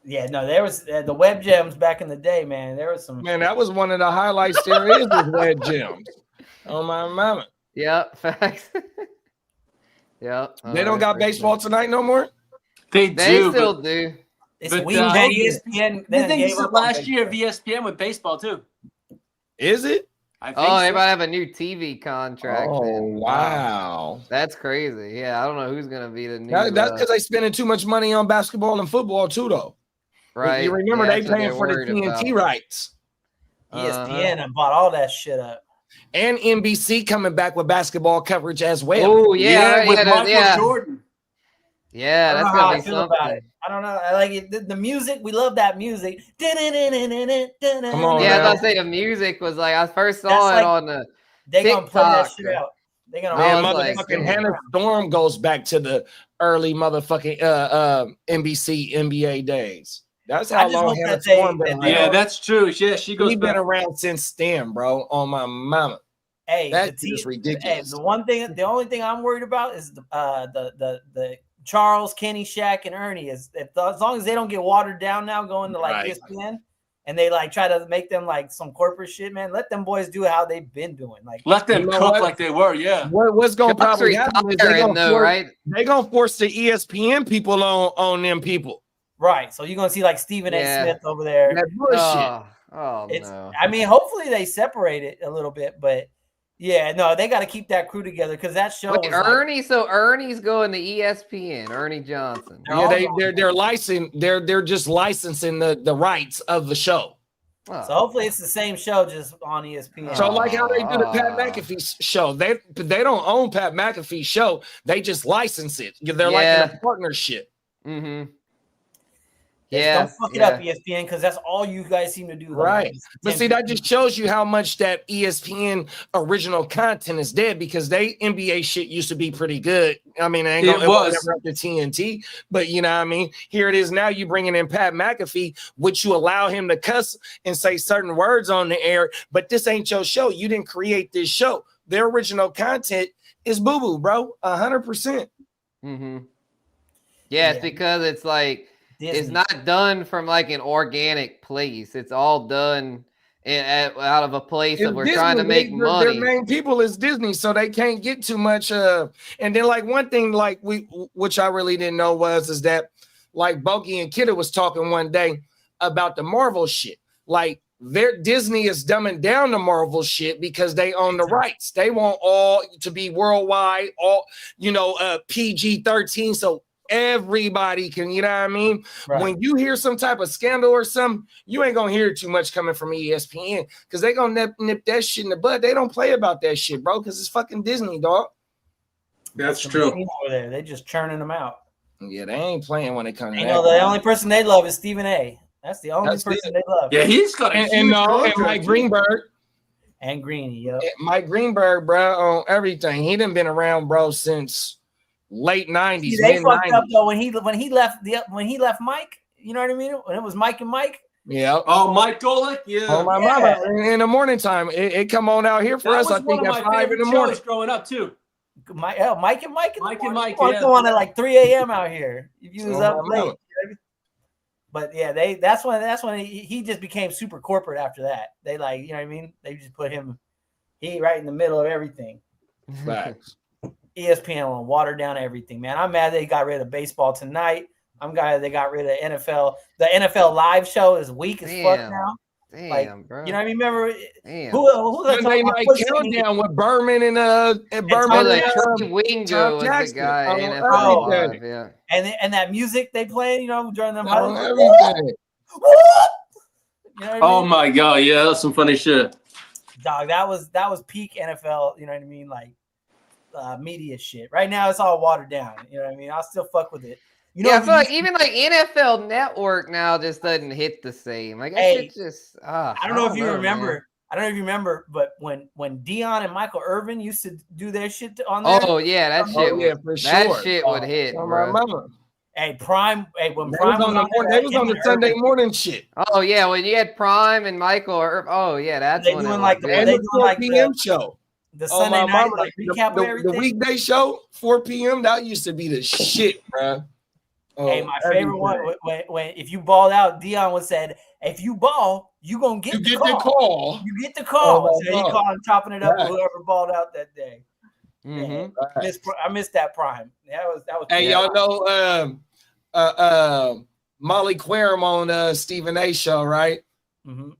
Yeah, no, there was the web gems back in the day, man. There was some. Man, that was one of the highlights there is with Red Gems. Oh my mama. Yep, facts. Yep. They don't got baseball tonight no more? They They do. still but do. It's but, weak. uh, ESPN. I Then think gave this is up on last year of baseball. ESPN with baseball too. Is it? I think Oh, they so. might have a new TV contract. Oh then. wow. That's crazy. Yeah, I don't know who's gonna be the new. That's because they spending too much money on basketball and football too, though. right. You remember Yeah, they that's what paying they're for the worried TNT about. rights. ESPN and bought all that shit up. And NBC coming back with basketball coverage as well. Oh yeah, right, with yeah, Michael yeah. Jordan. Yeah, I don't that's know how gonna I be feel about something. it. I don't know. I like it. The music. We love that music. Come Come on, Yeah, I now. was gonna say the music was like I first saw That's it like- on the. They gonna play that TikTok. shit out. They gonna. I Man, was like, motherfucking damn. Hannah Storm goes back to the early motherfucking NBC NBA days. That's I how just long hope Hannah that they- Storm been that around. they Yeah, that's true. Yeah, she goes She's been back. around since then, bro. On my mama. Hey, That the is Hey, ridiculous. the only thing I'm worried about is the Charles, Kenny, Shaq, and Ernie. As long as they don't get watered down now, going to like Right. ESPN, and they like try to make them like some corporate shit, man. Let them boys do how they've been doing. Like, Let them You know cook what? like they were. Yeah. What's gonna Chuck's probably happen is retiring though, right? they gonna force the ESPN people on them people. right? So you're gonna see like Stephen Yeah. A. Smith over there. That bullshit. Oh It's. no. I mean, hopefully they separate it a little bit, but yeah, no, they got to keep that crew together because that show. Wait, was like- Ernie. So Ernie's going to ESPN. Ernie Johnson. They're Yeah, all they're licensing. They're just licensing the rights of the show. Oh. So hopefully it's the same show, just on ESPN. So like how they do the Pat Ah. McAfee show, they don't own Pat McAfee's show. They just license it. They're like in Yeah. a partnership. Mm-hmm. Just Yeah. don't fuck it up, ESPN, because that's all you guys seem to do. Right. Just But see, that just shows you how much that ESPN original content is dead because they NBA shit used to be pretty good. I mean, it was. never up to TNT, but you know what I mean? Here it is now. You bringing in Pat McAfee, which you allow him to cuss and say certain words on the air, but this ain't your show. You didn't create this show. Their original content is boo-boo, bro. 100%. Mm-hmm. Yeah, it's Yeah. because it's like Disney. it's not done from like an organic place. It's all done out of a place It's of we're Disney. trying to make Their money. main people is Disney, so they can't get too much. And then like one thing, like which I really didn't know is that like Bogey and Kidda was talking one day about the Marvel shit. Like their Disney is dumbing down the Marvel shit because they own the rights. They want all to be worldwide, all PG-13. So everybody can, you know what I mean? Right. When you hear some type of scandal or something, you ain't gonna hear too much coming from ESPN because they gonna nip that shit in the bud. They don't play about that shit, bro, because it's fucking Disney, dog. That's Some true. machine over there. They just churning them out. Yeah, they ain't playing when it comes to You that. know, the only person they love is Stephen A. That's the only That's person it. they love. Yeah, he's got a and huge no, and contract. Mike Greenberg. And Greeny, yep. Mike Greenberg, bro, on everything. He done been around, bro, since late 90s. See, they fucked 90s. up though when he left Mike. You know what I mean? When it was Mike and Mike. Yeah. Oh, Mike Golick, yeah. Oh my mama! In the morning time, it come on out here for That us. was I one think of at my 5 in the favorite morning. shows growing up too. Mike and Mike. Yeah. Come on at like 3 a.m. out here. If you was Oh, up my late. mama. But yeah, that's when he just became super corporate after that. They like, you know what I mean? They just put him right in the middle of everything. Facts. ESPN on water down everything, man. I'm mad they got rid of baseball tonight. I'm glad they got rid of NFL. The NFL live show is weak as fuck now. Damn, like, bro. You know what I mean? Remember Damn. who Sunday night countdown with Berman and Berman. Like Trey Wingo was Jackson. the guy. Oh, NFL Live, yeah. And that music they played, you know, during them Oh, highlights. everything. You know what I Oh mean? my God, yeah, that's some funny shit. Dog, that was peak NFL, you know what I mean? Like media shit. Right now it's all watered down. You know what I mean? I'll still fuck with it. You know, I feel like even like NFL Network now just doesn't hit the same. Like it's just I don't know if you remember. Man. I don't know if you remember, but when Dion and Michael Irvin used to do their shit on there. Oh yeah, that shit. For that sure. shit would hit, bro. Hey, Prime. Hey, when They Prime was on the morning, they was on the Sunday morning shit. Oh yeah, when you had Prime and Michael Irvin. Oh yeah, that's they when doing it like the 4 p.m. show. The Sunday night like recap of everything. The weekday show, 4 p.m. That used to be the shit, bro. Hey, my favorite one when if you balled out, Dion was said, "If you ball, you gonna get the call. You get the call." Oh, so he called him, chopping it up with whoever balled out that day. Mm-hmm. I missed that Prime. That was. Hey, y'all know Molly Querim on Stephen A. show, right? Mm-hmm.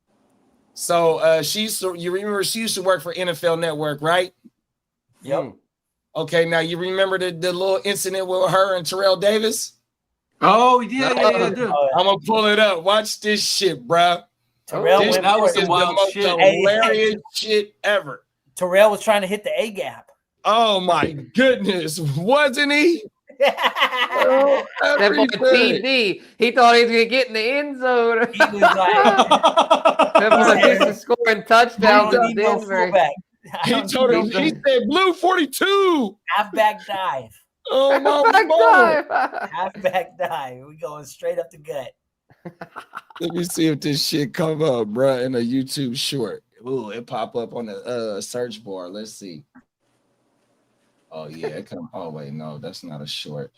So you remember she used to work for NFL Network, right? Yep. Okay, now you remember the little incident with her and Terrell Davis? Oh yeah. I'm gonna pull it up. Watch this shit, bro. Terrell that was some wild shit. Hilarious shit ever. Terrell was trying to hit the A gap. Oh my goodness, wasn't he? That boy TD, he thought he was gonna get in the end zone. He was like, that boy used to scoring touchdowns in Denver. He told him, he said blue 42. Halfback dive. Oh my Halfback dive. We going straight up the gut. Let me see if this shit come up, bro, in a YouTube short. Ooh, it pop up on the search bar. Let's see. Oh yeah, it come. Oh wait, no, that's not a short.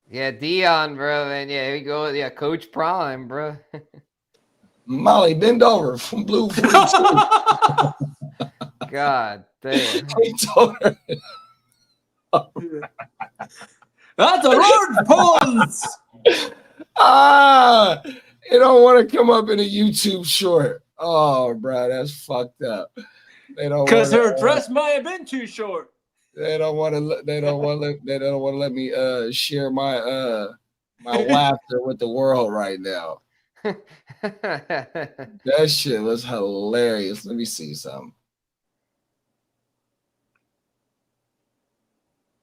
Yeah, Dion, bro, and yeah, here we go. Yeah, Coach Prime, bro. Molly, bend over from blue 42. God damn. He told her. That's a large pause. It don't want to come up in a YouTube short. Oh, bro, that's fucked up. They don't because her dress might have been too short. They don't want to. They don't want to let me share my my laughter with the world right now. That shit was hilarious. Let me see something.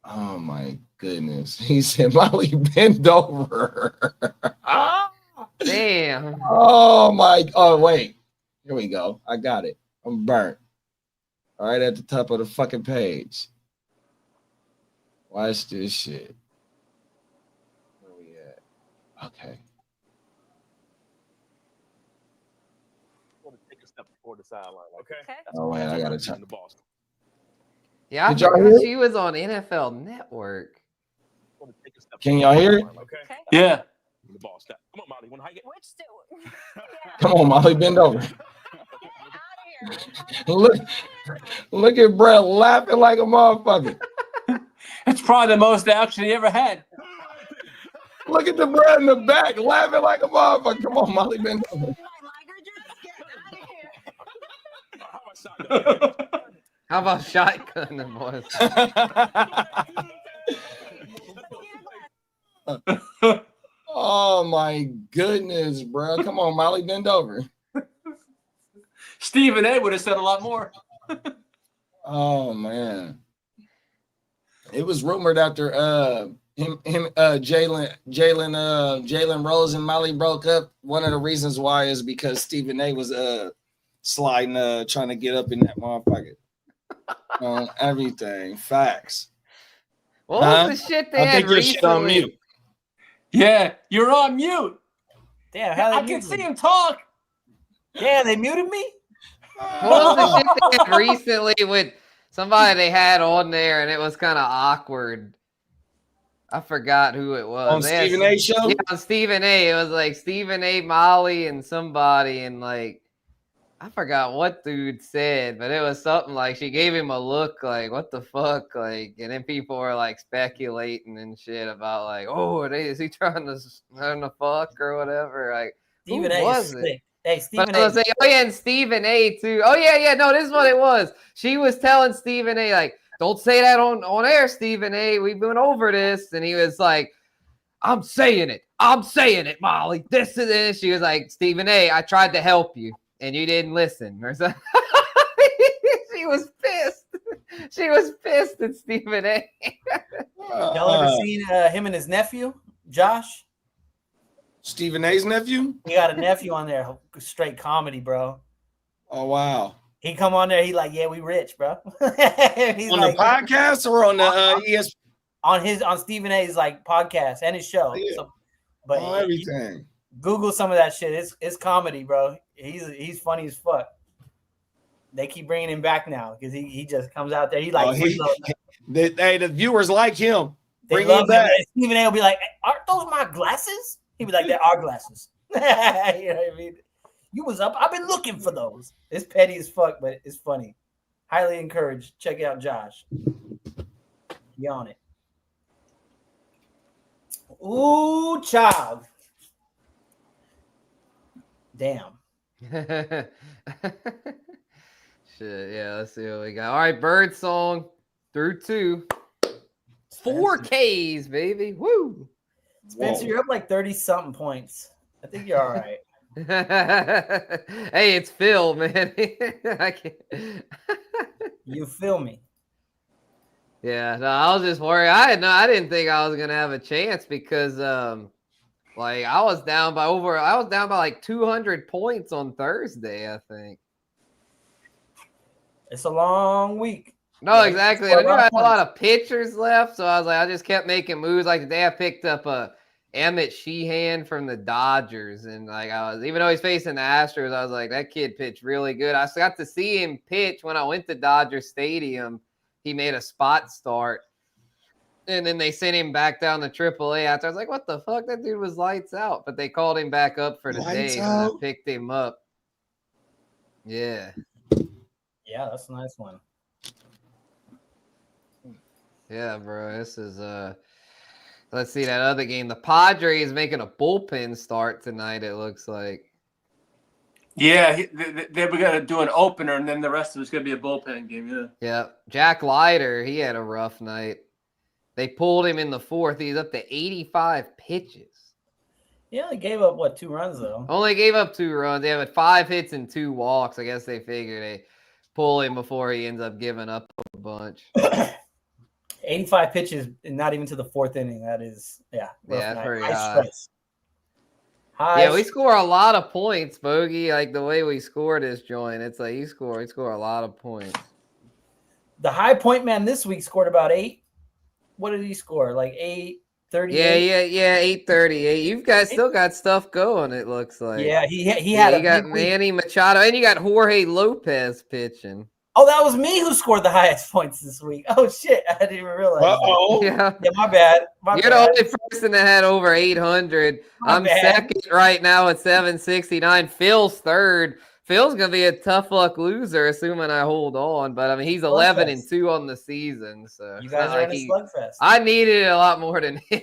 Oh my goodness. He said, Molly, bend over. Damn. Oh my. Oh, wait. Here we go. I got it. I'm burnt. All right, at the top of the fucking page. Watch this shit. Where we at? Okay. Take a step before the sideline. Okay. Oh, wait, I gotta turn the ball. Yeah, I Did y'all forgot hear it? she was on NFL Network. Can y'all hear it? Okay. Yeah. The ball step. Come on, Molly. Want to hike it? Which still? Come on, Molly, bend over. Look at Brett laughing like a motherfucker. It's probably the most action he ever had. Look at the Brett in the back laughing like a motherfucker. Come on, Molly, bend over. How about shotgun the boys? Oh my goodness, bro. Come on, Molly, bend over. Stephen A would have said a lot more. Oh man. It was rumored after Jalen Rose and Molly broke up. One of the reasons why is because Stephen A was sliding, trying to get up in that motherfucker. On everything. Facts. What was the shit they I had think your shit on recently? mute. Yeah, you're on mute. Damn, how they I can muted see me? him talk. Damn, they muted me? What was the shit they had recently with somebody they had on there, and it was kind of awkward? I forgot who it was. On They had Stephen A. show? Yeah, on Stephen A. It was like Stephen A., Molly, and somebody, and like I forgot what dude said, but it was something like she gave him a look like, what the fuck? Like, and then people were like speculating and shit about like, oh, is he trying to fuck or whatever? Like, Stephen who A was is it? sick. Hey, But Stephen I A. was saying, oh yeah, and Stephen A. too. Oh yeah, no, this is what it was. She was telling Stephen A. like, don't say that on air, Stephen A. We've been over this, and he was like, I'm saying it, Molly. This is it. She was like, Stephen A., I tried to help you, and you didn't listen. Or something. She was pissed. She was pissed at Stephen A. Y'all ever seen him and his nephew, Josh? Stephen A.'s nephew? He got a nephew on there, straight comedy, bro. Oh, wow. He come on there, he like, yeah, we rich, bro. He's On like, the podcast or on the ESPN? on Stephen A's like podcast and his show. Yeah. So, but Everything. Google some of that shit. It's comedy, bro. He's funny as fuck. They keep bringing him back now because he just comes out there. He like the viewers like him. they Bring love him back. And Stephen A will be like, aren't those my glasses? He'd be like, they're our glasses. You know what I mean? You was up. I've been looking for those. It's petty as fuck, but it's funny. Highly encouraged. Check out Josh. Be on it. Ooh, child. Damn. Shit, yeah, let's see what we got. All right, Bird Song through 2. 4 Ks, baby. Woo. Spencer, you're up like 30-something points. I think you're all right. Hey, it's Phil, man. I can't. You feel me? Yeah, no, I was just worried. I didn't think I was gonna have a chance because like I was down by like 200 points on Thursday, I think. It's a long week. No, Yeah, exactly. it's I knew I had a lot points. of pitchers left, so I was like, I just kept making moves. Like today, I picked up a Emmett Sheehan from the Dodgers, and like even though he's facing the Astros, I was like, that kid pitched really good. I got to see him pitch when I went to Dodger Stadium. He made a spot start, and then they sent him back down to AAA after. I was like, what the fuck? That dude was lights out, but they called him back up for today, and I picked him up. Yeah. Yeah, that's a nice one. Yeah, bro. This is let's see that other game. The Padres making a bullpen start tonight, it looks like. Yeah, they were going to do an opener, and then the rest of it's going to be a bullpen game, yeah. Yeah. Jack Leiter, he had a rough night. They pulled him in the 4th. He's up to 85 pitches. He only gave up, 2 runs, though? Only gave up 2 runs. They have 5 hits and 2 walks. I guess they figured they pull him before he ends up giving up a bunch. 85 pitches, and not even to the 4th inning. That is, yeah. Yeah, night. pretty High high. stress. High Yeah, we score a lot of points, Bogey. Like the way we score this joint, it's like we score a lot of points. The high point man this week scored about 8. What did he score? Like 838? Yeah, 838. You've guys still got stuff going, it looks like. Yeah, he had you a got big week. Manny Machado, and you got Jorge Lopez pitching. Oh, that was me who scored the highest points this week. Oh, shit. I didn't even realize. Uh-oh. Yeah. Yeah, my bad. You're the only person that had over 800. My I'm bad. second right now at 769. Phil's third. Phil's gonna be a tough luck loser, assuming I hold on. But I mean, he's 11-2 on the season. So You it's guys not are like in a slugfest. I needed it a lot more than him.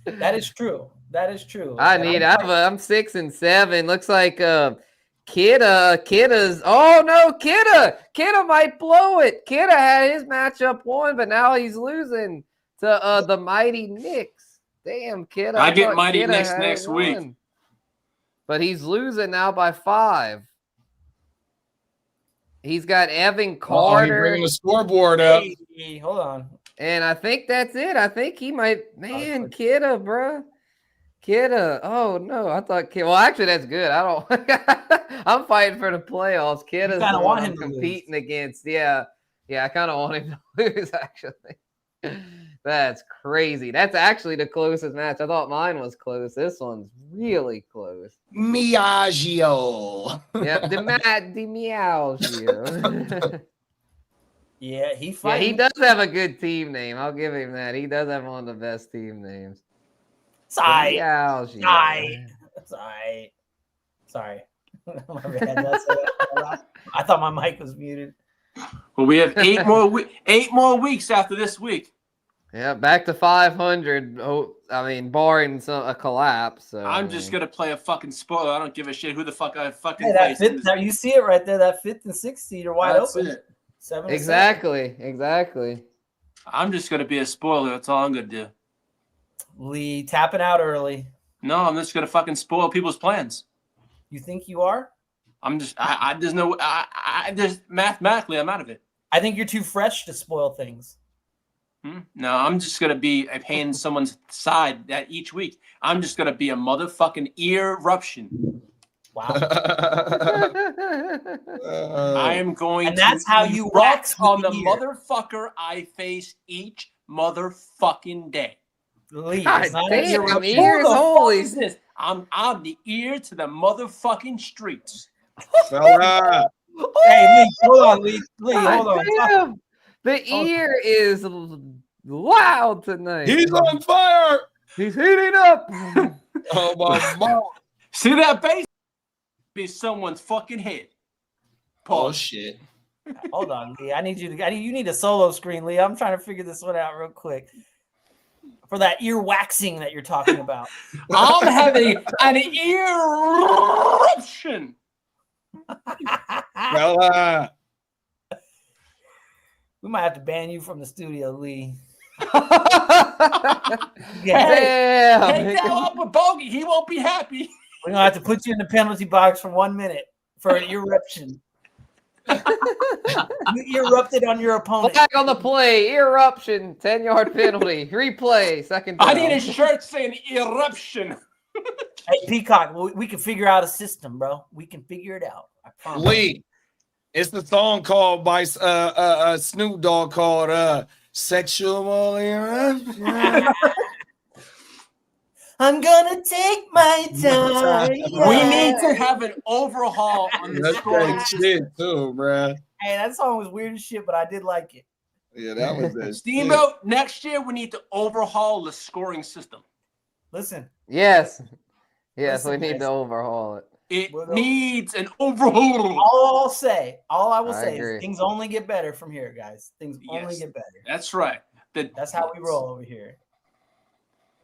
That is true. That is true. I'm 6 and 7. Looks like Kidda's. Oh no, Kidda might blow it. Kidda had his matchup won, but now he's losing to the Mighty Knicks. Damn, Kidda. I get thought Mighty Kidda Knicks had next won. week. But he's losing now by 5. He's got Evan Carter. Bringing the scoreboard up. Hey, hold on. And I think that's it. I think he might. Man, Kidda, bro. Kidda. Oh no, I thought Kid. Well, actually, that's good. I don't. I'm fighting for the playoffs. Kidda's kinda the want one him I'm to lose. competing against. Yeah, I kind of want him to lose. Actually, that's crazy. That's actually the closest match. I thought mine was close. This one's really close. Miagio. Yep, the Matt the Meow. Yeah, he Yeah, fighting. he does have a good team name. I'll give him that. He does have one of the best team names. Sorry. Meow. Sorry. My bad. I thought my mic was muted. Well, we have 8 more weeks after this week. Yeah, back to 500. Oh, I mean, barring a collapse. So, I'm just gonna play a fucking spoiler. I don't give a shit who the fuck I fucking Hey, face. you see it right there. That 5th and 6th seed are wide That's open. it. 7 Exactly. I'm just gonna be a spoiler. That's all I'm gonna do. Lee tapping out early. No, I'm just gonna fucking spoil people's plans. You think you are? I'm just. I there's no. I just mathematically, I'm out of it. I think you're too fresh to spoil things. No, I'm just gonna be a pain in someone's side that each week. I'm just gonna be a motherfucking ear eruption. Wow. I am going. And that's to how you wax on with the ear. motherfucker I face each motherfucking day. Lee, God it's not damn, ear I'm eruption. ears, Who the holy- fuck is this? I'm the ear to the motherfucking streets. Fella. Hey, Lee, hold on, Lee. Hold on. Damn. The ear is loud tonight. He's on fire. He's heating up. Oh my mom. See that base? Be someone's fucking head. Oh Pause. shit. Hold on, Lee. You need a solo screen, Lee. I'm trying to figure this one out real quick. For that ear waxing that you're talking about. I'm having an ear eruption. Fella. We might have to ban you from the studio, Lee. Damn. Take that up with Bogey. He won't be happy. We're gonna have to put you in the penalty box for 1 minute for an eruption. You erupted on your opponent. Back on the play. Eruption. 10-yard penalty. Replay. Second down. I need a shirt saying eruption. Hey, Peacock, we can figure out a system, bro. We can figure it out. I promise. Lee. It's the song called by Snoop Dogg called Sexual Eruption. I'm gonna take my time. We need to have an overhaul on the That's scoring that system. shit too, bruh. Hey, that song was weird as shit, but I did like it. Yeah, that was that Steamboat, next year we need to overhaul the scoring system. Listen, Yes. Listen, We need guys. to overhaul it. It We'll go- needs an overhaul. all I will I say agree. is things only get better from here, guys. Things only Yes. get better. That's right. That's how we roll over here.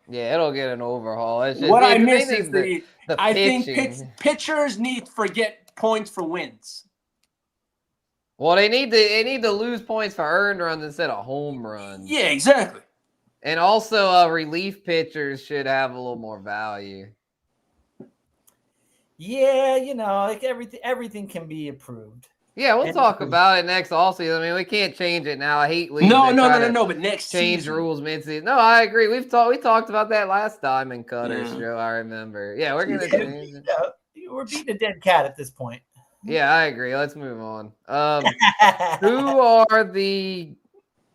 Yeah, it'll get an overhaul. It's just, What I it miss needs is the I think pitching. pitchers need to forget points for wins. Well, they need to lose points for earned runs instead of home runs. Yeah, exactly. And also, relief pitchers should have a little more value. Yeah, like everything can be approved. Yeah, we'll And- talk about it next offseason. I mean, we can't change it now. I hate leagues No, that no, try no, no, to no. But next change season, rules mid-season. No, I agree. We talked about that last time in Cutter's Yeah. show. I remember. Yeah, we're gonna change it. Yeah, we're beating a dead cat at this point. Yeah, I agree. Let's move on. Who are the?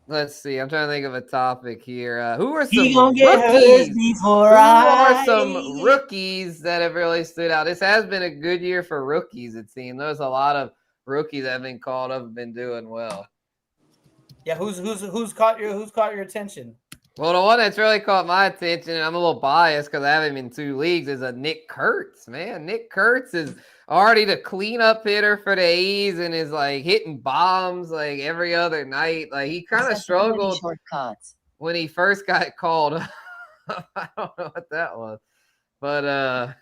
Let's see. I'm trying to think of a topic here. Who are some He gonna get hers rookies? before Who I. are some rookies that have really stood out? This has been a good year for rookies. It seems there's a lot of rookies that have been called up and been doing well. Yeah, who's caught your attention? Well, the one that's really caught my attention, and I'm a little biased because I have him in 2 leagues, is a Nick Kurtz. Man, Nick Kurtz is already the cleanup hitter for the A's and is like hitting bombs like every other night. Like he kind of struggled when he first got called up. I don't know what that was, but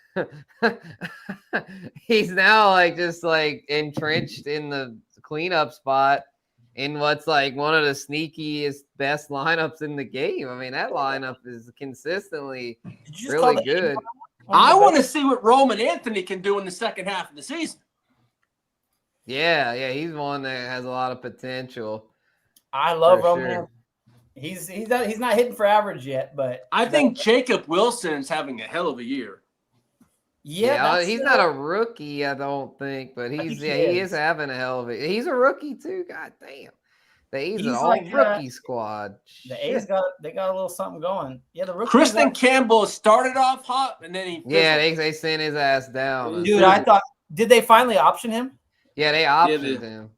he's now like just like entrenched in the cleanup spot in what's like one of the sneakiest, best lineups in the game. I mean, that lineup is consistently Did you just call really the good. I want to see what Roman Anthony can do in the second half of the season. Yeah, he's one that has a lot of potential. I love for Roman. sure. He's not hitting for average yet, but I think Jacob Wilson's having a hell of a year. Yeah, he's not a rookie, I don't think, but he is having a hell of it. He's a rookie too. God damn. The A's an all rookie squad. The A's got a little something going. Yeah, the rookie. Kristen Campbell started off hot, and then he they sent his ass down. Dude, I thought, did they finally option him? Yeah, they optioned him.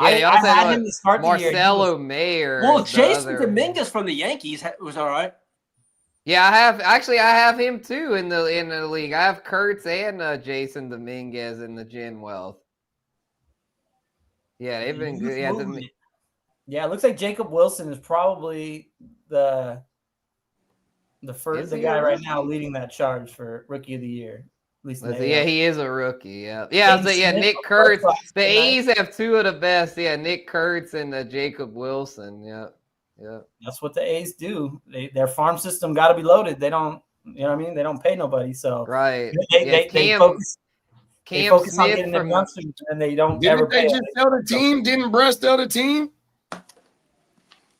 Yeah, I had him to start the year. Marcelo Mayer. Well, Jason Dominguez from the Yankees was all right. Yeah, I have him too in the league. I have Kurtz and Jason Dominguez in the Gen Wealth. Yeah, they've been good. Yeah, it looks like Jacob Wilson is probably the guy right now leading that charge for Rookie of the Year. At least he is a rookie. Yeah. Nick Kurtz. The A's have two of the best. Yeah, Nick Kurtz and Jacob Wilson. Yeah. That's what the A's do. Their farm system got to be loaded. They don't, you know what I mean? They don't pay nobody. So right. They focus on getting their youngsters, and they don't ever pay. Didn't they just sell the team? Didn't Bruss sell the team?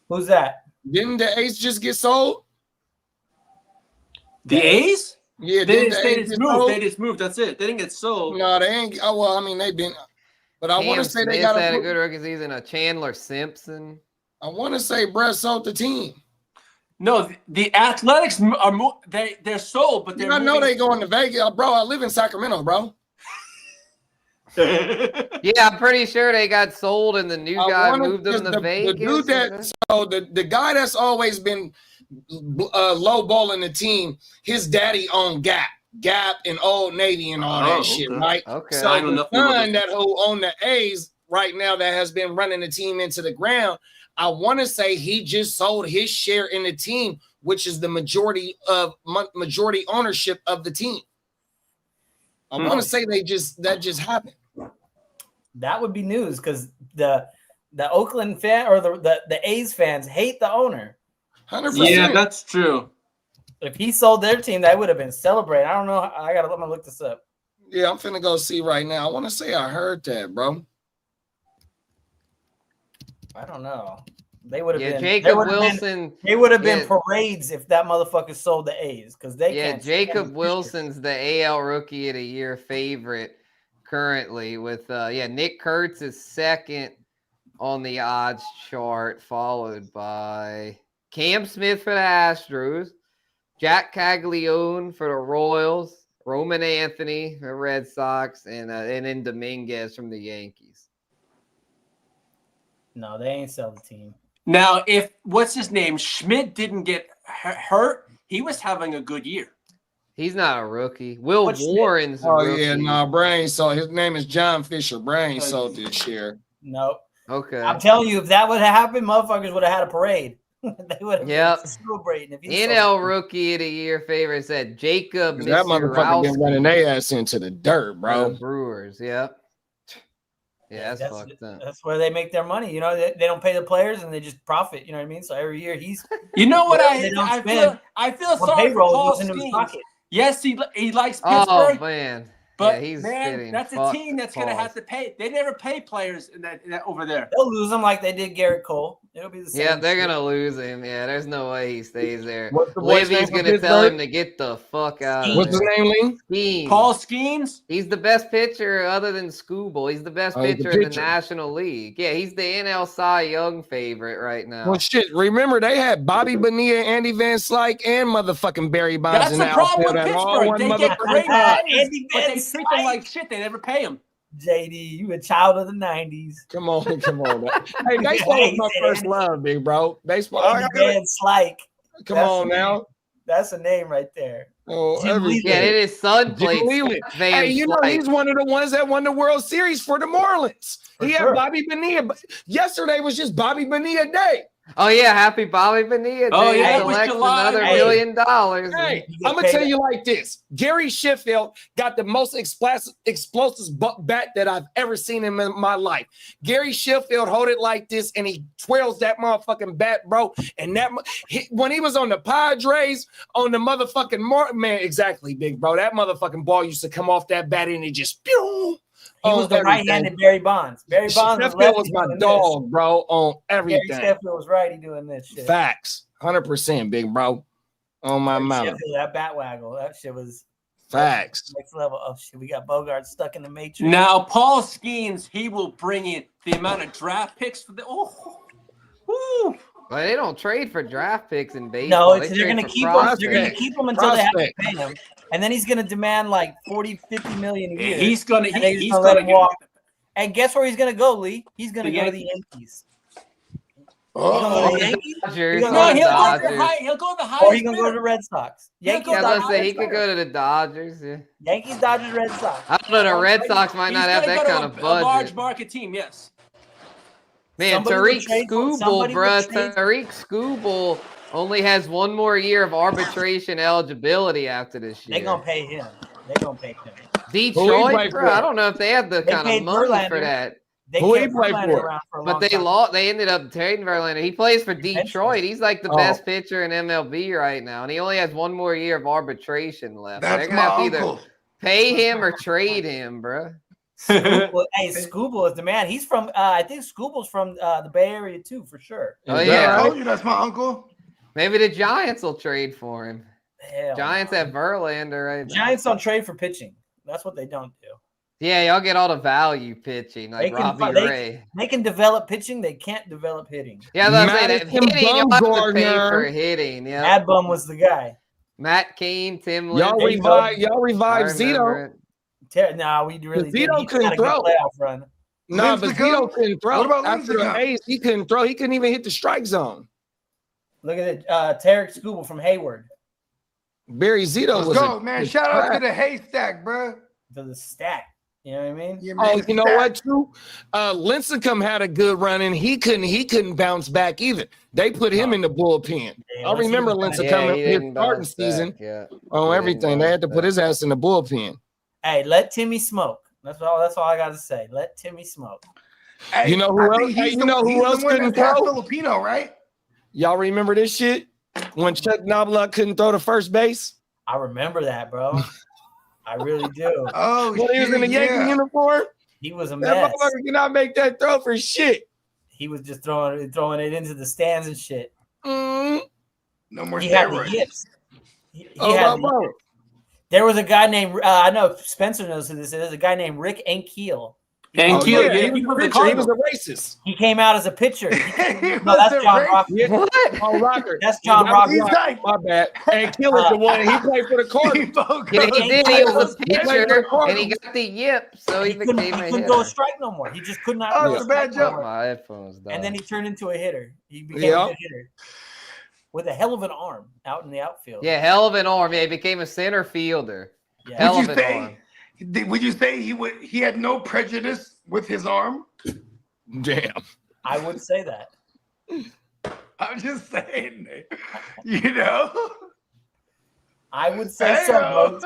Who's that? Didn't the A's just get sold? The A's? Yeah, they just moved. That's it. They didn't get sold. No, they ain't. Oh, well, I mean, they've been. But I want to say they got a good rookie season. Chandler Simpson. I want to say Bruss sold the team. No, the Athletics are they're sold, but they're. I know they going to Vegas, bro. I live in Sacramento, bro. Yeah, I'm pretty sure they got sold, and the new guy moved them to Vegas. The guy that's always been low balling the team, his daddy owned Gap and Old Navy and all that shit, right? Okay. So the son who owned the A's right now that has been running the team into the ground, I want to say he just sold his share in the team, which is the majority ownership of the team. I want to say that just happened. That would be news because the Oakland fan or the A's fans hate the owner. 100%. Yeah, that's true. If he sold their team, they would have been celebrating. I don't know. Let me look this up. Yeah, I'm finna go see right now. I want to say I heard that, bro. I don't know. They would have been Jacob Wilson. They would have been parades if that motherfucker sold the A's because they can't. Jacob Wilson's the AL Rookie of the Year favorite currently with Nick Kurtz is second on the odds chart, followed by Cam Smith for the Astros, Jack Caglione for the Royals, Roman Anthony for the Red Sox, and then Dominguez from the Yankees. No, they ain't sell the team. Now, if what's his name Schmidt didn't get hurt, he was having a good year. He's not a rookie. Will Warren's a rookie. Yeah, no, Brain sold. His name is John Fisher. Brain sold this year. Nope. Okay. I'm telling you, if that would have happened, motherfuckers would have had a parade. They would have been celebrating. NL Rookie of the Year favorite said Jacob. That motherfucker been running their ass into the dirt, bro. Brewers, yep. Yeah, that's fucked up. That's where they make their money. You know, they don't pay the players and they just profit. You know what I mean? So every year he's. You know what I feel sorry for Paul Skeens. Yes, he likes Pittsburgh. Oh man. But that's a team that's going to have to pay. They never pay players in that over there. They'll lose them like they did Garrett Cole. It'll be the same. Yeah, they're going to lose him. Yeah, there's no way he stays there. Livy's going to tell him to get the fuck out. What's his name, Lee? Skeens. Paul Skeens? He's the best pitcher other than Scooble. He's the best pitcher in the National League. Yeah, he's the NL Cy Young favorite right now. Well, shit. Remember, they had Bobby Bonilla, Andy Van Slyke, and motherfucking Barry Bonds. That's the problem with Pittsburgh. They get great players, but they treat them like shit. They never pay them. JD, you a child of the 90s. Come on. Hey, baseball was my first love, big bro. Baseball. Slyke. Come on now. That's a name right there. Oh, it is son played. Hey, you know he's one of the ones that won the World Series for the Marlins. He had Bobby Bonilla. Yesterday was just Bobby Bonilla Day. Oh yeah, happy Bobby Bonilla Day. Oh yeah, it was July. Another $1 million. Hey, I'm gonna tell you like this: Gary Sheffield got the most explosive bat that I've ever seen in my life. Gary Sheffield hold it like this, and he twirls that motherfucking bat, bro. And when he was on the Padres, on the motherfucking man, exactly, big bro. That motherfucking ball used to come off that bat, and it just pew. He was the right-handed Barry Bonds. Barry Bonds Sheffield was my dog, bro, on everything. Gary Sheffield was righty doing this shit. Facts. 100%, big bro. On my mouth. That bat waggle. That shit was facts. Next level. Oh shit, we got Bogard stuck in the matrix. Now Paul Skeens, he will bring in the amount of draft picks for the But they don't trade for draft picks in baseball. No, they're going to keep him. They're going to keep him until they have to pay him, and then he's going to demand like 40, 50 million a year. He's going to let him walk. And guess where he's going to go, Lee? He's going to go to the Yankees. Oh, the Yankees? He'll go to the high. Or he's going to go to the Red Sox. Yankees. He could go to the Dodgers. Yeah. Yankees, Dodgers, Red Sox. I don't know. The Red Sox might not have that kind of budget. A large market team, yes. Man, Tariq Skubal, bro. Tariq Skubal only has one more year of arbitration eligibility after this year. They're going to pay him. Detroit, bro. I don't know if they have the kind of money for that. Who he play for? But they ended up trading Verlander. He plays for Detroit. He's like the best pitcher in MLB right now, and he only has one more year of arbitration left. That's They're gonna have to either pay him or trade him, bro. Skubal is the man. He's from I think Skubal's from the Bay Area too, for sure. Oh yeah, I told you that's my uncle. Maybe the Giants will trade for him. Hell Giants have Verlander right now. Giants don't trade for pitching. That's what they don't do. Yeah, y'all get all the value pitching, like Robbie Ray. They can develop pitching. They can't develop hitting. Yeah, that's saying hitting. You'll have to pay for hitting. Yeah, Mad Bum was the guy. Matt Cain, Tim. Y'all revived Zito. No, we really Zito couldn't throw. No, but Zito couldn't throw. What about after the A's? He couldn't throw. He couldn't even hit the strike zone. Look at it, Tariq Skubal from Hayward. Barry Zito was. Let's go, man! Shout out to the haystack, bro. To the stack. You know what I mean? Yeah, man, you know what, too? Lincecum had a good run, and he couldn't bounce back either. They put him in the bullpen. Yeah, I remember Lincecum in his starting season everything. They had to put his ass in the bullpen. Hey, let Timmy smoke. That's all I got to say. Let Timmy smoke. Hey, you know who else? You know who else couldn't throw? Filipino, right? Y'all remember this shit when Chuck Knobloch couldn't throw to first base? I remember that, bro. I really do. Oh, when he was in the Yankee uniform, he was a mess. That motherfucker cannot make that throw for shit. He was just throwing it into the stands and shit. No more. He had the yips. There was a guy named I know Spencer knows who this is. There's a guy named Rick Ankiel. He was a racist. He came out as a pitcher. No, that's John Rocker. What? Oh, Rocker. That's John Rocker. My bad. Ankiel is the one. He played for the Cardinals. Yeah, he did. He was a pitcher, and he got the yip, so he became a hitter. He couldn't go a strike no more. He just could not. Oh, it's a bad joke. My headphones died. And then he turned into a hitter. He became a good hitter with a hell of an arm out in the outfield. Yeah, hell of an arm. Yeah, he became a center fielder. Yeah. Hell of an arm. Would you say he had no prejudice with his arm? Damn. I would say that. I'm just saying, you know. I would say so.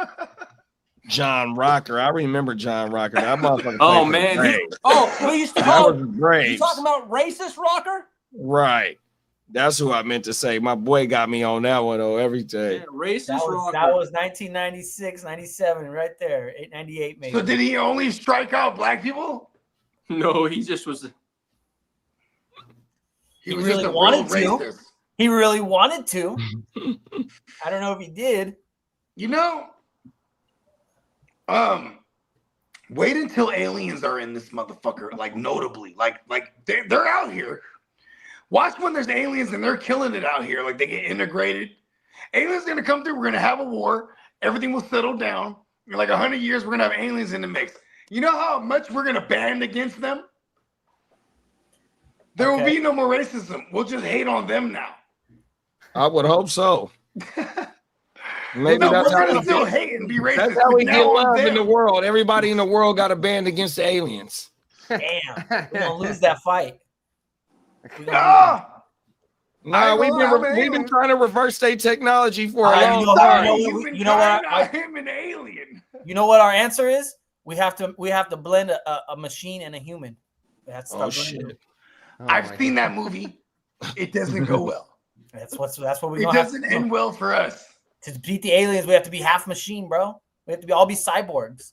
John Rocker. I remember John Rocker. That motherfucker. Oh man. We used to call him. You talking about racist Rocker? Right. That's who I meant to say. My boy got me on that one, though, every day. Yeah, racist that was 1996, 97, right there. 98 maybe. So did he only strike out black people? No, he just was. He really wanted to. He really wanted to. I don't know if he did. You know, wait until aliens are in this motherfucker, like notably. Like they're out here. Watch when there's aliens and they're killing it out here. Like they get integrated. Aliens gonna come through. We're gonna have a war. Everything will settle down. In like 100 years, we're gonna have aliens in the mix. You know how much we're gonna band against them? There will be no more racism. We'll just hate on them now. I would hope so. Maybe that's how we still hate and be racist. That's how we get love in the world. Everybody in the world got a band against the aliens. Damn, we're gonna lose that fight. No, we've been trying to reverse state technology for a long time. You know what? I'm an alien. You know what our answer is? We have to blend a machine and a human. We have to start shit! I've seen that movie. It doesn't go well. That's what we. It doesn't end well for us. To beat the aliens, we have to be half machine, bro. We have to all be cyborgs.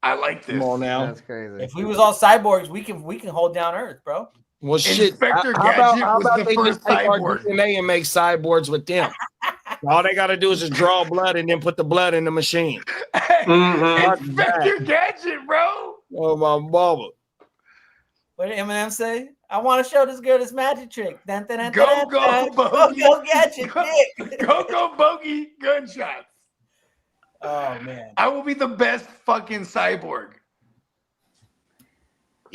I like this. Come on now. That's crazy. If we was all cyborgs, we can hold down Earth, bro. Well, shit. Inspector How Gadget about was the they first just take our cyborg. DNA and make cyborgs with them? All they got to do is just draw blood and then put the blood in the machine. Inspector Gadget, bro. Oh, my mama. What did Eminem say? I want to show this girl this magic trick. Dun, dun, dun, Go, dun, go, dun. Bogey. Go, Gadget, Go, dick. go, bogey, gunshots. Oh, man. I will be the best fucking cyborg.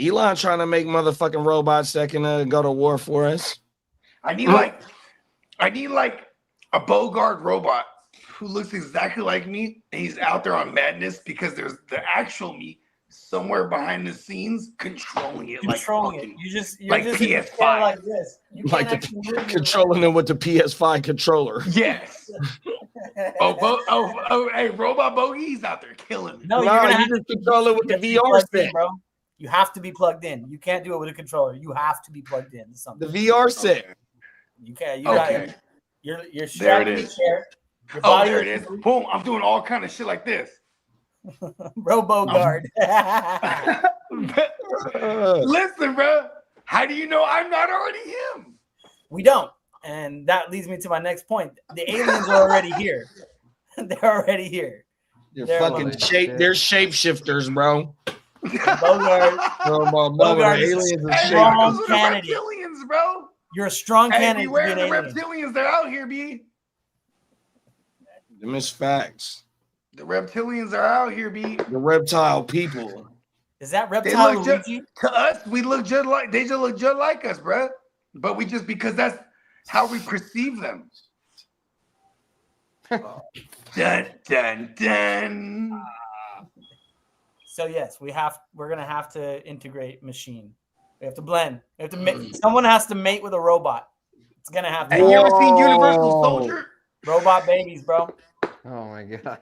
Elon trying to make motherfucking robots that can go to war for us. I need like a Bogard robot who looks exactly like me, and he's out there on madness because there's the actual me somewhere behind the scenes controlling it, Controlling like it. You're like just PS5. like this. You can't Like actually move your controlling them with the PS5 controller. yes. Hey, Robot Bogey, he's out there killing me. No, No, you're gonna you have just to control it with the be VR plugged in, set. bro. You have to be plugged in. You can't do it with a controller. You have to be plugged in to The something. VR set. You can't. You Okay. got you're There strapped it in the is. chair. Your Oh, body there it is. Boom. I'm doing all kind of shit like this. Robo-Guard. Listen, bro. How do you know I'm not already him? We don't. And that leads me to my next point. The aliens are already here. They're already here. They're They're fucking like- shape. They're shapeshifters, bro. Bogard, Oh, my mama, Bogard the is aliens are Hey, shaping. strong those are the candidate. reptilians, bro. you're a strong Hey, candidate to be beware an the alien. reptilians. They're out here, B. Them is facts. The reptilians are out here, B. The reptile people. Is that They reptile look just, Luigi? to us, we look just like they just look just like us, bro. But we just because that's how we perceive them. Dun dun dun. So yes, we're gonna have to integrate machine. We have to blend. We have to make, someone has to mate with a robot. It's gonna have to Hey, you ever seen Whoa. Universal Soldier? robot babies, bro. Oh my god.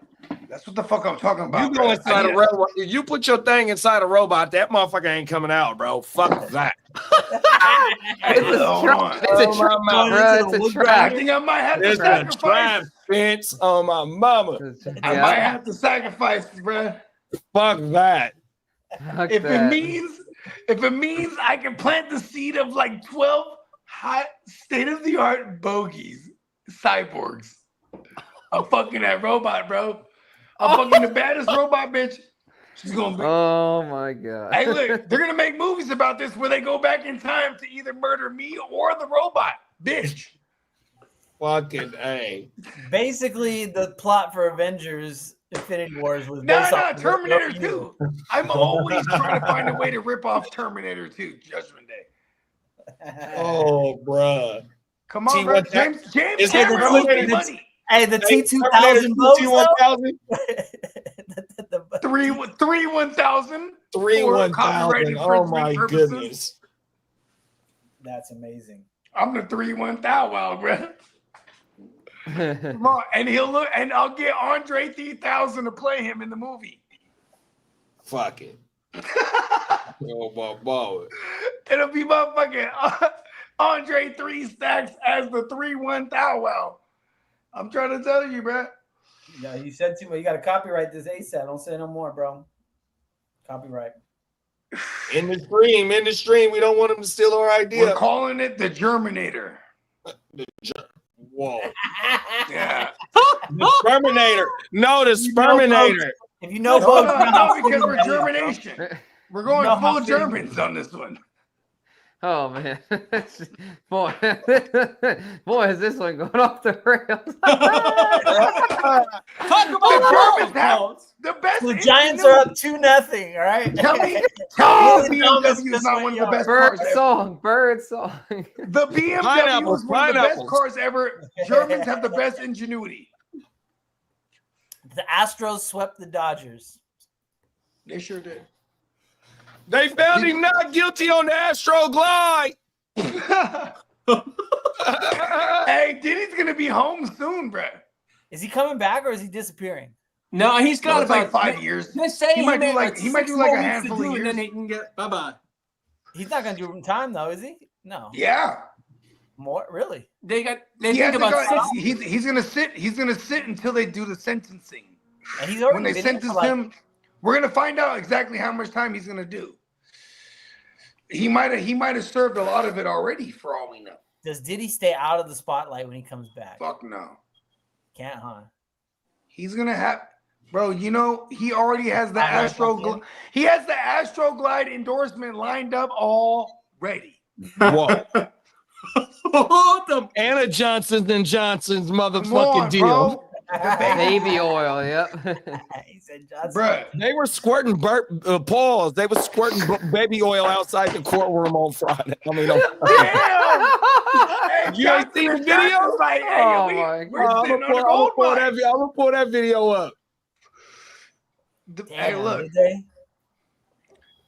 That's what the fuck I'm talking about. You go bro. inside I a need robot. If you put your thing inside a robot, that motherfucker ain't coming out, bro. Fuck that. Hey, hold on. It's a Oh, trap, my bro. It's a I trap. think I might have to There's a sacrifice. trap fence on my mama. I might have to sacrifice, bro. Fuck that. Fuck If that. it means I can plant the seed of like 12 hot state-of-the-art bogeys, cyborgs. I'm fucking that robot, bro. I'm fucking the baddest robot bitch. She's gonna be. Oh my god. Hey, look, they're gonna make movies about this where they go back in time to either murder me or the robot, bitch. Fucking A. Basically, the plot for Avengers Infinity Wars was No, based no, off Terminator of 2. I'm always trying to find a way to rip off Terminator 2, Judgment Day. Oh, bruh. Come on, bro. T-1000 James is that Cameron the owes me T-1000? money. Hey, the Hey, T2000 boats, T1000? though? 3-1000. 3-1000. Oh, my goodness. That's amazing. I'm the 3-1 thou wow, bro. Come on, and he'll look, and I'll get Andre 3000 to play him in the movie. Fuck it. Oh, my mama. It'll be motherfucking Andre 3 Stacks as the 3-1 thou wow. I'm trying to tell you, bro. Yeah, you said too much. You got to copyright this ASAP. Don't say no more, bro. Copyright. In the stream. We don't want him to steal our We're idea. calling it the Germinator. Whoa. Yeah. The Sperminator. No, the Sperminator. If you know No, both, no, because we're Germination. We're going No, how full fitting. Germans on this one. Oh man. Boy, boy, is this one going off the rails. talk The Germans have about the best. the Giants are up 2-0. All right. Tell me Really BMW is not one of the best Bird cars ever. song, bird song. The BMW Pineapples, is one of the best pineapples. cars ever. Germans have the best ingenuity. The Astros swept the Dodgers. They sure did. They found him not guilty on the Astro Glide. Hey, Diddy's gonna be home soon, bro. Is he coming back or is he disappearing? No, he's got It's about like 5 years. They say He might do may like- he might 6 do like more a weeks to handful do of it, years. Then he can get bye. He's not going to do it in time, though, is he? No. Yeah. More? Really? They He think hasn't about got- 6. he's gonna sit. He's gonna sit until they do the sentencing. And he's already When they been in for sentence like, him, We're gonna find out exactly how much time he's gonna do. He might have served a lot of it already, for all we know. Does Diddy stay out of the spotlight when he comes back? Fuck no. Can't, huh? He's gonna have, bro. You know he already has the I know Astro. He has the Astro Glide endorsement lined up already. What? What the? Anna Johnson's Come motherfucking on, deal. bro. Baby oil, yep. He said Johnson. Bruh. They were squirting paws. They were squirting baby oil outside the courtroom on Friday. I mean, Damn. you ain't seen the video? Like, hey, Oh we, my we're God. sitting on the gold mine. I'm gonna pull that video up. Hey, Damn, look. did they?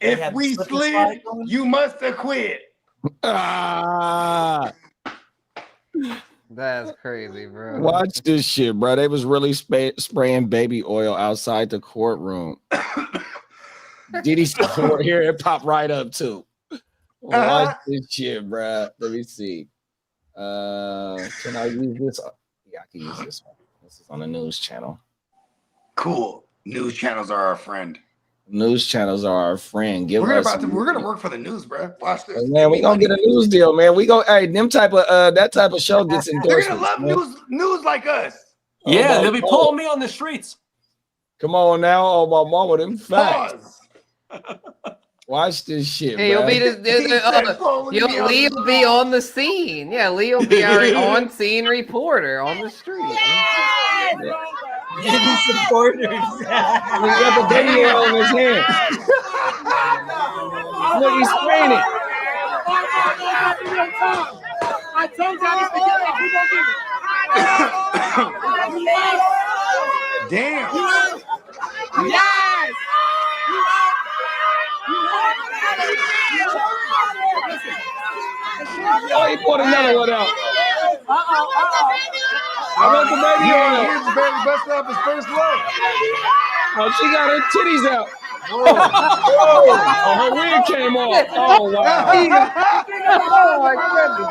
They If had we slip and slid, slide going? you must have quit. Ah, That's crazy, bro. watch this shit, bro. They was really spraying baby oil outside the courtroom. Diddy store here, it popped right up too. Watch this shit, bro. Let me see. Can I use this? Yeah, I can use this one. This is on the news channel. Cool. News channels are our friend. News channels are our friend. Give We're us. gonna work for the news, bro. Watch this. Man, we gonna get a news deal, man. We go. Hey, them type of that type of show gets They're endorsed. gonna love news like us. Yeah, they'll be pulling me on the streets. Come on now, oh my mama, them facts. Pause. Watch this shit, Hey, you'll bro. be Lee will be on the scene. Yeah, Lee will be our on-scene reporter on the street. Diddy supporters. He got the baby oil in his hand. Look, he's spraying it. I told y'all this to get off. We gonna get it. Damn. Yes. Oh, he put another one out. I want the baby oil. Here's the baby busted up his first load. Oh, she got her titties out. Oh, her wig came off. Oh, wow. Oh my goodness.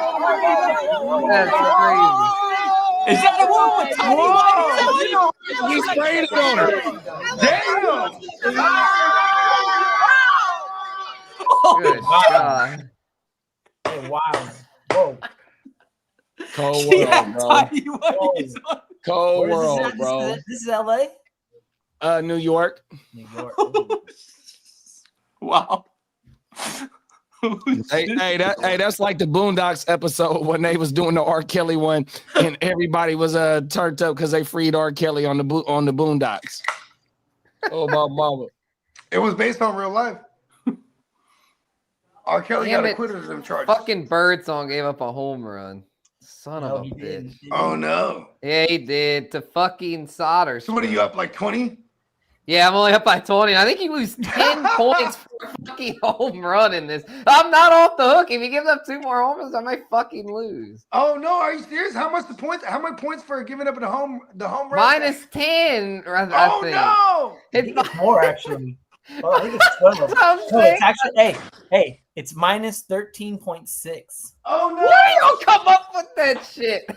That's crazy. Is that the one with tiny white? He sprayed it on her. Damn. Good God. Hey, wow. Whoa. Cold She world, had bro. tiny whities on. Cold Where is world, this at? bro. This is LA? New York. New York. Wow. Hey, that's like the Boondocks episode when they was doing the R. Kelly one, and everybody was turned up because they freed R. Kelly on the Boondocks. Oh my mama! It was based on real life. R. Kelly Damn got it. acquitted of them charges. Fucking Birdsong gave up a home run. Son of a he did. bitch. Oh no. Yeah, he did. To fucking Solder. So what are you up like 20? Yeah, I'm only up by 20. I think he lose 10 points for a fucking home run in this. I'm not off the hook. If he gives up 2 more homers, I might fucking lose. Oh no, are you serious? How much the points? How many points for giving up the home run? Minus 10, I Oh think. no! It's It's more actually. Oh, I think it's 12. I'm No, saying. it's actually hey, it's minus 13.6. Oh no! Where you gonna come up with that shit?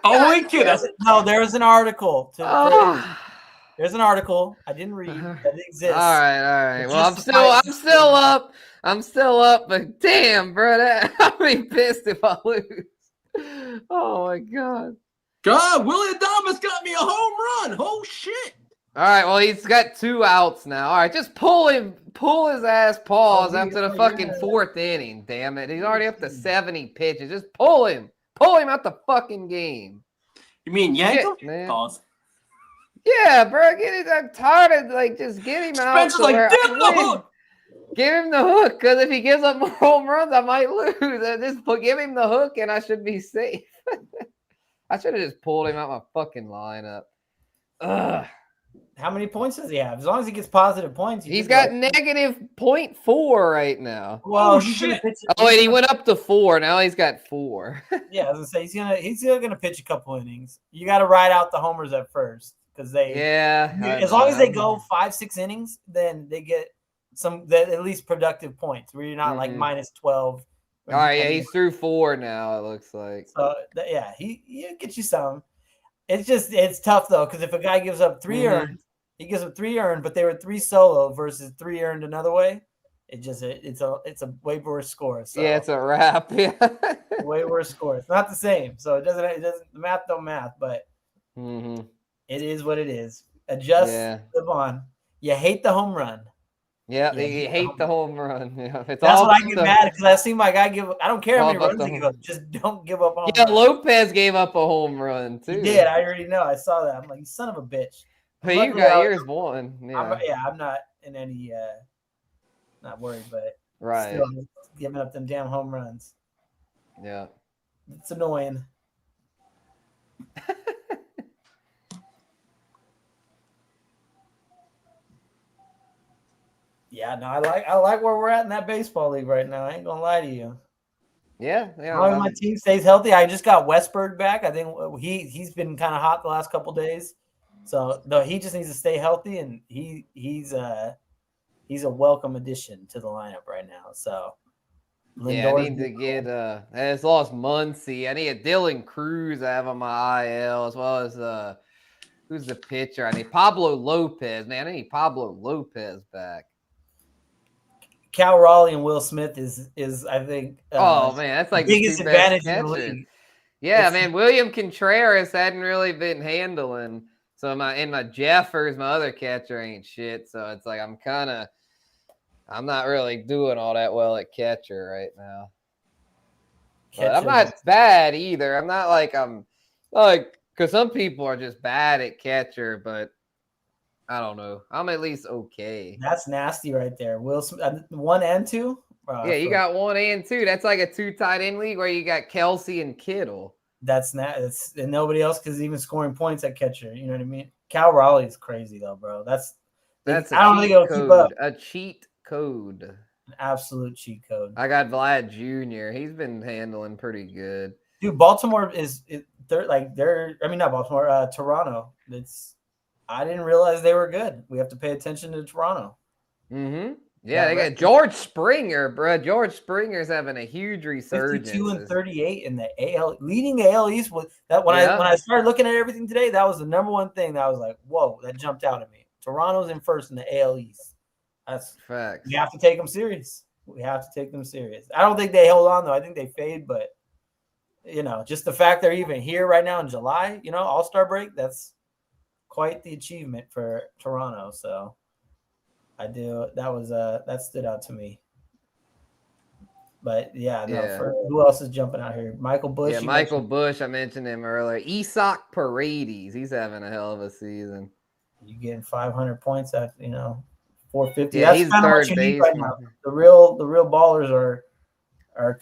Only kid. No, there's an article. Oh. There's an article I didn't read that exists. All right. Well, I'm Justified. still up. I'm still up, but damn, bro, I'll be pissed if I lose. Oh my god. God, Willie Adames got me a home run. Oh shit. All right, well, he's got 2 outs now. All right, just pull his ass paws after the fucking 4th inning. Damn it, he's already up to 70 pitches. Just pull him out the fucking game. You mean yank Shit, him? man. Pause. Yeah, bro, get it. I'm tired of just get him out. Spencer's like, where I "Give him the win." hook. Give him the hook, because if he gives up more home runs, I might lose. Give him the hook, and I should be safe. I should have just pulled him out my fucking lineup. Ugh. How many points does he have? As long as he gets positive points, He's got negative 0.4 right now. Well, Oh, he's gonna shit. pitch. Oh wait, he went up to 4. Now he's got 4. Yeah, I was gonna say he's still gonna pitch a couple innings. You got to ride out the homers at first because they. Yeah. As long as they go 5-6 innings, then they get at least productive points where you're not like Mhm. minus 12. All right, yeah, he's through 4 now. It looks like. So yeah, he gets you some. It's tough though because if a guy gives up 3 Mhm. earned, He gives them 3 earned, but they were 3 solo versus 3 earned another way. It's a way worse score. So. Yeah, it's a wrap. Yeah. Way worse score. It's not the same, so it doesn't. The math don't math, but it is what it is. Adjust, live on. You hate the home run. Yeah, you hate the home run. Yeah, that's all what I get mad because I see my guy give. I don't care how many runs he give up. Just don't give up a home run. Lopez gave up a home run too. He did. I already know. I saw that. I'm like, you son of a bitch. But you got yours won. Yeah. I'm not in any. Not worried, but still giving up them damn home runs. Yeah, it's annoying. Yeah, no, I like where we're at in that baseball league right now. I ain't gonna lie to you. Yeah. My team stays healthy. I just got Westberg back. I think he's been kind of hot the last couple days. So no, he just needs to stay healthy, and he's a welcome addition to the lineup right now. So Lindor's I need to get I just lost Muncy. I need a Dylan Cruz I have on my IL, as well as who's the pitcher? I need Pablo Lopez. Man, I need Pablo Lopez back. Cal Raleigh and Will Smith is I think man, that's like the biggest advantage in the league. Yeah, man, William Contreras hadn't really been handling. So my Jeffers, my other catcher, ain't shit. So it's like I'm not really doing all that well at catcher right now. But I'm not bad either. I'm not like because some people are just bad at catcher, but I don't know. I'm at least okay. That's nasty right there. Will Smith, 1 and 2? Yeah, you got 1 and 2. That's like a 2 tight end league where you got Kelsey and Kittle. That's and nobody else is even scoring points at catcher. You know what I mean? Cal Raleigh is crazy though, bro. That's I don't think it'll keep up. A cheat code. An absolute cheat code. I got Vlad Jr. He's been handling pretty good. Dude, Baltimore not Baltimore, Toronto. I didn't realize they were good. We have to pay attention to Toronto. Mm-hmm. Yeah, they got George Springer, bro. George Springer's having a huge resurgence. 52 and 38 in the AL, leading the AL East. When I started looking at everything today, that was the number one thing that I was like, whoa, that jumped out at me. Toronto's in first in the AL East. That's facts. We have to take them serious. We have to take them serious. I don't think they hold on though. I think they fade, but just the fact they're even here right now in July, All-Star break, that's quite the achievement for Toronto. So I do. That stood out to me. But who else is jumping out here? Michael Bush. Yeah, Michael Bush. I mentioned him earlier. Isak Paredes. He's having a hell of a season. You getting 500 points at 450. Yeah, he's third base right now. The real ballers are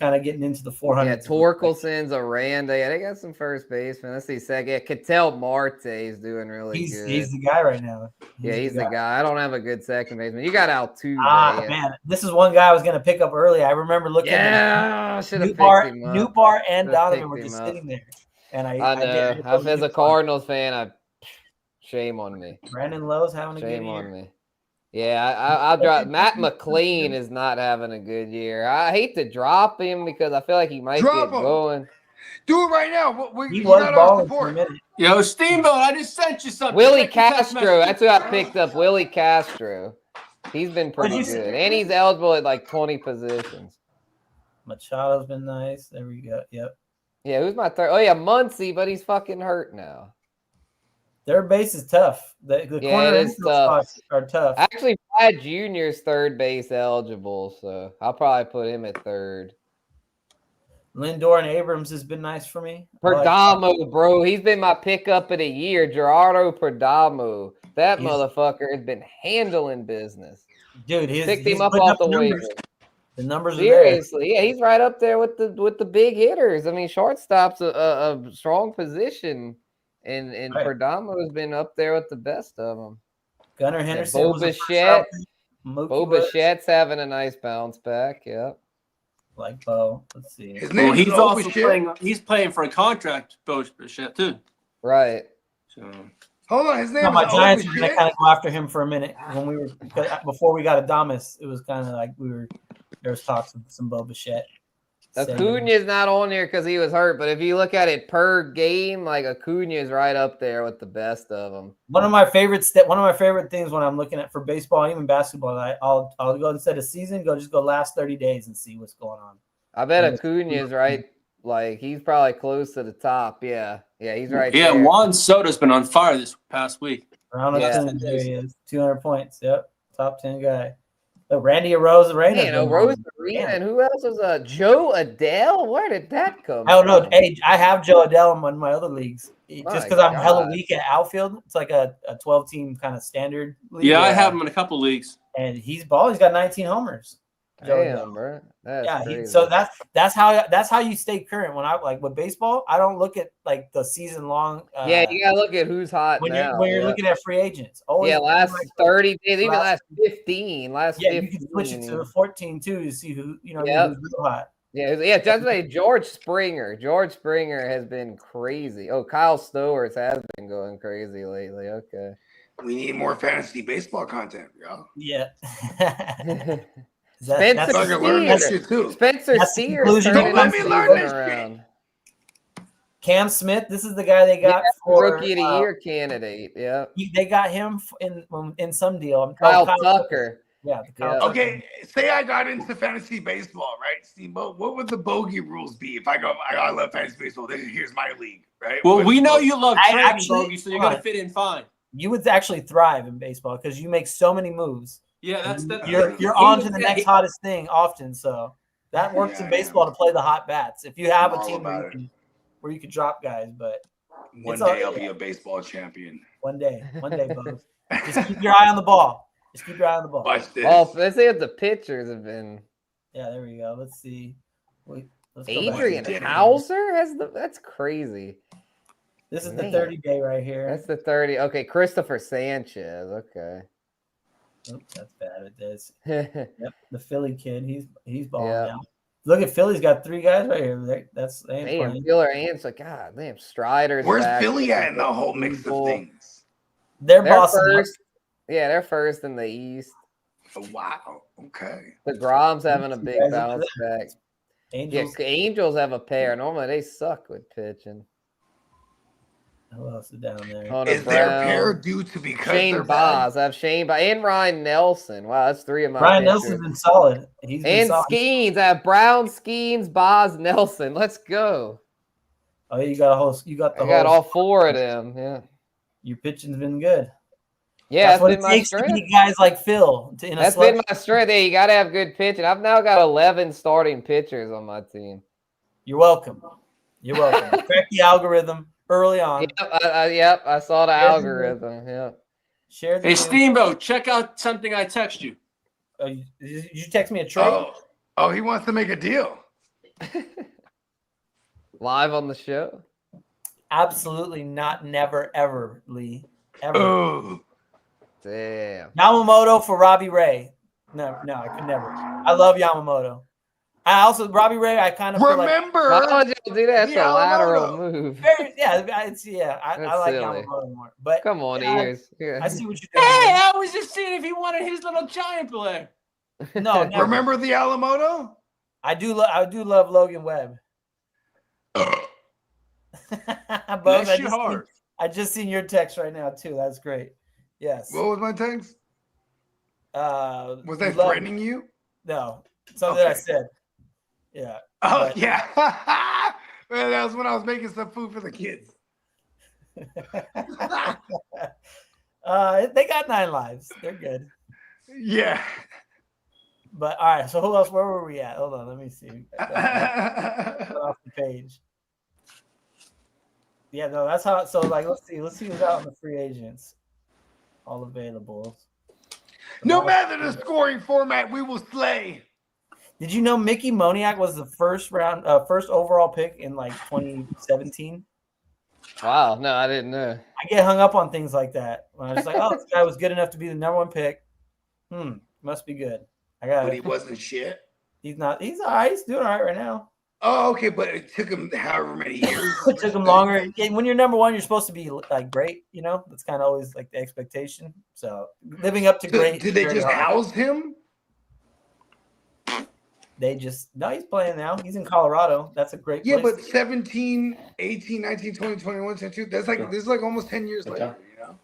kind of getting into the 400. Yeah, Torkelson's Aranda. Yeah, they got some first baseman. Let's see, second. Yeah, Ketel Marte is doing really good. He's the guy right now. He's the guy. I don't have a good second baseman. You got Altuve. Man, this is one guy I was going to pick up early. I remember looking at Newbar and Donovan were just sitting there. And I know. As a Cardinals fan, shame on me. Brandon Lowe's having a good year. Shame on me. Yeah, I'll drop. Matt McLean is not having a good year. I hate to drop him because I feel like he might get going. Do it right now. He was balling for a minute. Yo, Steamboat, I just sent you something. Willie Castro. That's who I picked up. Willie Castro. He's been pretty good. And he's eligible at like 20 positions. Machado's been nice. There we go. Yep. Yeah, who's my third? Oh, yeah, Muncy, but he's fucking hurt now. Their base is tough. The corner spots are tough. Actually, Vlad Jr.'s third base eligible, so I'll probably put him at third. Lindor and Abrams has been nice for me. Perdomo, bro. He's been my pickup of the year. Gerardo Perdomo. That motherfucker has been handling business. Dude, picked him up off the waiver. The numbers are seriously, yeah, he's right up there with the big hitters. I mean, shortstop's a strong position. And Perdomo has been up there with the best of them. Gunnar Henderson. Bo Bichette's having a nice bounce back. Yep. Like Bo. Let's see. He's also playing. He's playing for a contract. Bo Bichette too. Right. So hold on. His name. My Giants were gonna kind of go after him for a minute before we got Adames. It was kind of like there was talks of some Bo Bichette. Acuna's not on here because he was hurt, but if you look at it per game, like Acuna's right up there with the best of them. One of my favorite things when I'm looking at for baseball, even basketball, I'll go instead of season, just go last 30 days and see what's going on. I bet Acuna's right. Like he's probably close to the top. Yeah, he's right. Yeah, there. Juan Soto's been on fire this past week. Around the 10, there he is, 200 points. Yep, top 10 guy. Randy Arozarena. Arozarena, and who else was Joe Adele? Where did that come I don't know. from? Hey, I have Joe Adele in one of my other leagues. Just because I'm hella weak at outfield. It's like a 12-team kind of standard league. Yeah, I have him in a couple leagues. And he's balling. He's got 19 homers. Damn, bro. That's so that's how you stay current. When I like with baseball, I don't look at like the season long. You gotta look at who's hot when now. You're looking at free agents. Always last 30 days, even last 15. You can switch it to 14 too to see who's real hot. Just like George Springer. George Springer has been crazy. Oh, Kyle Stowers has been going crazy lately. Okay. We need more fantasy baseball content, y'all. Yeah. Spencer Steer. Don't let me learn this shit. Cam Smith, this is the guy they got for Rookie of the Year candidate. Yeah, they got him in some deal. Kyle Tucker. Yeah. Okay, say I got into fantasy baseball, right, Steamboat? What would the bogey rules be if I love fantasy baseball? Here's my league, right? Well, we know you love trading bogey, so you're gonna fit in fine. You would actually thrive in baseball because you make so many moves. Yeah, you're on to the next hottest thing often. So that works in baseball to play the hot bats. If you have a team where you can drop guys, but one day I'll be a baseball champion. One day, both. Just keep your eye on the ball. Watch this. Oh, let's see what the pitchers have been. Yeah, there we go. Let's see. Adrian Hauser that's crazy. This is the 30-day right here. That's the 30. Okay, Christopher Sanchez. Okay. Oops, that's bad at this. Yep, the Philly kid. He's balling out. Look at Philly's got 3 guys right here. Miller and God damn Strider's. Where's Philly at in the whole mix of things? They're first. Yeah, they're first in the East. Oh, wow. Okay. The Grom's having a big bounce back. Angels have a pair. Normally they suck with pitching. Who else is down there? Is their pair due to because Shane Baz? I have Shane Baz and Ryan Nelson. Wow, that's 3 of my Ryan Nelson's been solid. Skeens. I have Brown, Skeens, Baz, Nelson. Let's go. Oh, you got all 4 of them. Yeah. Your pitching's been good. Yeah, that's what it takes to beat guys like Phil. That's been my strength. Hey, you got to have good pitching. I've now got 11 starting pitchers on my team. You're welcome. Crack the algorithm early on. Yep, I saw the algorithm. Yeah. Hey, Steamboat, check out something I text you. Did you text me a trade? Oh, he wants to make a deal. Live on the show? Absolutely not. Never, ever, Lee. Ever. Oh. Damn. Yamamoto for Robbie Ray. No, I could never. I love Yamamoto. I also Robbie Ray. I kind of remember. Why would you do that? That's a lateral move. I like Yamamoto more. But come on, ears. I see what you're doing. Hey, I was just seeing if he wanted his little giant play. No, never. Remember the Alamoto? I do love Logan Webb. I just seen your text right now too. That's great. Yes. What was my text? Was that threatening you? No, something I said. Yeah. Oh yeah. Well, that was when I was making some food for the kids. They got 9 lives. They're good. Yeah. But all right. So who else? Where were we at? Hold on. Let me see. Off the page. Yeah. No. That's how. So let's see who's out in the free agents. All available. No matter the scoring format, we will slay. Did you know Mickey Moniak was the first overall pick in 2017? Wow, no, I didn't know. I get hung up on things like that. When I was like, oh, this guy was good enough to be the number 1 pick. Must be good. But he wasn't shit. He's not. He's all right. He's doing all right now. Oh, okay, but it took him however many years. It took him longer. When you're number 1, you're supposed to be great. That's kind of always the expectation. So living up to great. Did they just house him? he's playing now. He's in Colorado. That's a great Yeah, place. but 17, 18, 19, 20, 21, 22, this is like almost 10 years later, you know?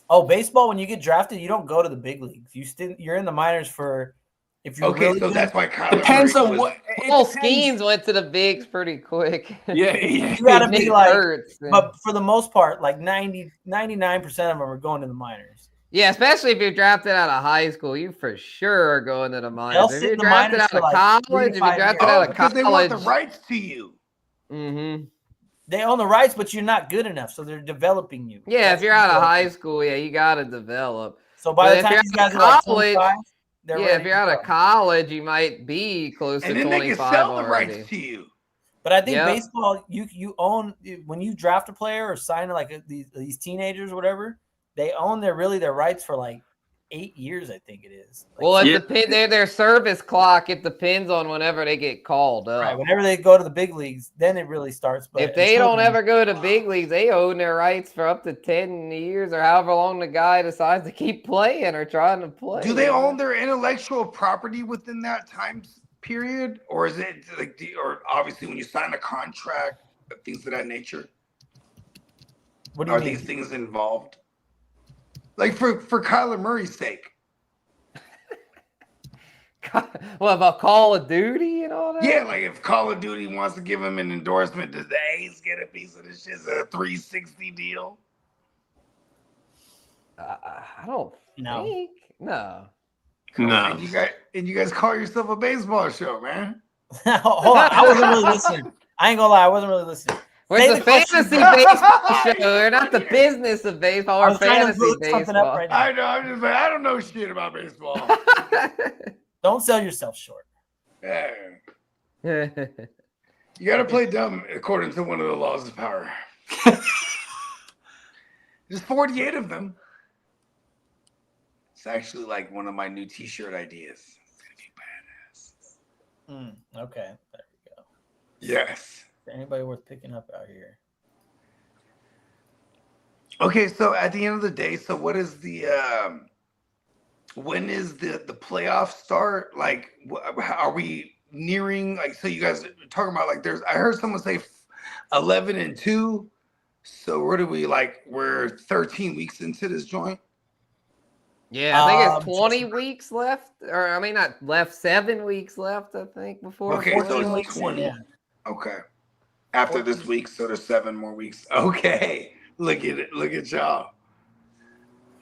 Oh, baseball, when you get drafted, you don't go to the big leagues. You're in the minors for if you're Okay, really so good. that's why Kyler Depends Murray on was- what. Well, Skeens went to the bigs pretty quick. Yeah. You gotta be Nick like, Hurts, man. but for the most part, like 99% of them are going to the minors. Yeah, especially if you're drafted out of high school, you for sure are going to the minors. If sit you're in the drafted minors out for of like 3 to college, if you're 5 drafted years. out of because they want college, the rights to you. mm-hmm. They own the rights, but you're not good enough, so they're developing you. Yeah, That's if you're out of the- high school, yeah, you got to develop. So by But the if time you're these out guys of are like college, 25, they're yeah, ready if you're to out go. of college, you might be close And to then they can 25 sell the already. rights to you. But I think Yep. baseball, you own when you draft a player or sign like these teenagers or whatever, they own their rights for like 8 years. I think it is. Like, Well, it Yeah. depends. Their service clock. It depends on whenever they get called up. right, whenever they go to the big leagues, then it really starts. But If they until don't then- ever go to big leagues, they own their rights for up to 10 years or however long the guy decides to keep playing or trying to play. Do they own their intellectual property within that time period? Or is it like, or obviously when you sign a contract, things of that nature? what do you Are mean? these things involved? Like for Kyler Murray's sake. What about Call of Duty and all that? Yeah, like if Call of Duty wants to give him an endorsement, does the A's get a piece of this shit? Is it a 360 deal? I don't No. think. No. And you guys call yourself a baseball show, man. Hold on, I wasn't really listening. I ain't gonna lie, I wasn't really listeing. We're Say the the question. fantasy baseball show. We're not the business of baseball. I We're was trying to fantasy look something up baseball. right now. I know, I'm just like, I don't know shit about baseball. Don't sell yourself short. Yeah. You got to play dumb according to one of the laws of power. There's 48 of them. It's actually like one of my new t-shirt ideas. It's gonna be badass. Okay, there we go. Yes. Is there anybody worth picking up out here? Okay, so at the end of the day, so what is the when is the playoffs start? Like, are we nearing? Like, so you guys are talking about like I heard someone say 11-2. So what are we like? We're 13 weeks into this joint. Yeah, I think it's 20 weeks left, or I mean, not left, 7 weeks left. I think before. Okay, so it's weeks, 20. yeah. Okay. After this week, so there's 7 more weeks. Okay. Look at it. Look at y'all.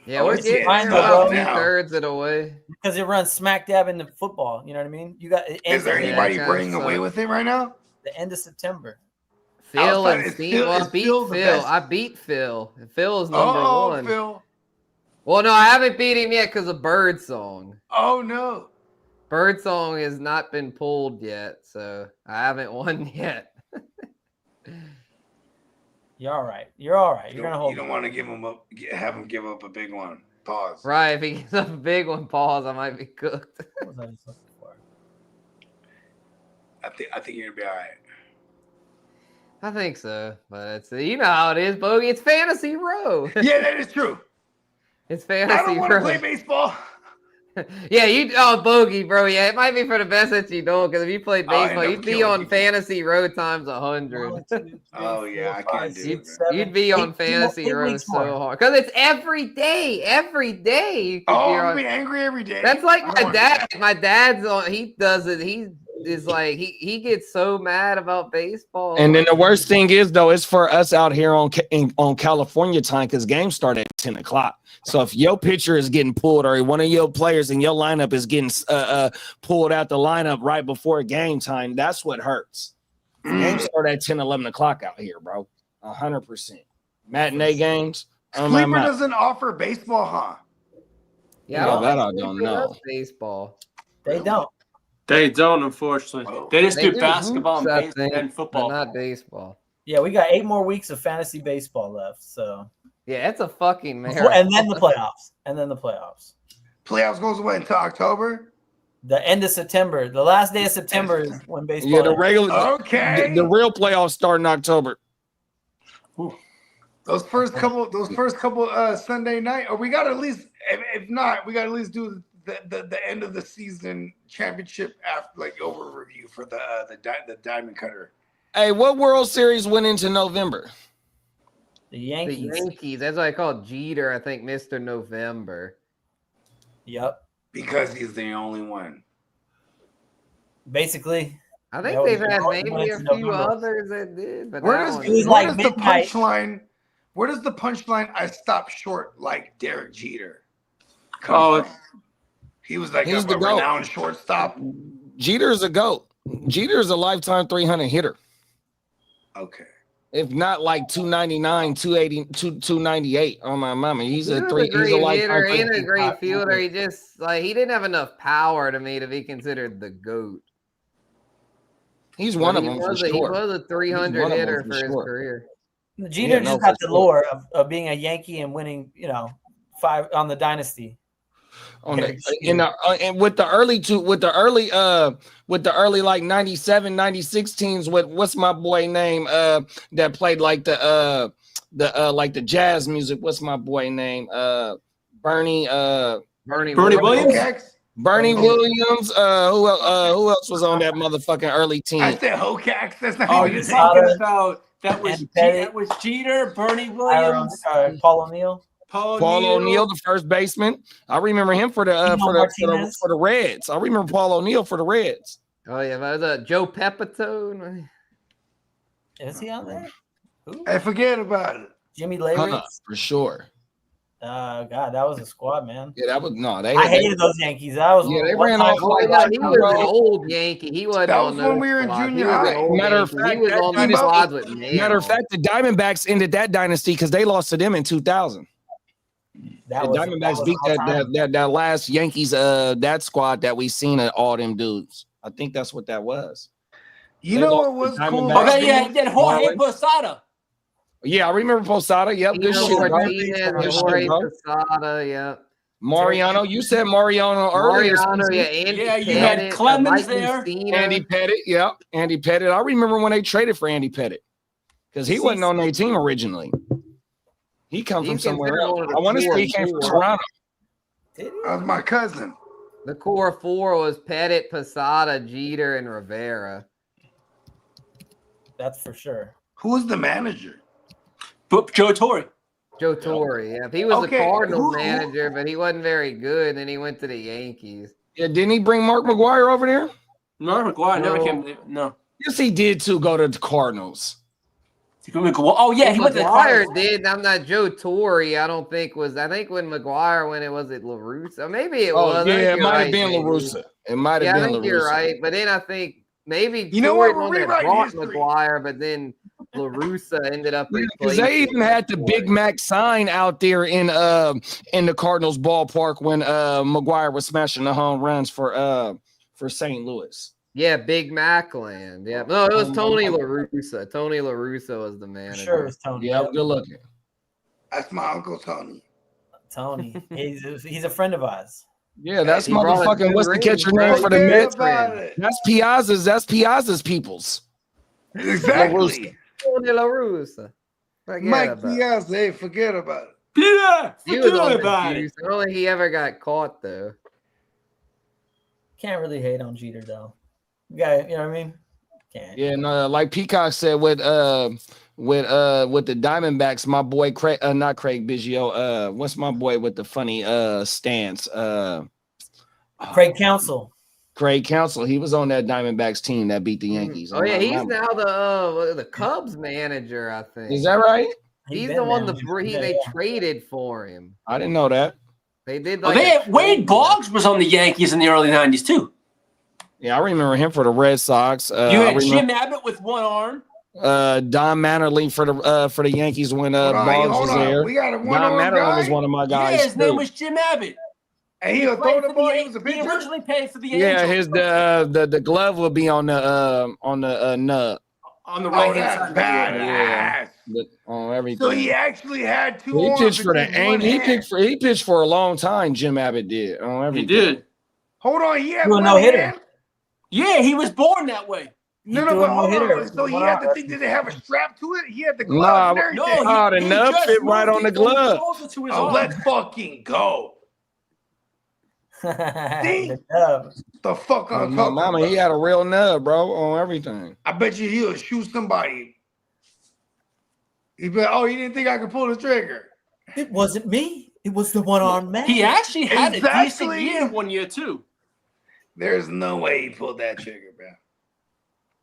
Yeah, Oh, we're it's getting getting about tough now. 2/3 of the way. Because it runs smack dab into football. You know what I mean? You got it Is there ends anybody Yeah, running so- away with it right now? the end of September. Phil Outside, and it's Steve. Phil- Well, I is beat Phil the Phil. best? I beat Phil. Phil is number one. Phil. Well, no, I haven't beat him yet because of Birdsong. Oh, no. Birdsong has not been pulled yet, so I haven't won yet. You're all right. You're all right. You're gonna hold. You don't want to give him up, have him give up a big one. Pause. Right, if he gets up a big one, pause, I might be cooked. What was I just looking for? I think you're gonna be all right. I think so, but it's you know how it is, Bogey. It's Fantasy Row. Yeah, that is true. It's I Fantasy don't want to Row. play baseball. Yeah, Bogey, bro. Yeah, it might be for the best that you don't, because if you played Oh, I end baseball, up you'd be killing on people. Fantasy Row times 100. 1, 2, 3, Oh, yeah, 4, I can't 5, do 6, it. 7, You'd be on 8 Fantasy Row weeks so more. hard, because it's every day. Every day you could Oh, be I'm on. gonna be angry every day. That's like I don't my wanna do dad. that. My dad's on. He does it. He is like he gets so mad about baseball. And then the worst thing is, though, it's for us out here on California time because games start at 10 o'clock. So if your pitcher is getting pulled or one of your players in your lineup is getting pulled out the lineup right before game time, that's what hurts. Games start at 10, 11 o'clock out here, bro. 100%. Matinee games. Sleeper doesn't offer baseball, huh? Yeah, Well, that I think don't Sleeper does know. Baseball. They don't. They don't, unfortunately. They just They do basketball hoops, I and, think, and but football. not baseball. Yeah, we got 8 more weeks of fantasy baseball left. So, Yeah, it's a fucking marathon. and then the playoffs. And then the playoffs. Playoffs goes away until October. The end of September. The last day of September is when baseball. Yeah, the ends. regular, Okay. the real playoffs start in October. Those first couple Sunday night, or we got to at least, if not, we got to at least do the end of the season championship after like over review for the Diamond Cutter? Hey, what World Series went into November? The Yankees. The Yankees. That's why I called Jeter, I think, Mr. November. Yep. Because he's the only one. Basically. I think they've had maybe a few others that did, but where does the punchline? Where does the punchline "I stopped short" like Derek Jeter come from? He was like a renowned shortstop. Jeter's a GOAT. Jeter's a lifetime 300 hitter. Okay. If not like 299, 280, 298 on my mama. He's a great hitter and a great top fielder. He just he didn't have enough power to me to be considered the GOAT. He's one of them for sure. He was a 300 hitter for his career. Jeter just got the lure of being a Yankee and winning, 5 on the dynasty. And with the early like 97, 96 teams with what's my boy name that played like the jazz music. What's my boy name? Bernie Williams. Bernie Williams. Who else was on that motherfucking early team? I said Hokax. That's not. Oh, you're talking about that was Jeter, Bernie Williams, Paul O'Neill. Paul O'Neill, the first baseman. I remember him for the Reds. I remember Paul O'Neill for the Reds. Oh yeah, that was Joe Pepitone. Is he on there? Who? I forget about it. Jimmy Leyritz? For sure. God, that was a squad, man. Yeah, that was I hated those Yankees. That was they ran off. He was an old Yankee. He wasn't. That was when we were in junior high. Matter of fact, the Diamondbacks ended that dynasty because they lost to them in 2000. The Diamondbacks beat that last Yankees that squad that we seen at all them dudes. I think that's what that was. You know what was cool? That Jorge Posada. Yeah, I remember Posada. Yep, good shit. Posada, yeah. Mariano, you said Mariano earlier. You had Clemens there. Andy Pettit, yeah. Andy Pettit. I remember when they traded for Andy Pettit because he wasn't on their team originally. He comes from somewhere else. I want to say he came from Toronto. My cousin. The core 4 was Pettit, Posada, Jeter, and Rivera. That's for sure. Who was the manager? Joe Torre. Joe Torre, yeah. He was the Cardinals manager, but he wasn't very good. Then he went to the Yankees. Yeah, didn't he bring Mark McGwire over there? Mark McGwire never came. No. Yes, he did too. Go to the Cardinals. Oh yeah, he went to the Cardinals. Did. I'm not Joe Torre. I don't think was. I think when McGwire went, it was at La Russa. Maybe it was. Yeah, it might have been La Russa. It might have been La Russa. I think you're right. But then I think maybe Torre brought McGwire, but then La Russa ended up because they even had the Big Mac sign out there in the Cardinals ballpark when McGwire was smashing the home runs for St. Louis. Yeah, Big Mac land. Yeah, no, it was Tony La Russa. Tony La Russa was the manager. Sure, it was Tony. Yeah, good looking. That's my uncle Tony. Tony, he's a friend of ours. Yeah, that's motherfucking. What's the catcher name for the Mets? That's Piazza's peoples. Exactly. Tony La Russa. Mike Piazza, hey, forget about it. Yeah, he was on the juice. I don't think he ever got caught though. Can't really hate on Jeter though. You know what I mean? Can't. Yeah, no, like Peacock said with the Diamondbacks, my boy Craig, not Craig Biggio. What's my boy with the funny stance? Craig Counsell. Craig Counsell, he was on that Diamondbacks team that beat the Yankees. Oh yeah, he's now the Cubs manager, I think. Is that right? He's the one they traded for him. I didn't know that. They did. Wade Boggs was on the Yankees in the early '90s too. Yeah, I remember him for the Red Sox. You had Jim Abbott with one arm. Don Mattingly for the Yankees when Boggs was there. Don Mattingly was one of my guys. Yeah, his name was Jim Abbott. And he'll throw the ball. He was a He originally played for the Angels. Yeah, the glove will be on the nub. On the right hand side. Yeah, on everything. So he actually had two. He pitched for the Angels. He pitched for a long time. Jim Abbott did on everything. He did. Hold on, he had one hitter. Yeah, he was born that way. No, but hold on. So he had the thing. Did they have a strap to it? He had the glove. The nub fit right on the glove. Oh, let's fucking go. The dub. The fuck I'm My talking mama, about. he had a real nub, bro, on everything. I bet you he'll shoot somebody. He'd be like, oh, you didn't think I could pull the trigger? It wasn't me. It was the one-armed man. He actually had a decent Exactly. year 1 year too. There's no way he pulled that trigger, bro.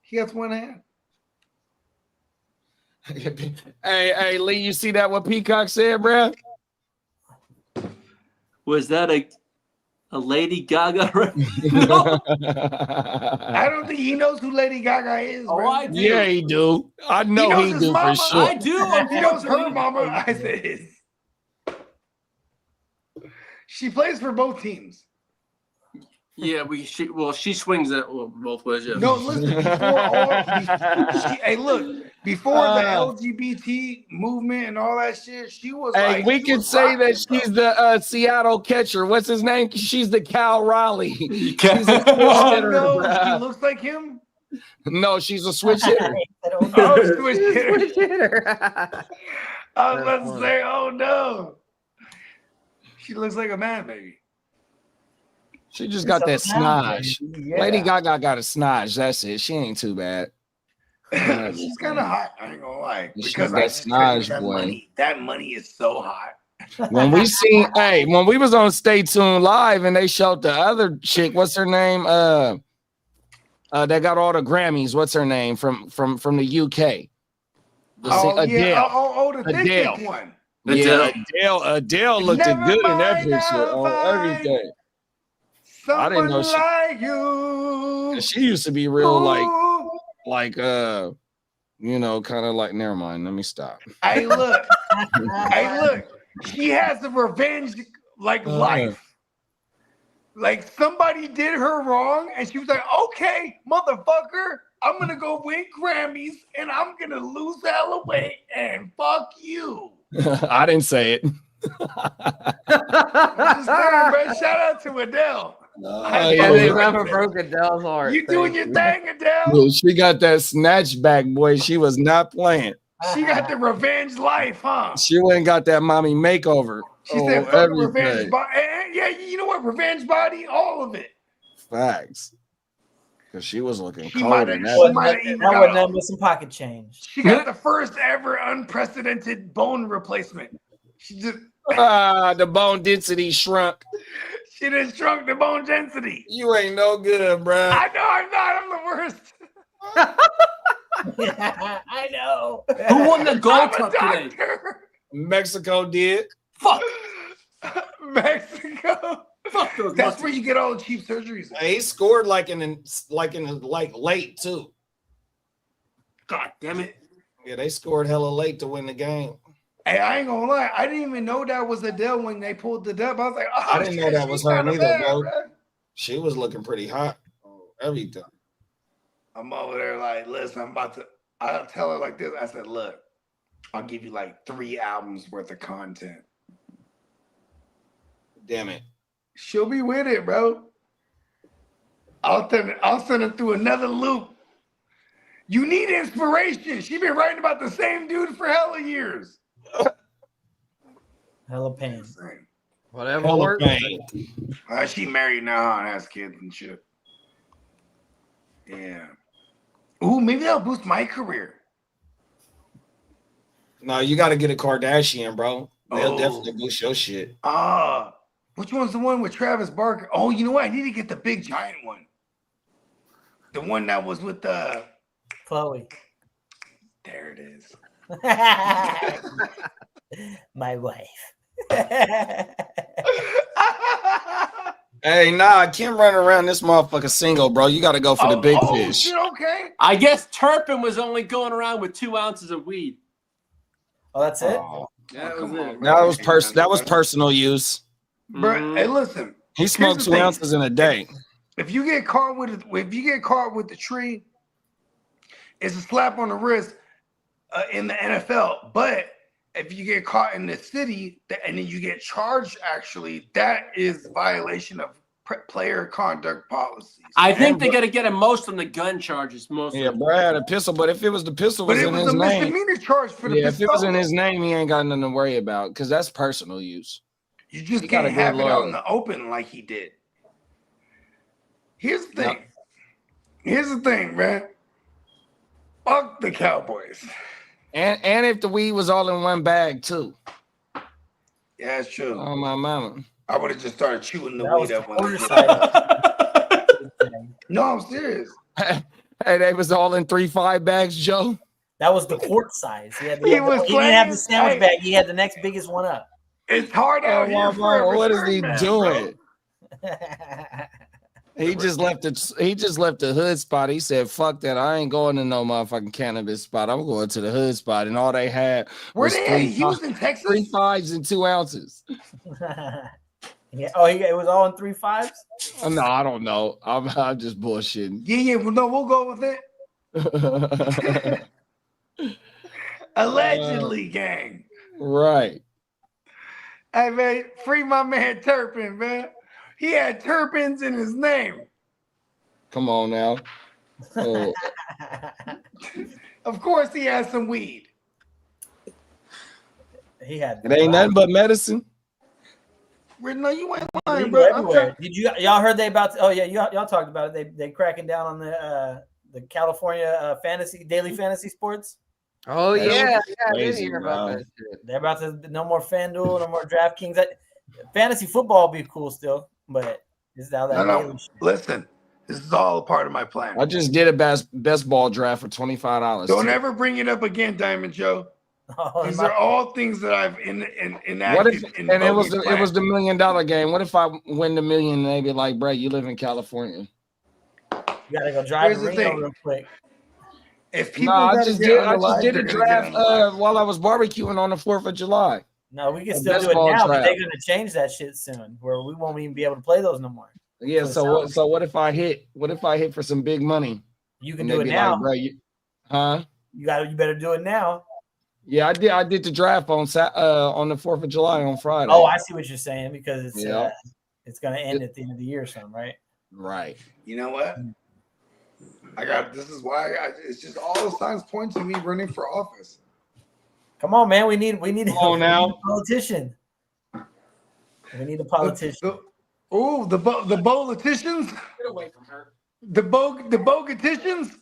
He has one hand. Hey, Lee, you see that what Peacock said, bro? Was that a Lady Gaga? I don't think he knows who Lady Gaga is, Oh, bro. I do. Yeah, he do. I know knows he his do for mama. sure. I do. He knows her unfortunately. mama. I said his. She plays for both teams. Yeah, she swings it both ways. Yeah. No, listen. Hey, look. Before the LGBT movement and all that shit, she was. Hey, like, we she can was say that rocking, she's the Seattle catcher. What's his name? She's the Cal Raleigh. She's a switch Oh hitter, no, bruh. she looks like him. No, she's a switch hitter. Oh, switch hitter. Switch hitter. I was about to say, oh no. She looks like a man, baby. She just got that snodge. Yeah. Lady Gaga got a snodge. That's it. She ain't too bad. She's kind of hot. I ain't gonna lie. She's Because that I just tell you, snodge boy. that money is so hot. When we seen, when we was on Stay Tuned Live and they showed the other chick, what's her name? That got all the Grammys. What's her name from the UK? Adele. The Adele. thick one. Adele looked Never good in that mind, picture I'll on find everything. Someone I didn't know she- like you. She used to be real Ooh. kind of like. Never mind. Let me stop. Hey, look. Hey, look. She has a revenge life. Like somebody did her wrong, and she was like, "Okay, motherfucker, I'm gonna go win Grammys, and I'm gonna lose hella weight, and fuck you." I didn't say it. I'm just saying, bro. Shout out to Adele. Yeah, they never broke Adele's heart. You doing your thing, Adele? Well, she got that snatch back, boy. She was not playing. She got the revenge life, huh? She went and got that mommy makeover. She said, "Fuck revenge body." Yeah, you know what? Revenge body, all of it. Facts. Because she was looking She cold might in have that. even That got would done with some pocket change. She got the first ever unprecedented bone replacement. She just The bone density shrunk. she just shrunk the bone density. You ain't no good, bruh. I know I'm not. I'm the worst. I know. Who won the gold I'm a cup today? doctor. Mexico did. Fuck. Mexico. Fuck those. That's Muslims. where you get all the cheap surgeries. He scored like in the late too. God damn it. Yeah, they scored hella late to win the game. Hey, I ain't gonna lie. I didn't even know that was Adele when they pulled the dub. I was like, oh, I didn't know shit, that was she's her kinda neither, bad, bro. bruh. She was looking pretty hot. Everything. I'm over there like, listen, I'll tell her like this. I said, look, I'll give you like 3 albums worth of content. Damn it. She'll be with it, bro. I'll send her through another loop. You need inspiration. She been writing about the same dude for hella years. Hella pain. Whatever Hella works. pain. She married now and has kids and shit. Yeah. Ooh, maybe that'll boost my career. No, you got to get a Kardashian, bro. They'll Oh. definitely boost your shit. Which one's the one with Travis Barker? Oh, you know what? I need to get the big giant one. The one that was with Chloe. there it is. My wife. Hey, nah, Kim running around this motherfucker single, bro. You got to go for the big fish. Shit, okay. I guess Turpin was only going around with 2 ounces of weed. Oh, that's it? Oh, That was come on, it. man. that was personal use. Bro, hey, listen. He smoked the 2 thing. ounces in a day. If you get caught with the tree, it's a slap on the wrist in the NFL. But if you get caught in the city and then you get charged, actually, that is violation of player conduct policies. I think they got to get him most on the gun charges. Most. Yeah, bro had a pistol, but if it was the pistol But was it in was his a name, misdemeanor charge for the yeah, if it was in pistol. his name, he ain't got nothing to worry about because that's personal use. You just He got can't a good have it out lawyer. in the open like he did. Here's the thing. Here's the thing, man. Fuck the Cowboys. And if the weed was all in one bag too. Yeah, it's true. Oh my mama. I would have just started chewing the That was weed the up. quarter side. No, I'm serious. Hey, they was all in 3-5 bags, Joe. That was the quart size. He was didn't have playing- the sandwich hey. bag. He had the next biggest one up. It's hard out here my for a mama, what is return he man, doing? bro. He just left the hood spot. He said, "Fuck that! I ain't going to no motherfucking cannabis spot. I'm going to the hood spot." And all they had Where was they at? Houston, Texas? 3 5s and 2 ounces. Yeah. Oh, it was all in 3 5s. No, I don't know. I'm just bullshitting. Yeah. Well, no, we'll go with it. Allegedly, gang. Right. Hey, man, free my man Turpin, man. He had terpenes in his name. Come on now. Oh, Of course, he has some weed. He had. it ain't nothing but medicine. No, you ain't lying, Legal bro. I'm everywhere. trying- Did y'all heard they about? Oh yeah, y'all talked about it. They cracking down on the California daily fantasy sports. Oh That's yeah, I did crazy, hear about bro. that shit. They're about to no more FanDuel, no more DraftKings. Fantasy football will be cool still, but it's now that No. daily shit. Listen, this is all a part of my plan. I just did a best ball draft for $25. Don't ever bring it up again, Diamond Joe. Oh, These my- are all things that I've enacted. What if? in And it was Bogey's the plan. $1 million game. What if I win the million and they be like, "Bro, you live in California"? you gotta go drive Here's to the Reno thing. real quick. If people No, I gotta just get did. I unalived, just did they're a gonna draft get unalived. while I was barbecuing on the 4th of July. No, we can A still do it baseball now, but draft. they're gonna change that shit soon, where we won't even be able to play those no more. Yeah. So what if I hit? What if I hit for some big money? You can And do they it be now. like, "Bro, huh?" You better do it now. Yeah, I did. I did the draft on the 4th of July on Friday. Oh, I see what you're saying because it's Yeah. it's gonna end at the end of the year or something, right? Right. You know what? This is why it's just all the signs point to me running for office. Come on, man. We need Come on now. a politician. We need a politician. The politicians? Get away from her. The bogaticians?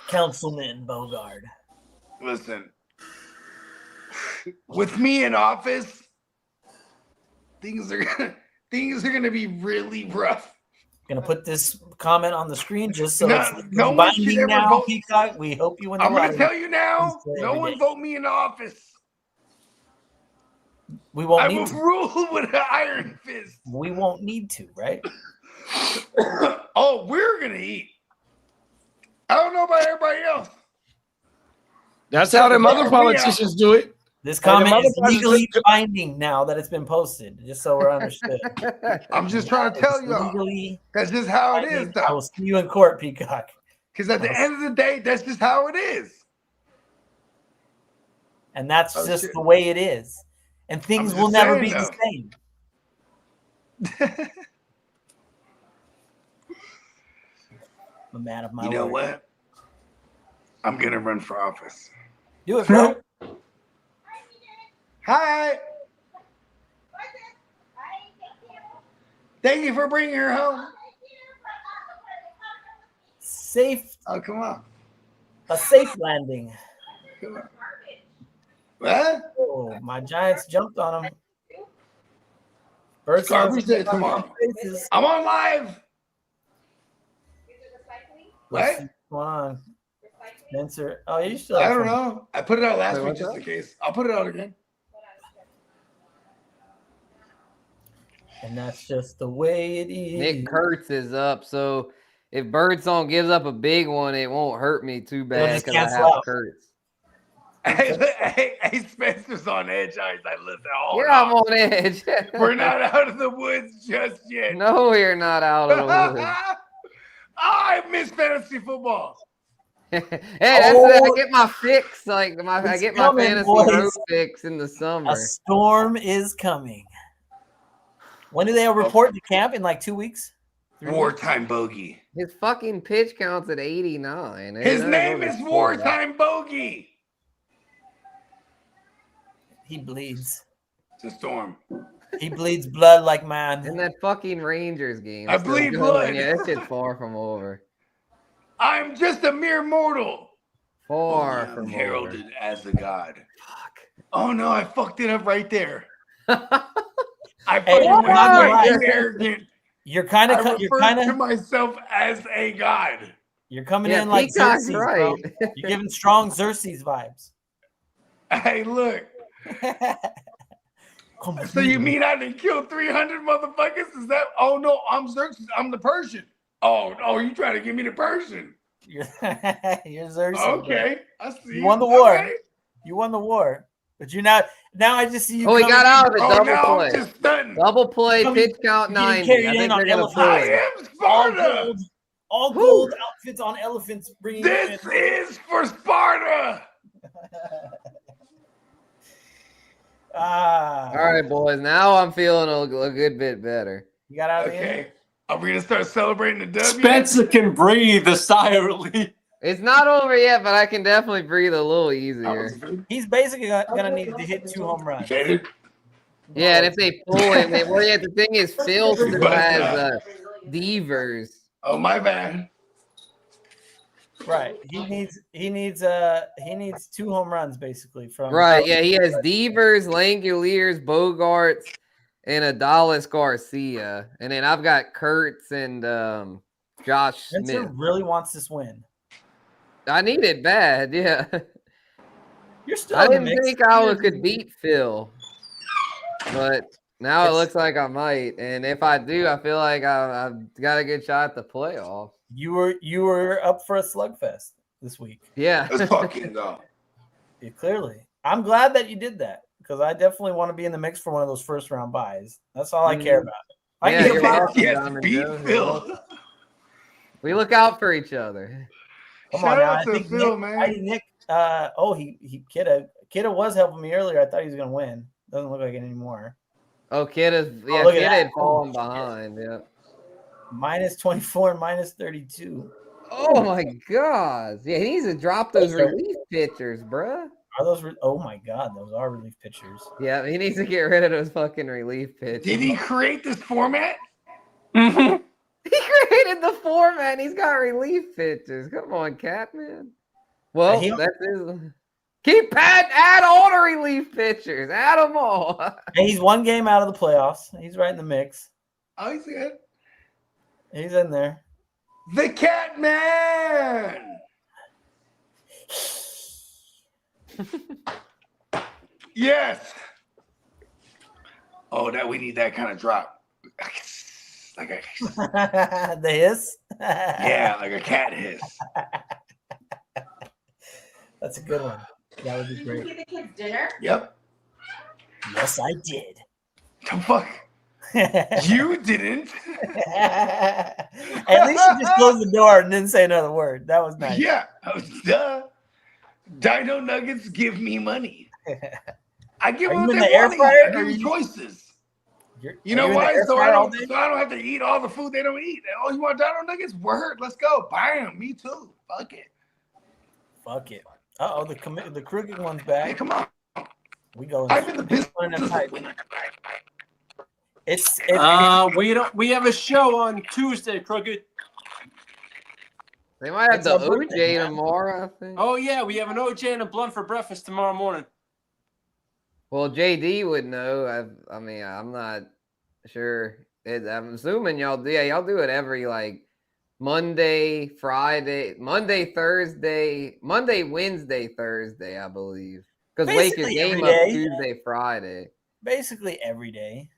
Councilman Bogard. Listen, with me in office, things are gonna be really rough. Gonna put this comment on the screen just so No- it's no one should binding ever now, vote- Peacock. We hope you win the I'm gonna lottery. tell you now, Every no one day. vote me in office. We won't I need will to. rule with an iron fist. We won't need to, right? Oh, we're gonna eat. I don't know about everybody else. That's how them other Yeah. politicians do it. This Hey, the comment is motherfuckers legally just- binding now that it's been posted, just so we're understood. I'm just trying to tell It's y'all. legally That's just how it is, binding. I will though. see you in court, Peacock. Because at the end of the day, that's just how it is. And that's Oh, just shit. the way it is. And things I'm will just never saying, be though. the same. I'm a man of my You know word. what? I'm gonna run for office. Do it, bro. Hi. Thank you for bringing her home. Safe, Oh, come on. a safe landing. Come on. What? Oh, my Giants jumped on him. First Garbage day tomorrow. faces. I'm on live. What's What? going on? Spencer. Oh, you still I have don't some- know. I put it out last Wait, week what's just up? in case. I'll put it out again. And that's just the way it is. Nick Kurtz is up, so if Birdsong gives up a big one, it won't hurt me too bad just because I cancel have out. Kurtz. Hey, Spencer's on edge. I listen. Hold Yeah, I'm on. on edge. We're not out of the woods just yet. No, you're not out of the woods. I miss fantasy football. Hey, that's Oh, I get my fix. Like I it's get my coming, fantasy boys. road fix in the summer. A storm is coming. When do they report to camp? In like 2 weeks? Wartime bogey. His fucking pitch counts at 89. His They're not name gonna is score that. Wartime Bogey. He bleeds. It's a storm. He bleeds blood like man. In that fucking Rangers game. I still bleed going. blood. Yeah, that shit's far from over. I'm just a mere mortal. Far Only I'm from over. heralded as a god. Fuck. Oh no, I fucked it up right there. I Hey, fucking I'm went not gonna way lie. too arrogant. You're kind I of refer to myself as a god. you're coming Yeah, in like Peacock's Xerxes, right. bro. You're giving strong Xerxes vibes. Hey, look. Come with So me, you mean I didn't kill 300 motherfuckers? Is that? Oh no, I'm Xerxes. I'm the Persian. Oh, you trying to give me the Persian? You're Xerxes. Bro. Okay, I see. You won the All war. right. You won the war, but you're not. Now I just see you. Oh, he coming got out of it. Oh, Double now play. I'm just stunting. Double play, Coming- pitch count getting 90. carried I in think on they're going to elephants. pull I it. am all Sparta. gold, all Woo. gold outfits on elephants. Bringing This you in. is for Sparta. All right, boys. Now I'm feeling a good bit better. You got out of the end? Okay, are we gonna start celebrating the W? Spencer can breathe a sigh of relief. It's not over yet, but I can definitely breathe a little easier. He's basically gonna need to hit 2 home runs. Yeah, and if they pull him, the thing is, Phil still But, has Devers. Oh my bad. Right. He needs 2 home runs basically from Right, yeah, he has Devers, Langoliers, Bogarts, and Adalis Garcia. And then I've got Kurtz and Josh Spencer Smith. really wants this win. I need it bad, yeah. You're still I in the didn't mix. think I could beat Phil. But now it looks like I might. And if I do, I feel like I've got a good shot at the playoff. You were up for a slugfest this week. Yeah. Let's fucking go. Yeah, clearly. I'm glad that you did that because I definitely want to be in the mix for one of those first round buys. That's all I care about. I Yeah, can you're get by- welcome, Yes, Diamond beat Joe. Phil. We look out for each other. Come Shout on now. out I to think Phil, Nick, man. I think Nick Kidda was helping me earlier. I thought he was gonna win. Doesn't look like it anymore. Oh, Kidda look at that. had fallen behind. Yeah. Minus 24 and minus 32. Oh my God. Yeah, he needs to drop those relief pitchers, bruh. Are those? Oh my God, those are relief pitchers. Yeah, he needs to get rid of those fucking relief pitchers. Did he create this format? Mm-hmm. He created the format. And he's got relief pitchers. Come on, Catman. Well, that's his. Add all the relief pitchers. Add them all. And he's 1 game out of the playoffs. He's right in the mix. Oh, he's good. He's in there. The Cat Man. Yes. Oh, that we need that kind of drop. Like a The hiss. yeah, like a cat hiss. That's a good one. That would be Did great. you get the kids dinner? Yep. Yes, I did. The fuck? You didn't. At least you just closed the door and didn't say another word. That was nice. Yeah. Duh. Dino Nuggets give me money. I give Are them you in their the air money. fryer, I or give are them you- choices. You Are know in the why? air So fryer I all don't day? have to eat all the food they don't eat. Oh, you want Dino Nuggets? Word. Let's go. Bam. Me too. Fuck it. Fuck it. Uh-oh, the crooked one's Hey, back. come on. We go. I'm in the business. It's We have a show on Tuesday, Crooked. They might have It's the our birthday, OJ man. tomorrow, I think. Oh yeah, we have an OJ and a blunt for breakfast tomorrow morning. Well, JD would know. I mean, I'm not sure. I'm assuming y'all do. Yeah, y'all do it every like Monday, Friday, Monday, Thursday, Monday, Wednesday, Thursday, I believe. Because wake your Basically game every up day. Tuesday, Friday. basically every day.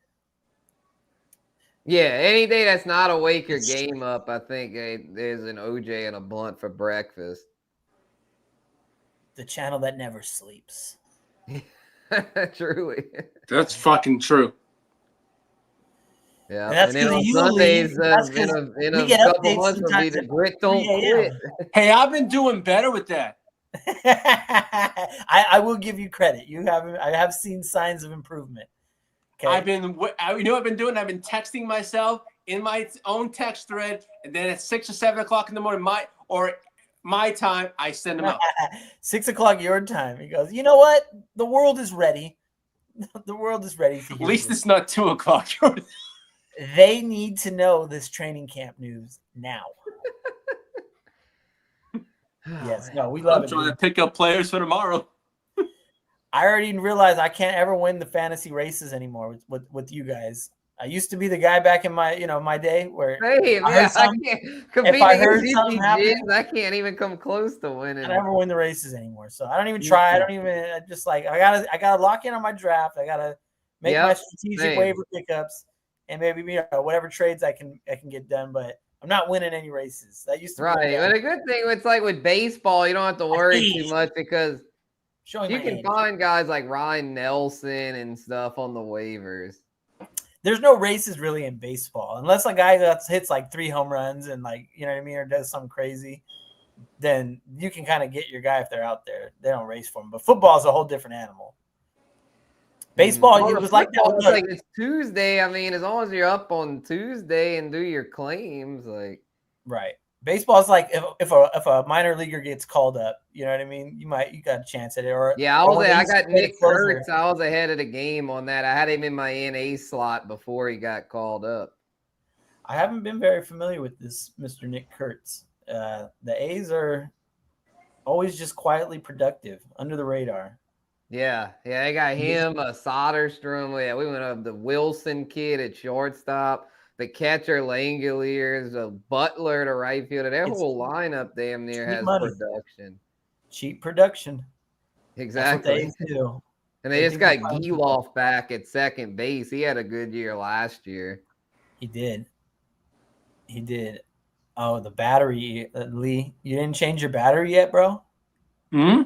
Yeah, any day that's not a wake your game up, I think there's an OJ and a blunt for breakfast. The channel that never sleeps. Truly. That's fucking true. Yeah, And that's and then 'cause on you Sundays, leave. That's in 'cause a we get couple updates months will be sometimes the at grit don't 3 quit. Hey, I've been doing better with that. I will give you credit. I have seen signs of improvement. Okay. I've been doing? I've been texting myself in my own text thread, and then at 6 or 7 o'clock in the morning, my time, I send them out. 6 o'clock your time. He goes, you know what? The world is ready. The world is ready to At hear least this. it's not 2 o'clock. They need to know this training camp news now. Yes, no, we love I'm it. trying to Dude. pick up players for tomorrow. I already realized I can't ever win the fantasy races anymore with you guys. I used to be the guy back in my day where Same, I yeah, heard something, can't if compete I against heard you, something happening, Jins, I can't even come close to winning. I never win the races anymore. So I don't even try. I don't even. I just like I gotta lock in on my draft. I gotta make my strategic same. waiver pickups and maybe whatever trades I can get done. But I'm not winning any races. That used to be Right. But a good thing, it's like with baseball, you don't have to worry too much because showing you my can age. find guys like Ryan Nelson and stuff on the waivers. There's no races really in baseball unless a guy that hits like 3 home runs and like you know what I mean or does something crazy. Then you can kind of get your guy if they're out there. They don't race for him. But football is a whole different animal. Baseball, it was like that. It's like it's Tuesday. I mean, as long as you're up on Tuesday and do your claims, like right. Baseball is like if a minor leaguer gets called up, you know what I mean. You got a chance at it. Or yeah, or I got Nick closer. Kurtz. I was ahead of the game on that. I had him in my NA slot before he got called up. I haven't been very familiar with this Mr. Nick Kurtz. The A's are always just quietly productive under the radar. Yeah, they got him, Soderstrom. Yeah, we went up the Wilson kid at shortstop, the catcher Langoliers, a Butler to right field. Their whole lineup damn near has production. Cheap production. Exactly. That's what they do. And they just got Giloff back at second base. He had a good year last year. He did. Oh, the battery, Lee. You didn't change your battery yet, bro? Hmm?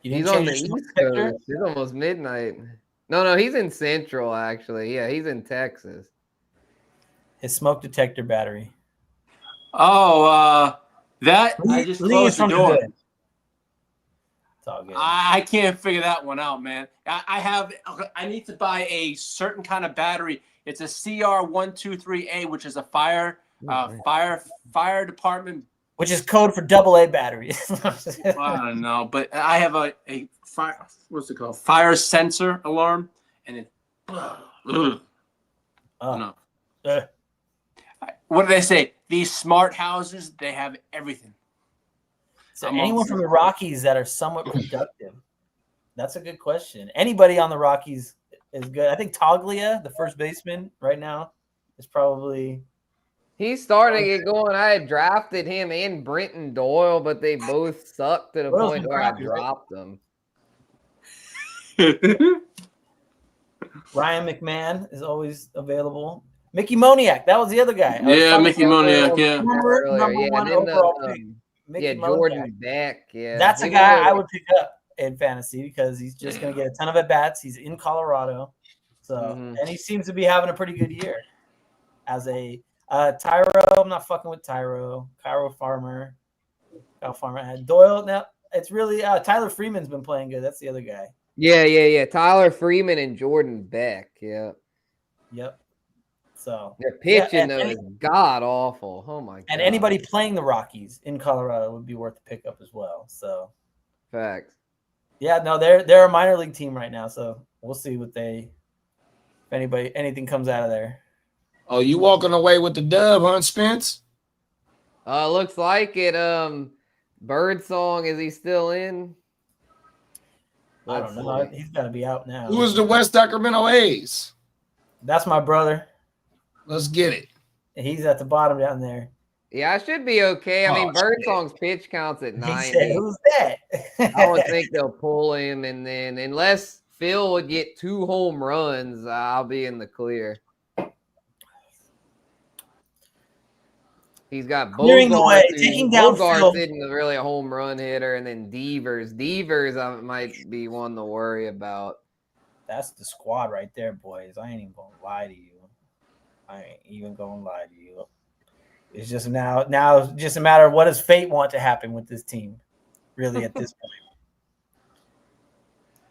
He's on the East Coast. It's almost midnight. No, he's in Central, actually. Yeah, he's in Texas. His smoke detector battery. Oh, that I just closed the door. It's all good. I can't figure that one out, man. I need to buy a certain kind of battery. It's a CR123A, which is a fire department, which is code for AA battery. I don't know, but I have a fire. What's it called? Fire sensor alarm, and it. No. What do they say? These smart houses, they have everything. So anyone from the Rockies that are somewhat productive? That's a good question. Anybody on the Rockies is good. I think Toglia, the first baseman right now, is probably. He's starting to get going. I had drafted him and Brenton Doyle, but they both sucked to the point where I dropped them. Ryan McMahon is always available. Mickey Moniak, that was the other guy. Yeah, Mickey Moniak, yeah. Number one overall pick. Jordan Beck. Yeah, that's a guy I would pick up in fantasy because he's just going to get a ton of at bats. He's in Colorado, and he seems to be having a pretty good year. As a Tyro, I'm not fucking with Tyro. Kyle Farmer had Doyle. Now it's really Tyler Freeman's been playing good. That's the other guy. Yeah. Tyler Freeman and Jordan Beck. Yeah. Yep. So their pitching though is god awful. Oh my god. And anybody playing the Rockies in Colorado would be worth the pickup as well. So facts. Yeah, no, they're a minor league team right now. So we'll see if anything comes out of there. Oh, you walking away with the dub, huh, Spence? Looks like it. Birdsong, is he still in? I don't know. He's got to be out now. Who is the West Sacramento A's? That's my brother. Let's get it. He's at the bottom down there. Yeah, I should be okay. I mean, Birdsong's pitch counts at 90. Said, who's that? I don't think they'll pull him, and then unless Phil would get 2 home runs, I'll be in the clear. He's got Bogard. Taking down Phil. Isn't really a home run hitter, and then Devers. Might be one to worry about. That's the squad right there, boys. I ain't even gonna lie to you. It's just now it's just a matter of what does fate want to happen with this team, really, at this point.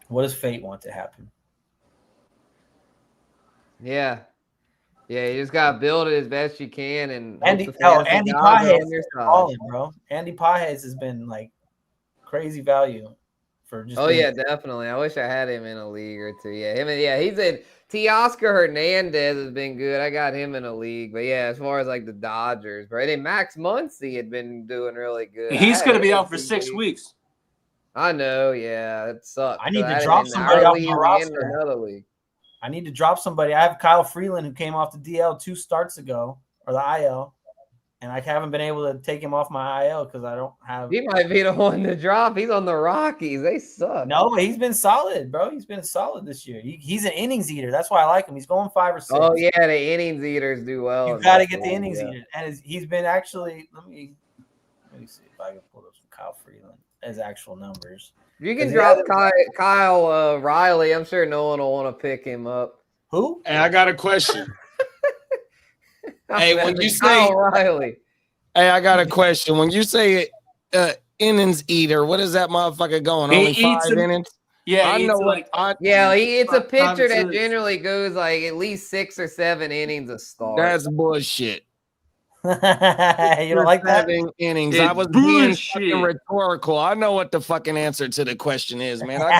What does fate want to happen? Yeah. Yeah, you just gotta build it as best you can, and Andy Pages is calling, bro. Andy Pages has been like crazy value. for just. Oh yeah, definitely. I wish I had him in a league or two. Yeah, he's in. Teoscar Hernandez has been good. I got him in a league, but yeah, as far as like the Dodgers, right? And Max Muncy had been doing really good. He's going to be out for 6 weeks. I know. Yeah, it sucks. I need to drop somebody off my roster. Another league. I need to drop somebody. I have Kyle Freeland who came off the DL 2 starts ago, or the IL. And I haven't been able to take him off my IL because I don't have. He might be the one to drop. He's on the Rockies. They suck. No, but he's been solid, bro. He's been solid this year. He's an innings eater. That's why I like him. He's going 5 or 6. Oh yeah, the innings eaters do well. You got to get the innings eaters, and he's been actually. Let me see if I can pull up some Kyle Freeland as actual numbers. You can drop Kyle Riley. I'm sure no one will want to pick him up. Who? Hey, I got a question. Hey, when you say Kyle Riley, hey, I got a question. When you say innings eater, what is that motherfucker going? Only 5 innings? Yeah, I know like it's a pitcher that generally goes like at least 6 or 7 innings a start. That's bullshit. You don't like that? 7 innings. It's I was being fucking rhetorical. I know what the fucking answer to the question is, man. I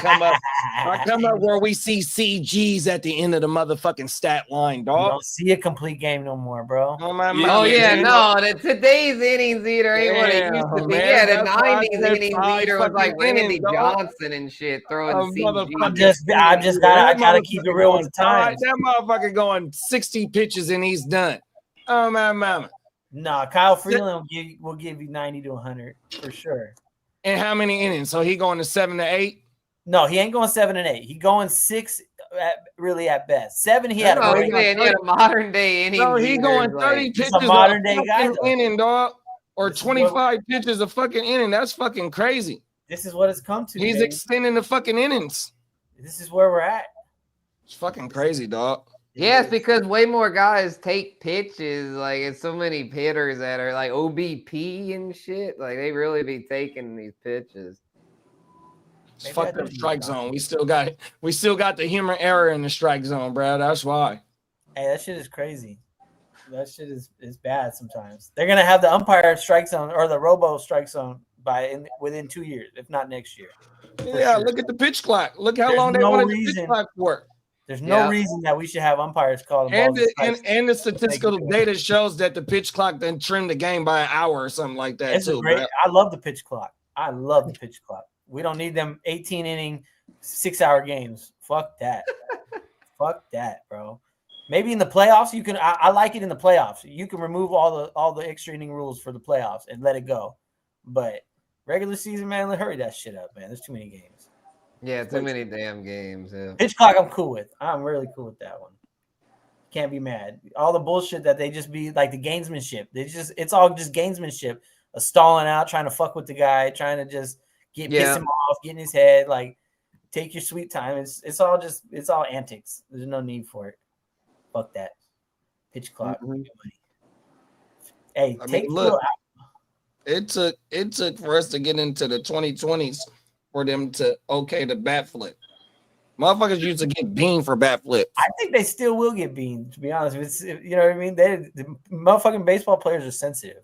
come up where we see CGs at the end of the motherfucking stat line, You dog. don't see a complete game no more, bro. Today's innings eater ain't what it used to be. Man, Yeah, the that's why I 90s said innings 5 eater was like fucking Randy innings, dog. Johnson and shit throwing CG. I gotta keep it real with the times. That motherfucker going 60 pitches and he's done. Oh my mama. Nah, Kyle Freeland will give you 90 to 100 for sure. And how many innings? So he going to 7 to 8? No, he ain't going 7 and 8. He going 6 at best. 7 he had. A modern day inning. No, he going 30 pitches a modern day guy inning, dog, or 25 pitches a fucking inning. That's fucking crazy. This is what it's come to. He's extending the fucking innings. This is where we're at. It's fucking crazy, dog. Yes, because way more guys take pitches. Like it's so many hitters that are like OBP and shit. Like they really be taking these pitches. It's fucked up strike zone. We still got the human error in the strike zone, bro. That's why. Hey, that shit is crazy. That shit is bad sometimes. They're gonna have the umpire strike zone or the robo strike zone within 2 years, if not next year. Yeah, look at the pitch clock. Look how long they wanted the pitch clock for. There's no reason that we should have umpires call them. And the statistical data shows that the pitch clock then trimmed the game by an hour or something like that too. I love the pitch clock. We don't need them 18-inning, 6-hour games. Fuck that. Fuck that, bro. Maybe in the playoffs you can. I like it in the playoffs. You can remove all the extra inning rules for the playoffs and let it go. But regular season, man, hurry that shit up, man. There's too many games. Yeah, too many damn games. Yeah. Pitch clock, I'm cool with. I'm really cool with that one. Can't be mad. All the bullshit that they just be like the gamesmanship. It's all just gamesmanship. Stalling out, trying to fuck with the guy, trying to just piss him off, get in his head. Like, take your sweet time. It's all antics. There's no need for it. Fuck that. Pitch clock. Mm-hmm. Hey, look. It took for us to get into the 2020s for them to the bat flip. Motherfuckers used to get beamed for bat flips. I think they still will get beamed, to be honest. You know what I mean? The motherfucking baseball players are sensitive.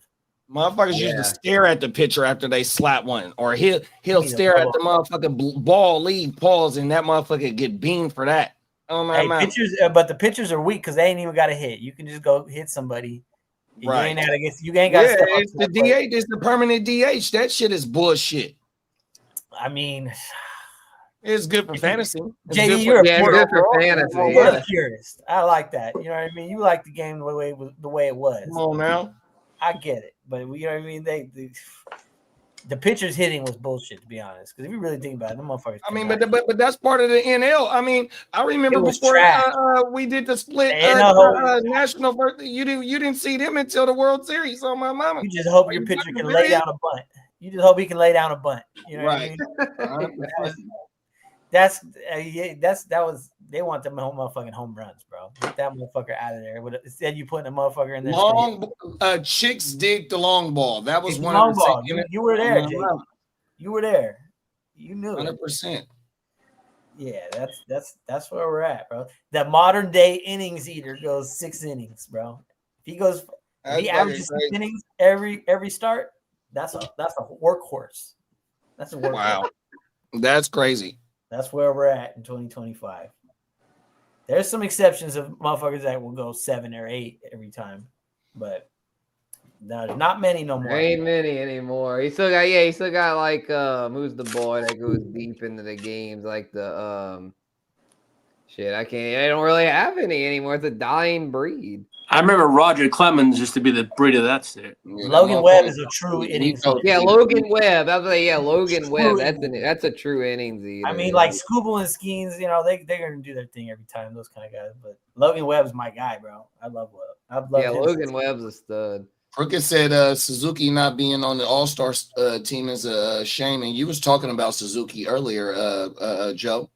Motherfuckers used to stare at the pitcher after they slap one, or he'll stare at the motherfucking ball, leave, pause, and that motherfucker get beamed for that. Oh my god! But the pitchers are weak because they ain't even got to hit. You can just go hit somebody. Right. You ain't got to step up it's the DH. It's the permanent DH. That shit is bullshit. I mean, it's good for fantasy. JD, you're a fantasy. You're a purist. I like that. You know what I mean? You like the game the way it was. Come on now. I get it, but you know what I mean. The pitcher's hitting was bullshit, to be honest. Because if you really think about it, the motherfuckers. I mean, but that's part of the NL. I mean, I remember before we did the split national birthday. You didn't see them until the World Series. On my mama. You just hope your pitcher can lay down a bunt. You just hope he can lay down a bunt. You know right. what I mean? They want them motherfucking home runs, bro. Get that motherfucker out of there. Instead, you putting a motherfucker in there. Chicks dig the long ball. That was one of the you were there, Jay. You were there. You knew 100%. Yeah, that's where we're at, bro. The modern day innings eater goes 6 innings, bro. If he averages 6 innings every start, that's a workhorse. That's a workhorse. Wow. That's crazy. That's where we're at in 2025. There's some exceptions of motherfuckers that will go 7 or 8 every time, but no, there's not many no more. There ain't many anymore. He still got like who's the boy that goes deep into the games, like the shit. I don't really have any anymore. It's a dying breed. I remember Roger Clemens used to be the breed of that state. Logan Webb is a true innings eater. Yeah, Logan Webb. Logan Webb. That's a true innings eater. I mean, like Scooble and Skeens, you know, they're gonna do their thing every time. Those kind of guys. But Logan Webb's my guy, bro. I love Webb. Logan Webb's a stud. Crooked said Suzuki not being on the All-Star team is a shame, and you was talking about Suzuki earlier, Joe.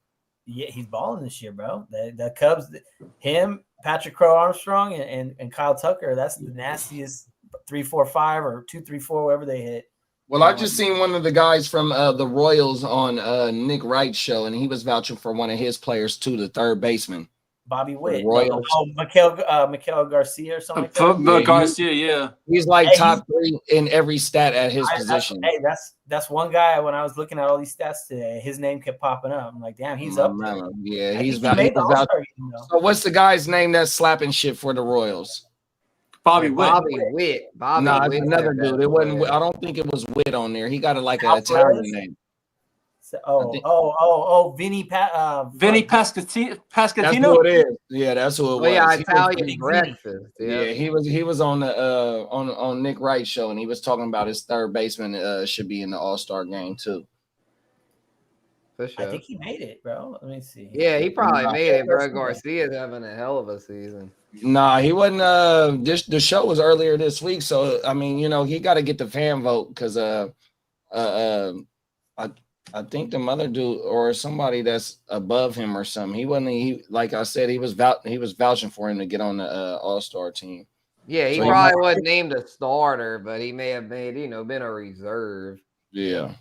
Yeah, he's balling this year, bro. The Cubs, him, Patrick Crow Armstrong, and Kyle Tucker. That's the nastiest 3-4-5 or 2-3-4, whatever they hit. Well, I just seen one of the guys from the Royals on Nick Wright's show, and he was vouching for one of his players too, the third baseman. Bobby Witt. Oh, Miguel Garcia or something like that. Garcia, yeah. He's like top 3 in every stat at his position. That's one guy. When I was looking at all these stats today, his name kept popping up. I'm like, damn, he's up there. Yeah, he's made the All-Star game, though. So what's the guy's name that's slapping shit for the Royals? Bobby Witt. No, it's another dude. It wasn't. I don't think it was Witt on there. He got an Italian name. Vinny Pascatino. That's who it is. Yeah, that's who it was. Yeah, Italian breakfast. Yeah, he was on the on Nick Wright's show, and he was talking about his third baseman should be in the All-Star game too. For sure. I think he made it, bro. Let me see. Yeah, he probably made it, bro. Garcia's having a hell of a season. Nah, he wasn't. The show was earlier this week, so I mean, you know, he got to get the fan vote because I think the mother dude or somebody that's above him or something. He wasn't. He like I said, he was vouching for him to get on the All-Star team. Yeah, he probably wasn't named a starter, but he may have been a reserve. Yeah.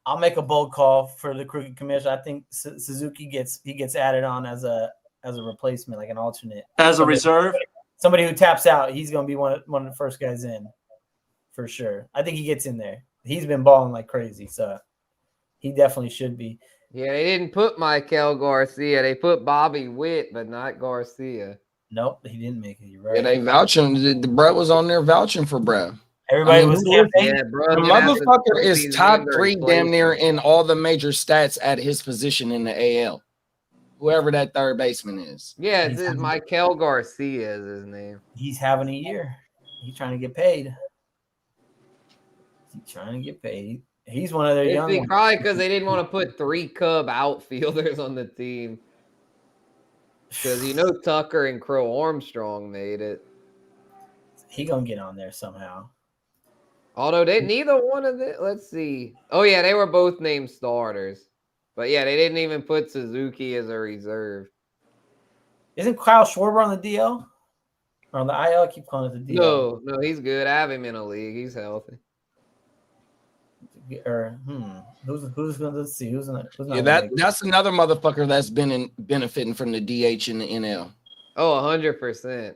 I'll make a bold call for the Crooked Commission. I think Suzuki gets added on as a replacement, like an alternate, as a reserve. Somebody who taps out, he's going to be one of the first guys in, for sure. I think he gets in there. He's been balling like crazy, so he definitely should be. Yeah, they didn't put Miguel Garcia. They put Bobby Witt, but not Garcia. Nope, he didn't make it. You're right. Yeah, they vouching. The Brett was on there vouching for Brett. Everybody was campaigning. Yeah, bro, the motherfucker is top 3 damn near in all the major stats at his position in the AL. Whoever that third baseman is. Yeah, it's Miguel Garcia is his name. He's having a year. He's trying to get paid. He's one of their young ones. Probably because they didn't want to put 3 Cub outfielders on the team. Because Tucker and Crow Armstrong made it. He gonna get on there somehow. Although neither one of them. Let's see. Oh yeah, they were both named starters, but yeah, they didn't even put Suzuki as a reserve. Isn't Kyle Schwarber on the DL or on the IL? I keep calling it the DL. No, he's good. I have him in a league. He's healthy. Or who's gonna let's see who's not. That's another motherfucker that's been benefiting from the DH in the NL. Oh, 100%.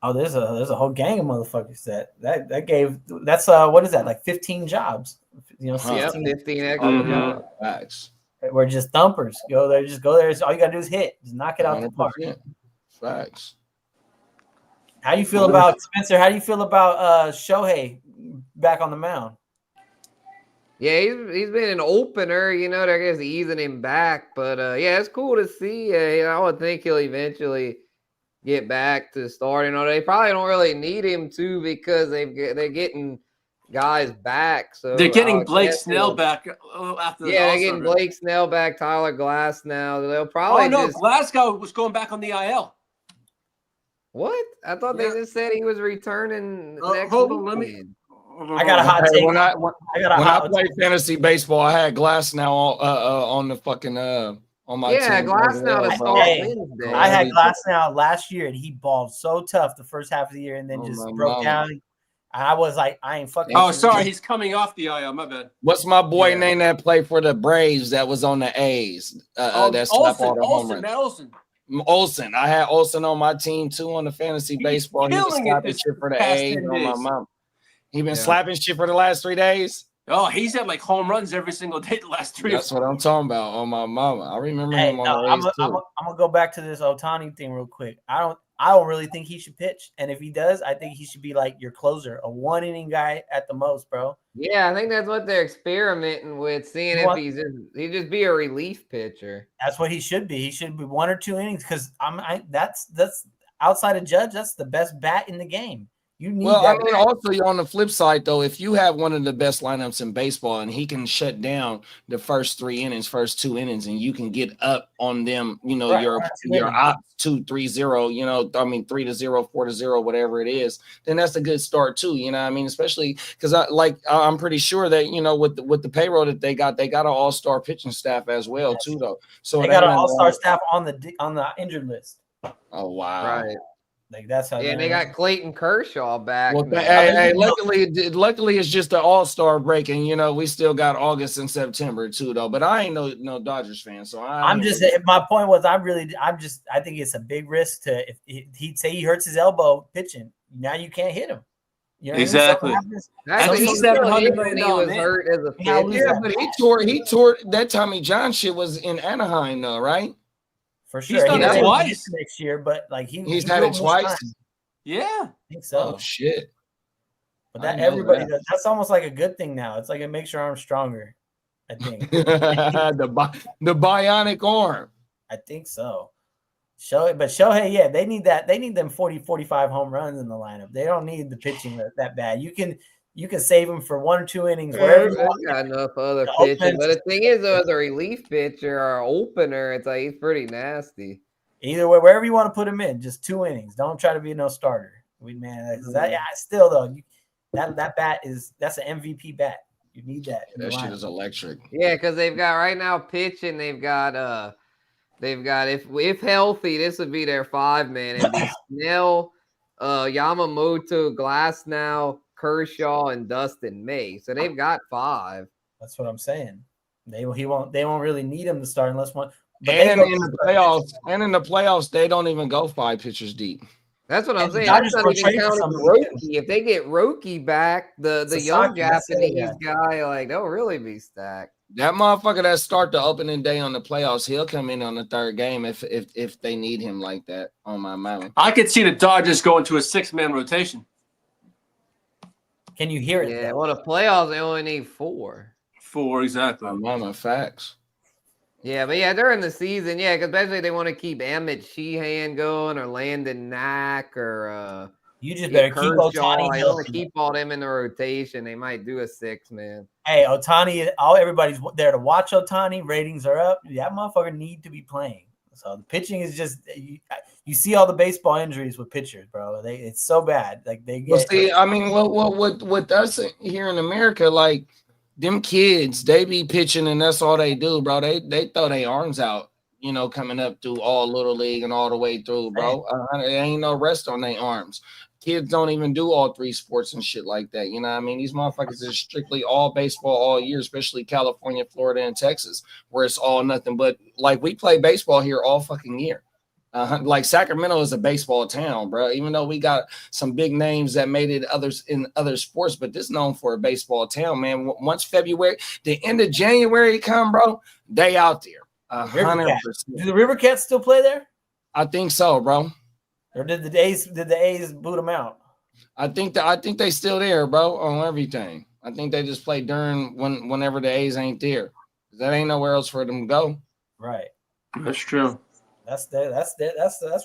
Oh, there's a whole gang of motherfuckers that's what is that, like 15 jobs? 16, 15 extra jobs. Facts. We're just thumpers. Go there. All you gotta do is hit. Just knock it out the park. Facts. How do you feel about Spencer? How do you feel about Shohei back on the mound? Yeah, he's been an opener. They're just easing him back, but yeah, it's cool to see. I would think he'll eventually get back to starting. They probably don't really need him to because they're getting guys back. So they're getting Blake Snell back after. Yeah, they're getting Blake Snell back. Tyler Glass now. They'll probably. Oh no, Glasgow was going back on the IL. What? I thought they just said he was returning next hold weekend. on, let me. I got a hot take. When I played fantasy baseball, I had Glass now on the fucking on my team. Glass now to start Wednesday. I had Glass now last year, and he balled so tough the first half of the year, and then just broke down. I was like, I ain't fucking. Oh, sorry, he's coming off the IL. My bad. What's my boy name that played for the Braves that was on the A's? That slapped all the home runs. Olsen. I had Olsen on my team too on the fantasy baseball. He was slapping shit for the A's on my mom. He been slapping shit for the last 3 days. Oh, he's had like home runs every single day the last 3 That's what I'm talking about on my mama. I remember Hey, him on no, the A's too. I'm gonna go back to this Otani thing real quick. I don't really think he should pitch, and if he does, I think he should be like your closer, a 1 inning guy at the most, bro. Yeah, I think that's what they're experimenting with, seeing if he just be a relief pitcher. That's what he should be. He should be 1 or 2 innings because that's outside of Judge. That's the best bat in the game. You need Well, that I mean, bat. also on the flip side, though, if you have one of the best lineups in baseball and he can shut down the first 2 innings, and you can get up on them, you know, your ops 2-3-0, you know, I mean 3-0, 4-0, whatever it is, then that's a good start too. You know what I mean? Especially because I'm pretty sure that, you know, with the payroll that they got an all-star pitching staff as well too, though. So they got an all-star staff on the injured list. Oh wow! Right. Like that's how. Yeah, they got Clayton Kershaw back. Well, hey, luckily it's just an all-star break, and you know we still got August and September too, though. But I ain't no Dodgers fan, so my point was I think it's a big risk to if he'd say he hurts his elbow pitching. Now you can't hit him. You know exactly. That's he was hurt as a pitcher. Yeah, but he tore that Tommy John shit was in Anaheim though, right? For sure. He's done that twice next year, but like he's had it twice. Time. Yeah, I think so. Oh shit! But that everybody does. That's almost like a good thing now. It's like it makes your arm stronger. I think the bionic arm. I think so. Shohei, yeah, they need that. They need them 40, 45 home runs in the lineup. They don't need the pitching that bad. You can save them for 1 or 2 innings. There's got enough other pitching. But the thing is, though, as a relief pitcher or opener, it's like he's pretty nasty. Either way, wherever you want to put him in, just 2 innings. Don't try to be no starter. Still though, that bat that's an MVP bat. You need that. That shit is electric. Yeah, because they've got right now pitching. They've got if healthy, this would be their 5-man. It'd be Snell, Yamamoto, Glasnow, Kershaw, and Dustin May. So they've got 5. That's what I'm saying. They won't really need him to start unless one. But in the playoffs, they don't even go 5 pitchers deep. That's what I'm saying. That's not even counting Roki. If they get Roki back, the young Japanese guy, like they'll really be stacked. That motherfucker that start the opening day on the playoffs, he'll come in on the 3rd game if they need him like that. On my mind, I could see the Dodgers going to a 6-man rotation. Can you hear it? Yeah, well, the playoffs they only need 4. 4 exactly. Mama, facts. Yeah, but yeah, during the season, yeah, because especially they want to keep Emmett Sheehan going or Landon Knack or you just better keep Otani. They want to keep all them in the rotation. They might do a 6-man. Hey, Otani, everybody's there to watch Otani. Ratings are up. That motherfucker need to be playing. So the pitching is just you see all the baseball injuries with pitchers, bro. It's so bad. Like they get. Well, see, I mean, with us here in America, like. Them kids, they be pitching and that's all they do, bro. They throw their arms out, you know, coming up through all little league and all the way through, bro. There ain't no rest on their arms. Kids don't even do all 3 sports and shit like that. You know what I mean? These motherfuckers are strictly all baseball all year, especially California, Florida, and Texas, where it's all nothing but like we play baseball here all fucking year. Like Sacramento is a baseball town, bro. Even though we got some big names that made it in other sports, but this is known for a baseball town, man. Once February, the end of January come, bro, they out there. 100%. Do the River Cats still play there? I think so, bro. Or did the A's boot them out? I think they still there, bro, on everything. I think they just play during whenever the A's ain't there. That ain't nowhere else for them to go. Right. That's true. That's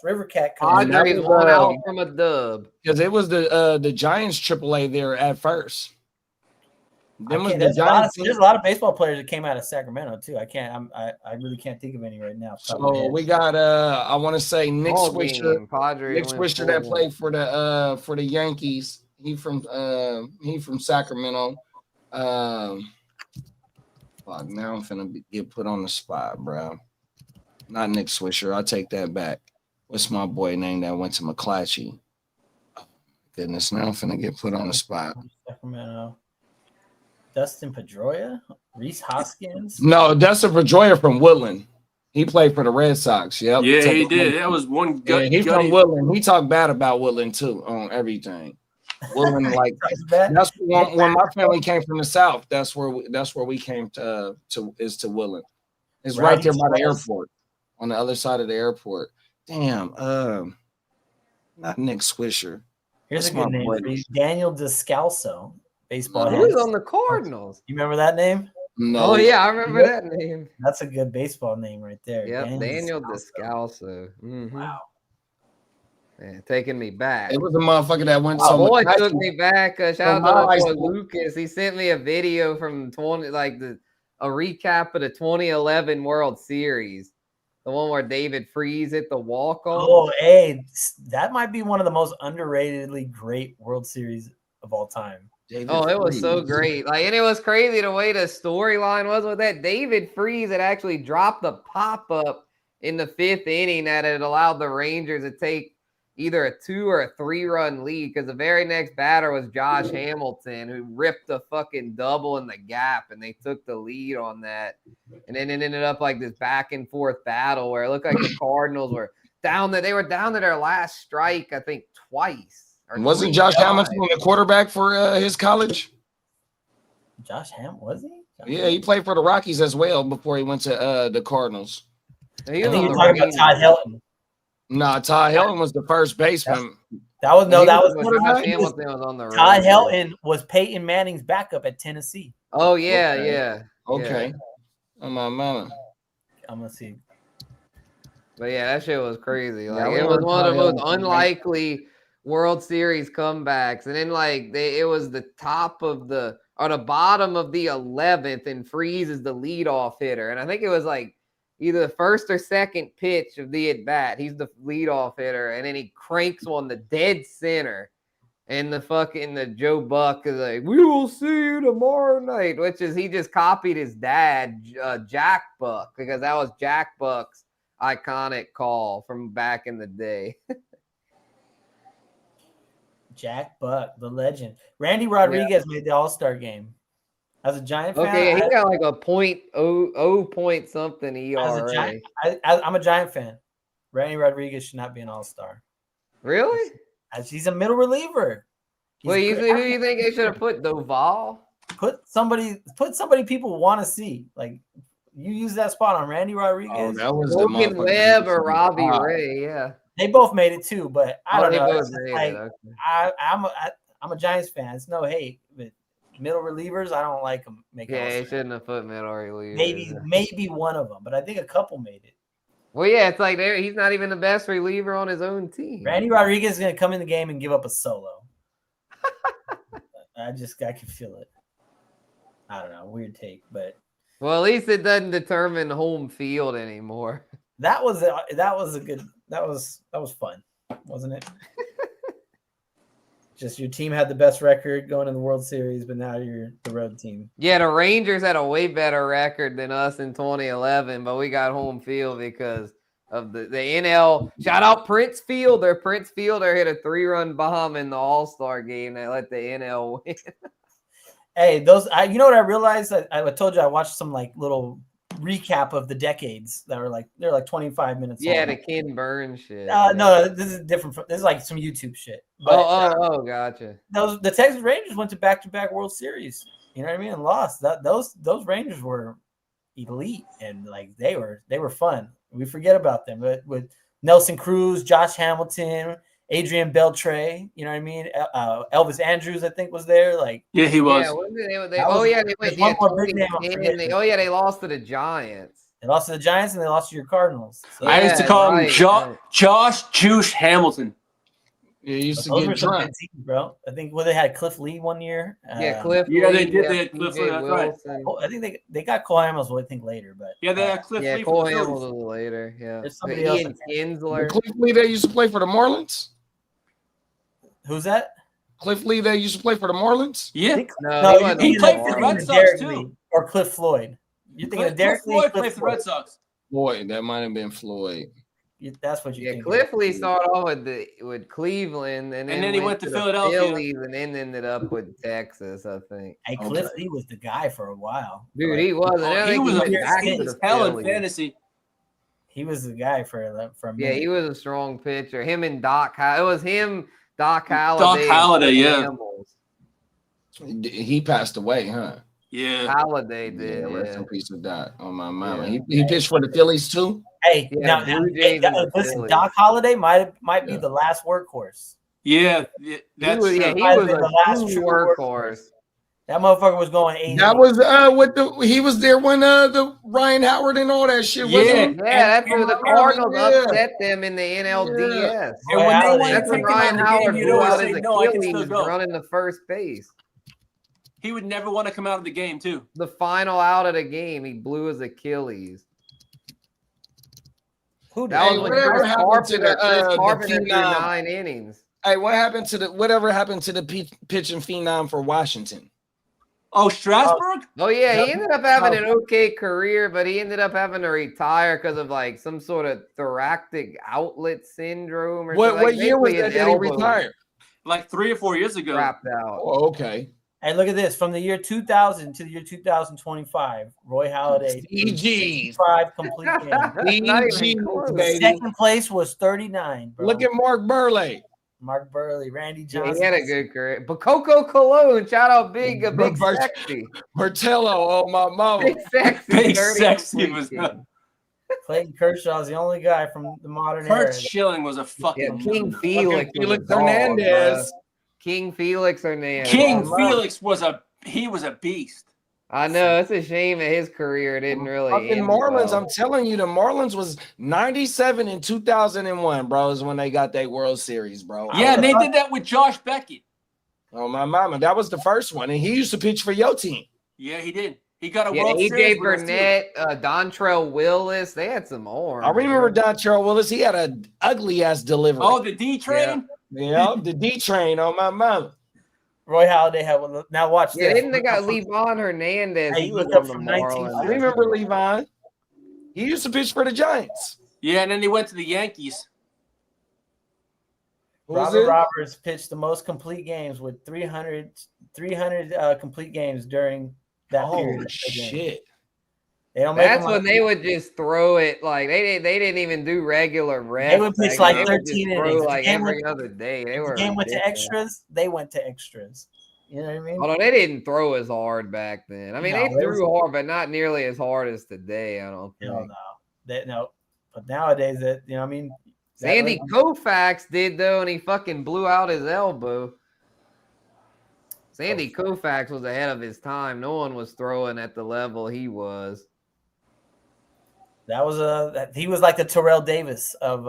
River Cat coming. Padres won out from a dub because it was the Giants AAA there at first. There's a lot of baseball players that came out of Sacramento too. I really can't think of any right now. So we got I want to say Nick Swisher, that played for the Yankees. He from Sacramento. Fuck, now I'm finna get put on the spot, bro. Not Nick Swisher. I'll take that back. What's my boy name that went to McClatchy? Oh, goodness, now I'm finna get put on the spot. Sacramento. Dustin Pedroia? Reese Hoskins? No, Dustin Pedroia from Woodland. He played for the Red Sox. Yep. Yeah, he did. That was one good. Yeah, he's from Woodland. He talked bad about Woodland too on everything. Woodland, like that's when my family came from the South. That's where we came to Woodland. It's right there by the airport, on the other side of the airport. Damn, not Nick Swisher. Here's a good name for you. Daniel Descalso, baseball. He was on the Cardinals. You remember that name? No. Oh yeah, I remember that name. That's a good baseball name right there. Yep, Daniel Descalso. Wow. Man, taking me back. It was a motherfucker that went My so boy much. took me back. Shout out to my boy Lucas. He sent me a video from a recap of the 2011 World Series. The one where David Freese hit the walk-off. Oh, hey, that might be one of the most underratedly great World Series of all time. It was so great. And it was crazy the way the storyline was with that. David Freese had actually dropped the pop-up in the 5th inning that had allowed the Rangers to take either a 2 or a 3-run lead, because the very next batter was Josh Hamilton, who ripped a fucking double in the gap, and they took the lead on that. And then it ended up like this back and forth battle where it looked like the Cardinals were down to their last strike, I think, twice. Wasn't Josh Hamilton the quarterback for his college? Josh Ham, was he? Yeah, he played for the Rockies as well before he went to the Cardinals. I think you're talking about Todd Helton. Nah, Todd Helton was the first baseman. That was Todd Todd Helton was Peyton Manning's backup at Tennessee. Oh yeah. Okay. Oh my mama. I'm gonna see. But yeah, that shit was crazy. Like it was one of the most unlikely World Series comebacks. And then it was the top of the bottom of the 11th, and Freese is the leadoff hitter. And I think it was either the first or second pitch of the at-bat. He's the leadoff hitter, and then he cranks one the dead center. And the Joe Buck is like, "We will see you tomorrow night," which is he just copied his dad, Jack Buck, because that was Jack Buck's iconic call from back in the day. Jack Buck, the legend. Randy Rodriguez made the All-Star game. As a Giant fan, okay, he got like a .00 something ERA. I'm a Giant fan. Randy Rodriguez should not be an All-Star. Really? As he's a middle reliever. Who do you think they should have put Doval? Put somebody people want to see. Like you use that spot on Randy Rodriguez. Oh, that was Logan Webb or Robbie Ray. Yeah, they both made it too, but I don't know. Okay. I'm a Giants fan. It's no hate, but middle relievers, I don't like them. He shouldn't have put middle relievers. Maybe one of them, but I think a couple made it. Well, yeah, it's like he's not even the best reliever on his own team. Randy Rodriguez is going to come in the game and give up a solo. I can feel it. I don't know, weird take, but well, at least it doesn't determine home field anymore. That was fun, wasn't it? Just your team had the best record going in the World Series, but now you're the road team. Yeah, the Rangers had a way better record than us in 2011, but we got home field because of the NL. Shout out Prince Fielder. Prince Fielder hit a 3-run bomb in the All-Star game that let the NL win. Hey, you know what I realized? I told you I watched some little recap of the decades that were they're 25 minutes long. Yeah, the Ken Burns shit. No, this is different. This is some YouTube shit. But, gotcha. The Texas Rangers went to back-to-back World Series. You know what I mean? And lost. Those Rangers were elite and they were fun. We forget about them, but with Nelson Cruz, Josh Hamilton, Adrian Beltre, you know what I mean? Elvis Andrews, I think, was there. Yeah, he was. Yeah, they went. They lost to the Giants. They lost to the Giants and they lost to your Cardinals. So. I used to call him Josh Juice Hamilton. Yeah, he used to get drunk, bro. I think they had Cliff Lee one year. Cliff. Yeah, Lee, they did. They had Cliff Lee. That's right. I think they got Cole Hamels, I think, later, but yeah, they had Cliff Lee. Yeah, Cole Hamels a little later. Yeah, there's somebody else. Kinsler. Cliff Lee that used to play for the Marlins. Who's that? Cliff Lee that used to play for the Marlins. Yeah, no, he played for the Red Sox too. Or Cliff Floyd. You're thinking of Derek Lee? Floyd played for the Red Sox. Floyd, that might have been Floyd. That's what you think. Cliff Lee started off with Cleveland, and then he went to Philadelphia, Phillies, and then ended up with Texas, I think. Hey, Cliff Lee was the guy for a while. Dude, he was. He was hell in fantasy. He was the guy for a minute. Yeah, he was a strong pitcher. Him and Doc. It was him, Doc Holliday. Doc Holliday, and yeah. Animals. He passed away, huh? Yeah. Holliday did. Yeah, rest Yeah. in peace with Doc on my mama. Yeah. He pitched for the Phillies too. Hey, Yeah, now, the Blue hey, Jays and the listen, Phillies. Doc Holliday might be Yeah. the last workhorse. Yeah, He that's was, true. yeah, he Might have was been a the last true true workhorse. That motherfucker was going 80. That was he was there when the Ryan Howard and all that shit Yeah. wasn't. Yeah, that's where the Cardinals yeah. upset them in the NLDS. And when they Wow, wanted to That's when take him out Ryan of the Howard game, he'd blew always out say, his "No, I can still Achilles go." running to first base. He would never want to come out of the game, too. The final out of the game, he blew his Achilles. Who did? That was Hey, when whatever Chris happened to the Carpenter threw phenom? 9 innings. Hey, whatever happened to the pitching phenom for Washington? Oh, Strasburg? Oh yeah, he ended up having Oh. an okay career, but he ended up having to retire because of like some sort of thoracic outlet syndrome or something. What year was basically that his he elbow retired? Like 3 or 4 years ago. Wrapped out. Oh, okay. Hey, look at this. From the year 2000 to the year 2025, Roy Halladay threw CGs. 65 complete games. Not even CGs, close. baby. Second place was 39. Bro. Look at Mark Burley. Mark Burley, Randy Yeah, Johnson. he had a good career. But Coco Cologne, shout out Big Bert- Sexy. Martello, oh my mama. Big Sexy. Big 30 Sexy complete was games. Clayton Kershaw is the only guy from the modern Kurt era. Schilling was a Yeah, fucking King nut. Felix. Felix was a dog, Hernandez. bruh. King Felix Hernandez. King Oh, Felix was a beast. I know it's a shame that his career didn't really Fucking end Marlins, well. I'm telling you, the Marlins was 97 in 2001, bro, is when they got their World Series, bro. Yeah, and they did that with Josh Beckett. Oh, my mama. That was the first one. And he used to pitch for your team. Yeah, he did. He got a Yeah, World AJ Series with us, too. Burnett, Dontrell Willis, they had some more. I remember Dontrell Willis. He had an ugly ass delivery. Oh, the D train? Yeah, the D train on my mama. Roy Halladay had one. Now watch Yeah, this. didn't they got Levon Hernandez? Hey, He look was up on the from Marlins. I remember Levon. He used to pitch for the Giants. Yeah, and then he went to the Yankees. Who was Robert it? Roberts pitched the most complete games with 300 complete games during that period. Oh, shit. They don't make That's them when they would just throw it like they didn't even do regular reps. They would pitch back like then. They would just 13 throw innings. like The game every went- other day. They the were game went to ridiculous. extras. They went to extras. You know what I mean? Although they didn't throw as hard back then. I mean, No, they it was- threw hard, but not nearly as hard as today. I don't think. No. But nowadays, that I mean, Sandy Koufax did though, and he fucking blew out his elbow. Sandy Koufax was ahead of his time. No one was throwing at the level he was. that was he was like the Terrell Davis of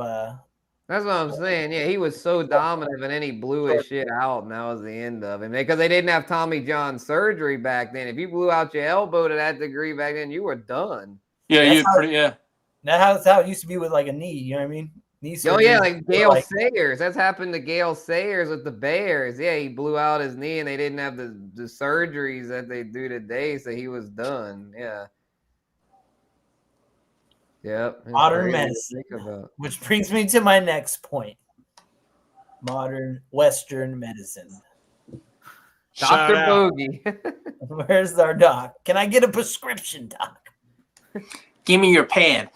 That's what I'm saying. Yeah, he was so dominant, and then he blew his shit out, and that was the end of him. Because they didn't have Tommy John surgery back then. If you blew out your elbow to that degree back then, you were done. Yeah, That's you how- pretty yeah. that's how it used to be with like a knee. You know what I mean? Knee Oh yeah, surgeries like were Gale like- Sayers. That's happened to Gale Sayers with the Bears. Yeah, he blew out his knee, and they didn't have the surgeries that they do today, so he was done. Yeah. Yep. It's Modern crazy to medicine. think about. Which brings me to my next point. Modern Western medicine. Shout Dr. out. Bogey. Where's our doc? Can I get a prescription, doc? Give me your pad.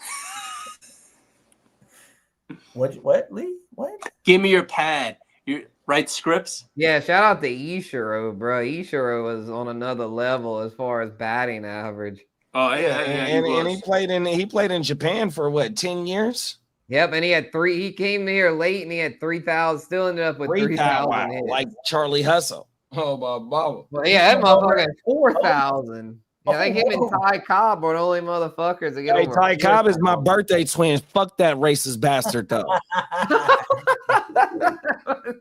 What, Lee? What? Give me your pad. You write scripts? Yeah, shout out to Ishiro, bro. Ishiro was on another level as far as batting average. Oh yeah, And he played in Japan for what, 10 years? Yep, and he had he came here late and he had 3,000, still ended up with 3,000 Wow, hits. like Charlie Hustle. Oh, my mama. Well, yeah, that motherfucker had 4,000. Yeah, I think him and Ty Cobb were the only motherfuckers that get Hey, over Ty Cobb is my 4,000. birthday twin. Fuck that racist bastard, though.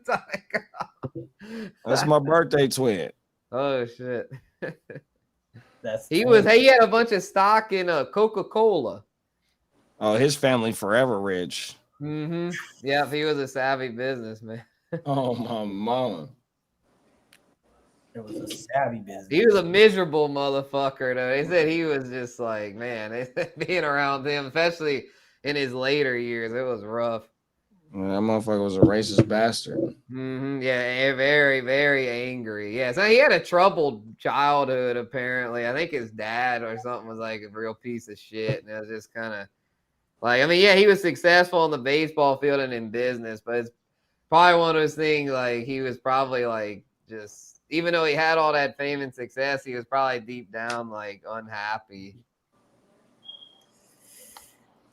Ty Cobb. That's my birthday twin. Oh shit. That's He had a bunch of stock in Coca-Cola. Oh, his family forever rich. Mm-hmm. Yeah, he was a savvy businessman. Oh, my mama. It was a savvy business. He was a miserable motherfucker, though. They said he was just like, man, being around him, especially in his later years, it was rough. That motherfucker was a racist bastard. Mm-hmm. Yeah, very, very angry. Yeah, so he had a troubled childhood, apparently. I think his dad or something was like a real piece of shit. And it was just kind of like, I mean, yeah, he was successful on the baseball field and in business, but Probably one of those things, like, he was probably, like, just, even though he had all that fame and success, he was probably deep down, like, unhappy.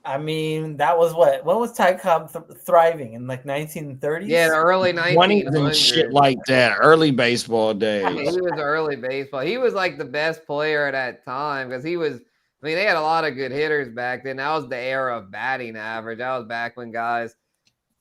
I mean, that was what? When was Ty Cobb thriving in like 1930s? Yeah, the early 20s and shit 1900s. like that. Early baseball He days. was early baseball. He was like the best player at that time because he was. I mean, they had a lot of good hitters back then. That was the era of batting average. That was back when guys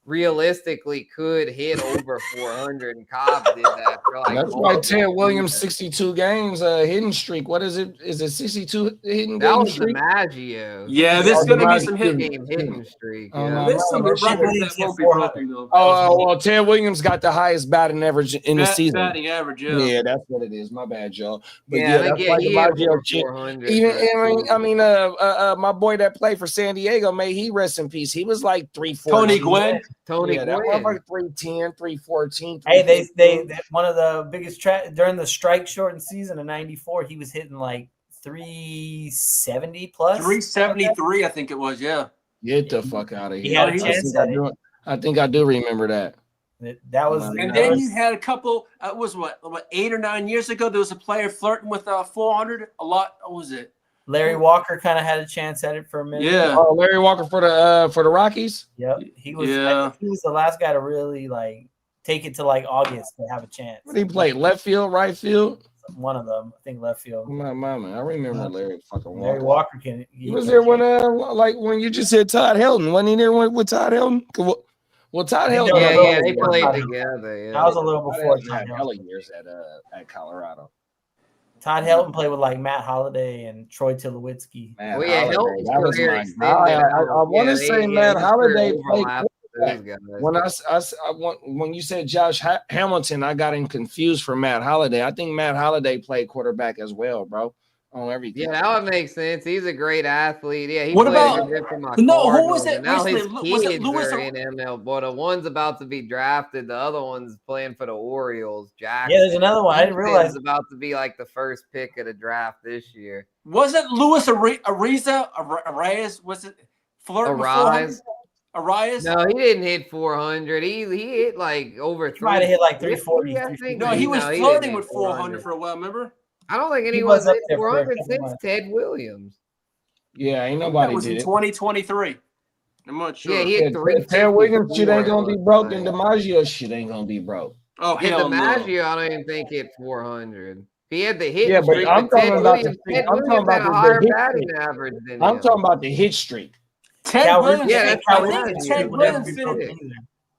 realistically could hit over 400, and Cobb did that for like. That's why Ted Williams 62 games hitting streak. What is it? Is it 62 hitting That game was streak? DiMaggio. Yeah, there's going to be some hitting streak. Yeah. There's some That shit records that won't be broken though. well, Ted Williams got the highest batting average in the season. Batting average, yeah. Yeah, that's what it is. My bad, y'all. But Yeah, that's he like hit DiMaggio shit. 400. Even my boy that played for San Diego, may he rest in peace. He was like 3-4. Tony Gwynn. Tony Yeah, that Gwynn. motherfucker 310, 314. Hey, they one of the biggest during the strike shortened season of '94, he was hitting like 370 plus. 373, I think it was. Yeah. Get the fuck out of here. He had a chance at it. I think I do remember that. That was, And then you had a couple. It was what 8 or 9 years ago. There was a player flirting with 400. A lot. What was it? Larry Walker kind of had a chance at it for a minute. Yeah. Oh, Larry Walker for the Rockies. Yep. He was. Yeah. I think he was the last guy to really like take it to like August to have a chance. What he played? Left field, right field. One of them, I think, left field. My mama, I remember Larry fucking Walker. Larry Walker can. He was there when when you just said Todd Helton. Wasn't he there with Todd Helton? Well, Todd Helton. Yeah, they played together. Yeah. That was a little before Todd Todd hella Helton. years at Colorado. Todd Helton played with like Matt Holliday and Troy Tulowitzki. Man, Well, yeah, Holiday, Helton's that was career my extended guy. I out. want to say Matt Holiday played Those guys. when you said Josh Hamilton, I got him confused for Matt Holiday. I think Matt Holiday played quarterback as well, bro. On everything. Yeah, that would make sense. He's a great athlete. Yeah, he What played about- good for my No, who Cardinals, was it and now his recently? Was it kids Lewis are or- in ML. But the one's about to be drafted. The other one's playing for the Orioles. Jackson. Yeah, there's another one. I didn't realize. He's about to be like the first pick of the draft this year. Wasn't Luis Arias? Was it flirting with 400? Arias? No, he didn't hit 400. He hit like over He might have hit like 340. 340. I think. No, he was didn't flirting hit with 400 for a while. Remember? I don't think He was anyone's up hit there for a 400 couple since months. Ted Williams. Yeah, ain't That nobody was did in it. 2023. I'm not sure. Yeah, he hit Ted Williams shit ain't 354 gonna be broke, and DiMaggio shit ain't gonna be broke. Oh Yeah, hell no. DiMaggio, I don't even think hit 400. He had the hit. Yeah, but streak, I'm Ted talking about Williams- the- Ted I'm talking Williams about had a the higher hit batting streak. average than I'm him. talking about the hit streak. Ted Cal Williams. Ripken- Yeah, that's Cal I Ripken think would Ted never Williams be finished. broken either.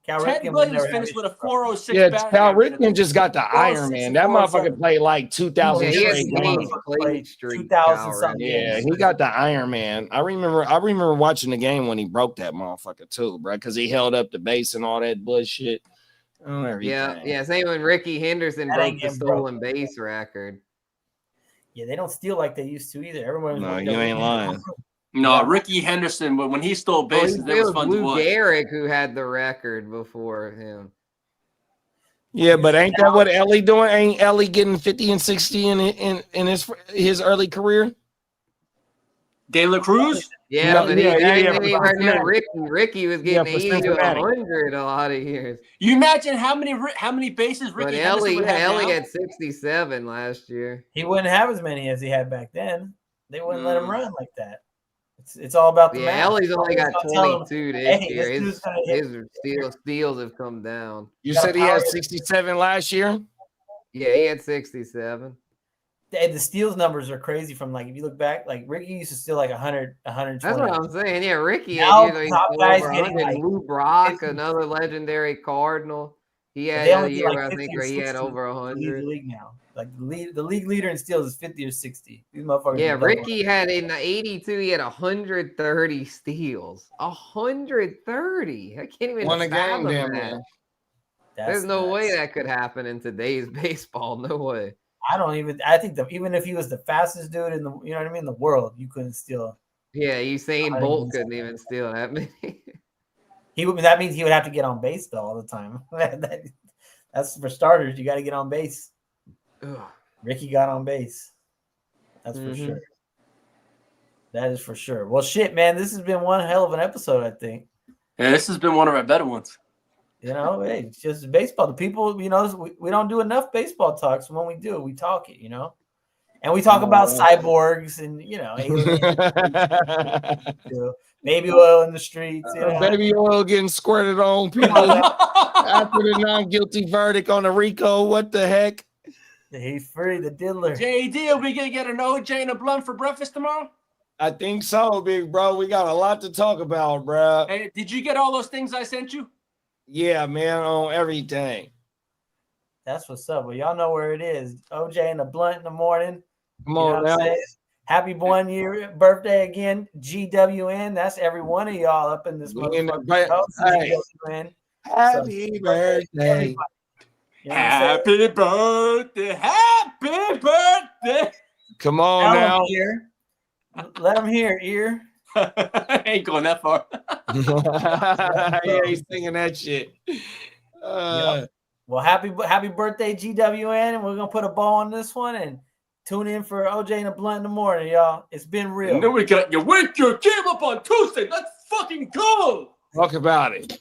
Cal Ted Ripken would Williams never finished have with a it. 406 Yeah, batting Cal average. Ripken just got the iron, man. That motherfucker played like 2,000 Yeah, he had straight the games. plate streak. 2,000 Cal something. Ripken. Yeah, he got the Iron Man. I remember watching the game when he broke that motherfucker too, bro, because he held up the base and all that bullshit. Oh, everything. Yeah. Same when Ricky Henderson That broke ain't the getting broke. stolen base record. Yeah, they don't steal like they used to either. Everyone. No, you ain't lying. No, Ricky Henderson, but when he stole bases, that was fun to Lou watch. Gehrig, who had the record before him. Yeah, but ain't that what Ellie doing? Ain't Ellie getting 50 and 60 in his early career? De La Cruz? Yeah, No, but yeah, he for right here. Cincinnati. Ricky was Yeah, getting for 80 to Cincinnati. 100 a lot of years. You imagine how many bases Ricky But Henderson would have Ellie now? had 67 last year. He wouldn't have as many as he had back then. They wouldn't let him run like that. It's all about the Yeah, math. Ellie's only got I'll tell him, 22 this hey, year. this dude's gonna hit- His steals have come down. You Got a said he had power- 67 last year? Yeah, he had 67. The steals numbers are crazy from like if you look back, like Ricky used to steal like 100, 120. That's what I'm saying. Yeah, Ricky Now had usually top over guys 100. getting, like, Lou Brock, 50. another legendary Cardinal. He They had a only get, year like, where I 50 think or where he had 60 over to lead the 100. league now. Like the league leader in steals is 50 or 60. These motherfuckers. Yeah, are double. Ricky had in the 82, he had 130 steals. 130. I can't even Won a game, fathom damn that. man. That's There's no nuts. way that could happen in today's baseball. No way. I think even if he was the fastest dude in the, you know what I mean, the world, you couldn't steal. Yeah, Usain I Bolt think couldn't even steal that many. That means he would have to get on base though all the time. That's for starters. You got to get on base. Ugh. Ricky got on base. That's for Mhm. sure. That is for sure. Well, shit, man, this has been one hell of an episode. I think. Yeah, this has been one of our better ones. You know, hey, it's just baseball. The people, you know, we don't do enough baseball talks. So when we do, we talk it, you know. And we talk about cyborgs and, you know, aliens, baby oil in the streets. You know? Baby oil getting squirted on people after the non-guilty verdict on the RICO. What the heck? He's free, the diddler. JD, are we going to get an OJ and a blunt for breakfast tomorrow? I think so, big bro. We got a lot to talk about, bro. Hey, did you get all those things I sent you? Yeah, man, on everything. That's what's up. Well, y'all know where it is. OJ and a blunt in the morning. Come on now. Happy 1 year birthday again, GWN. That's every one of y'all up in this motherfucker. Hey. Happy birthday. You know Happy birthday. Happy birthday. Come on now. Let them hear, ear. Ain't going that far. Yeah, he's singing that shit. Well, happy birthday, GWN, and we're gonna put a bow on this one and tune in for OJ and a blunt in the morning, y'all. It's been real. And then we got you wake your game up on Tuesday. Let's fucking go. Talk about it.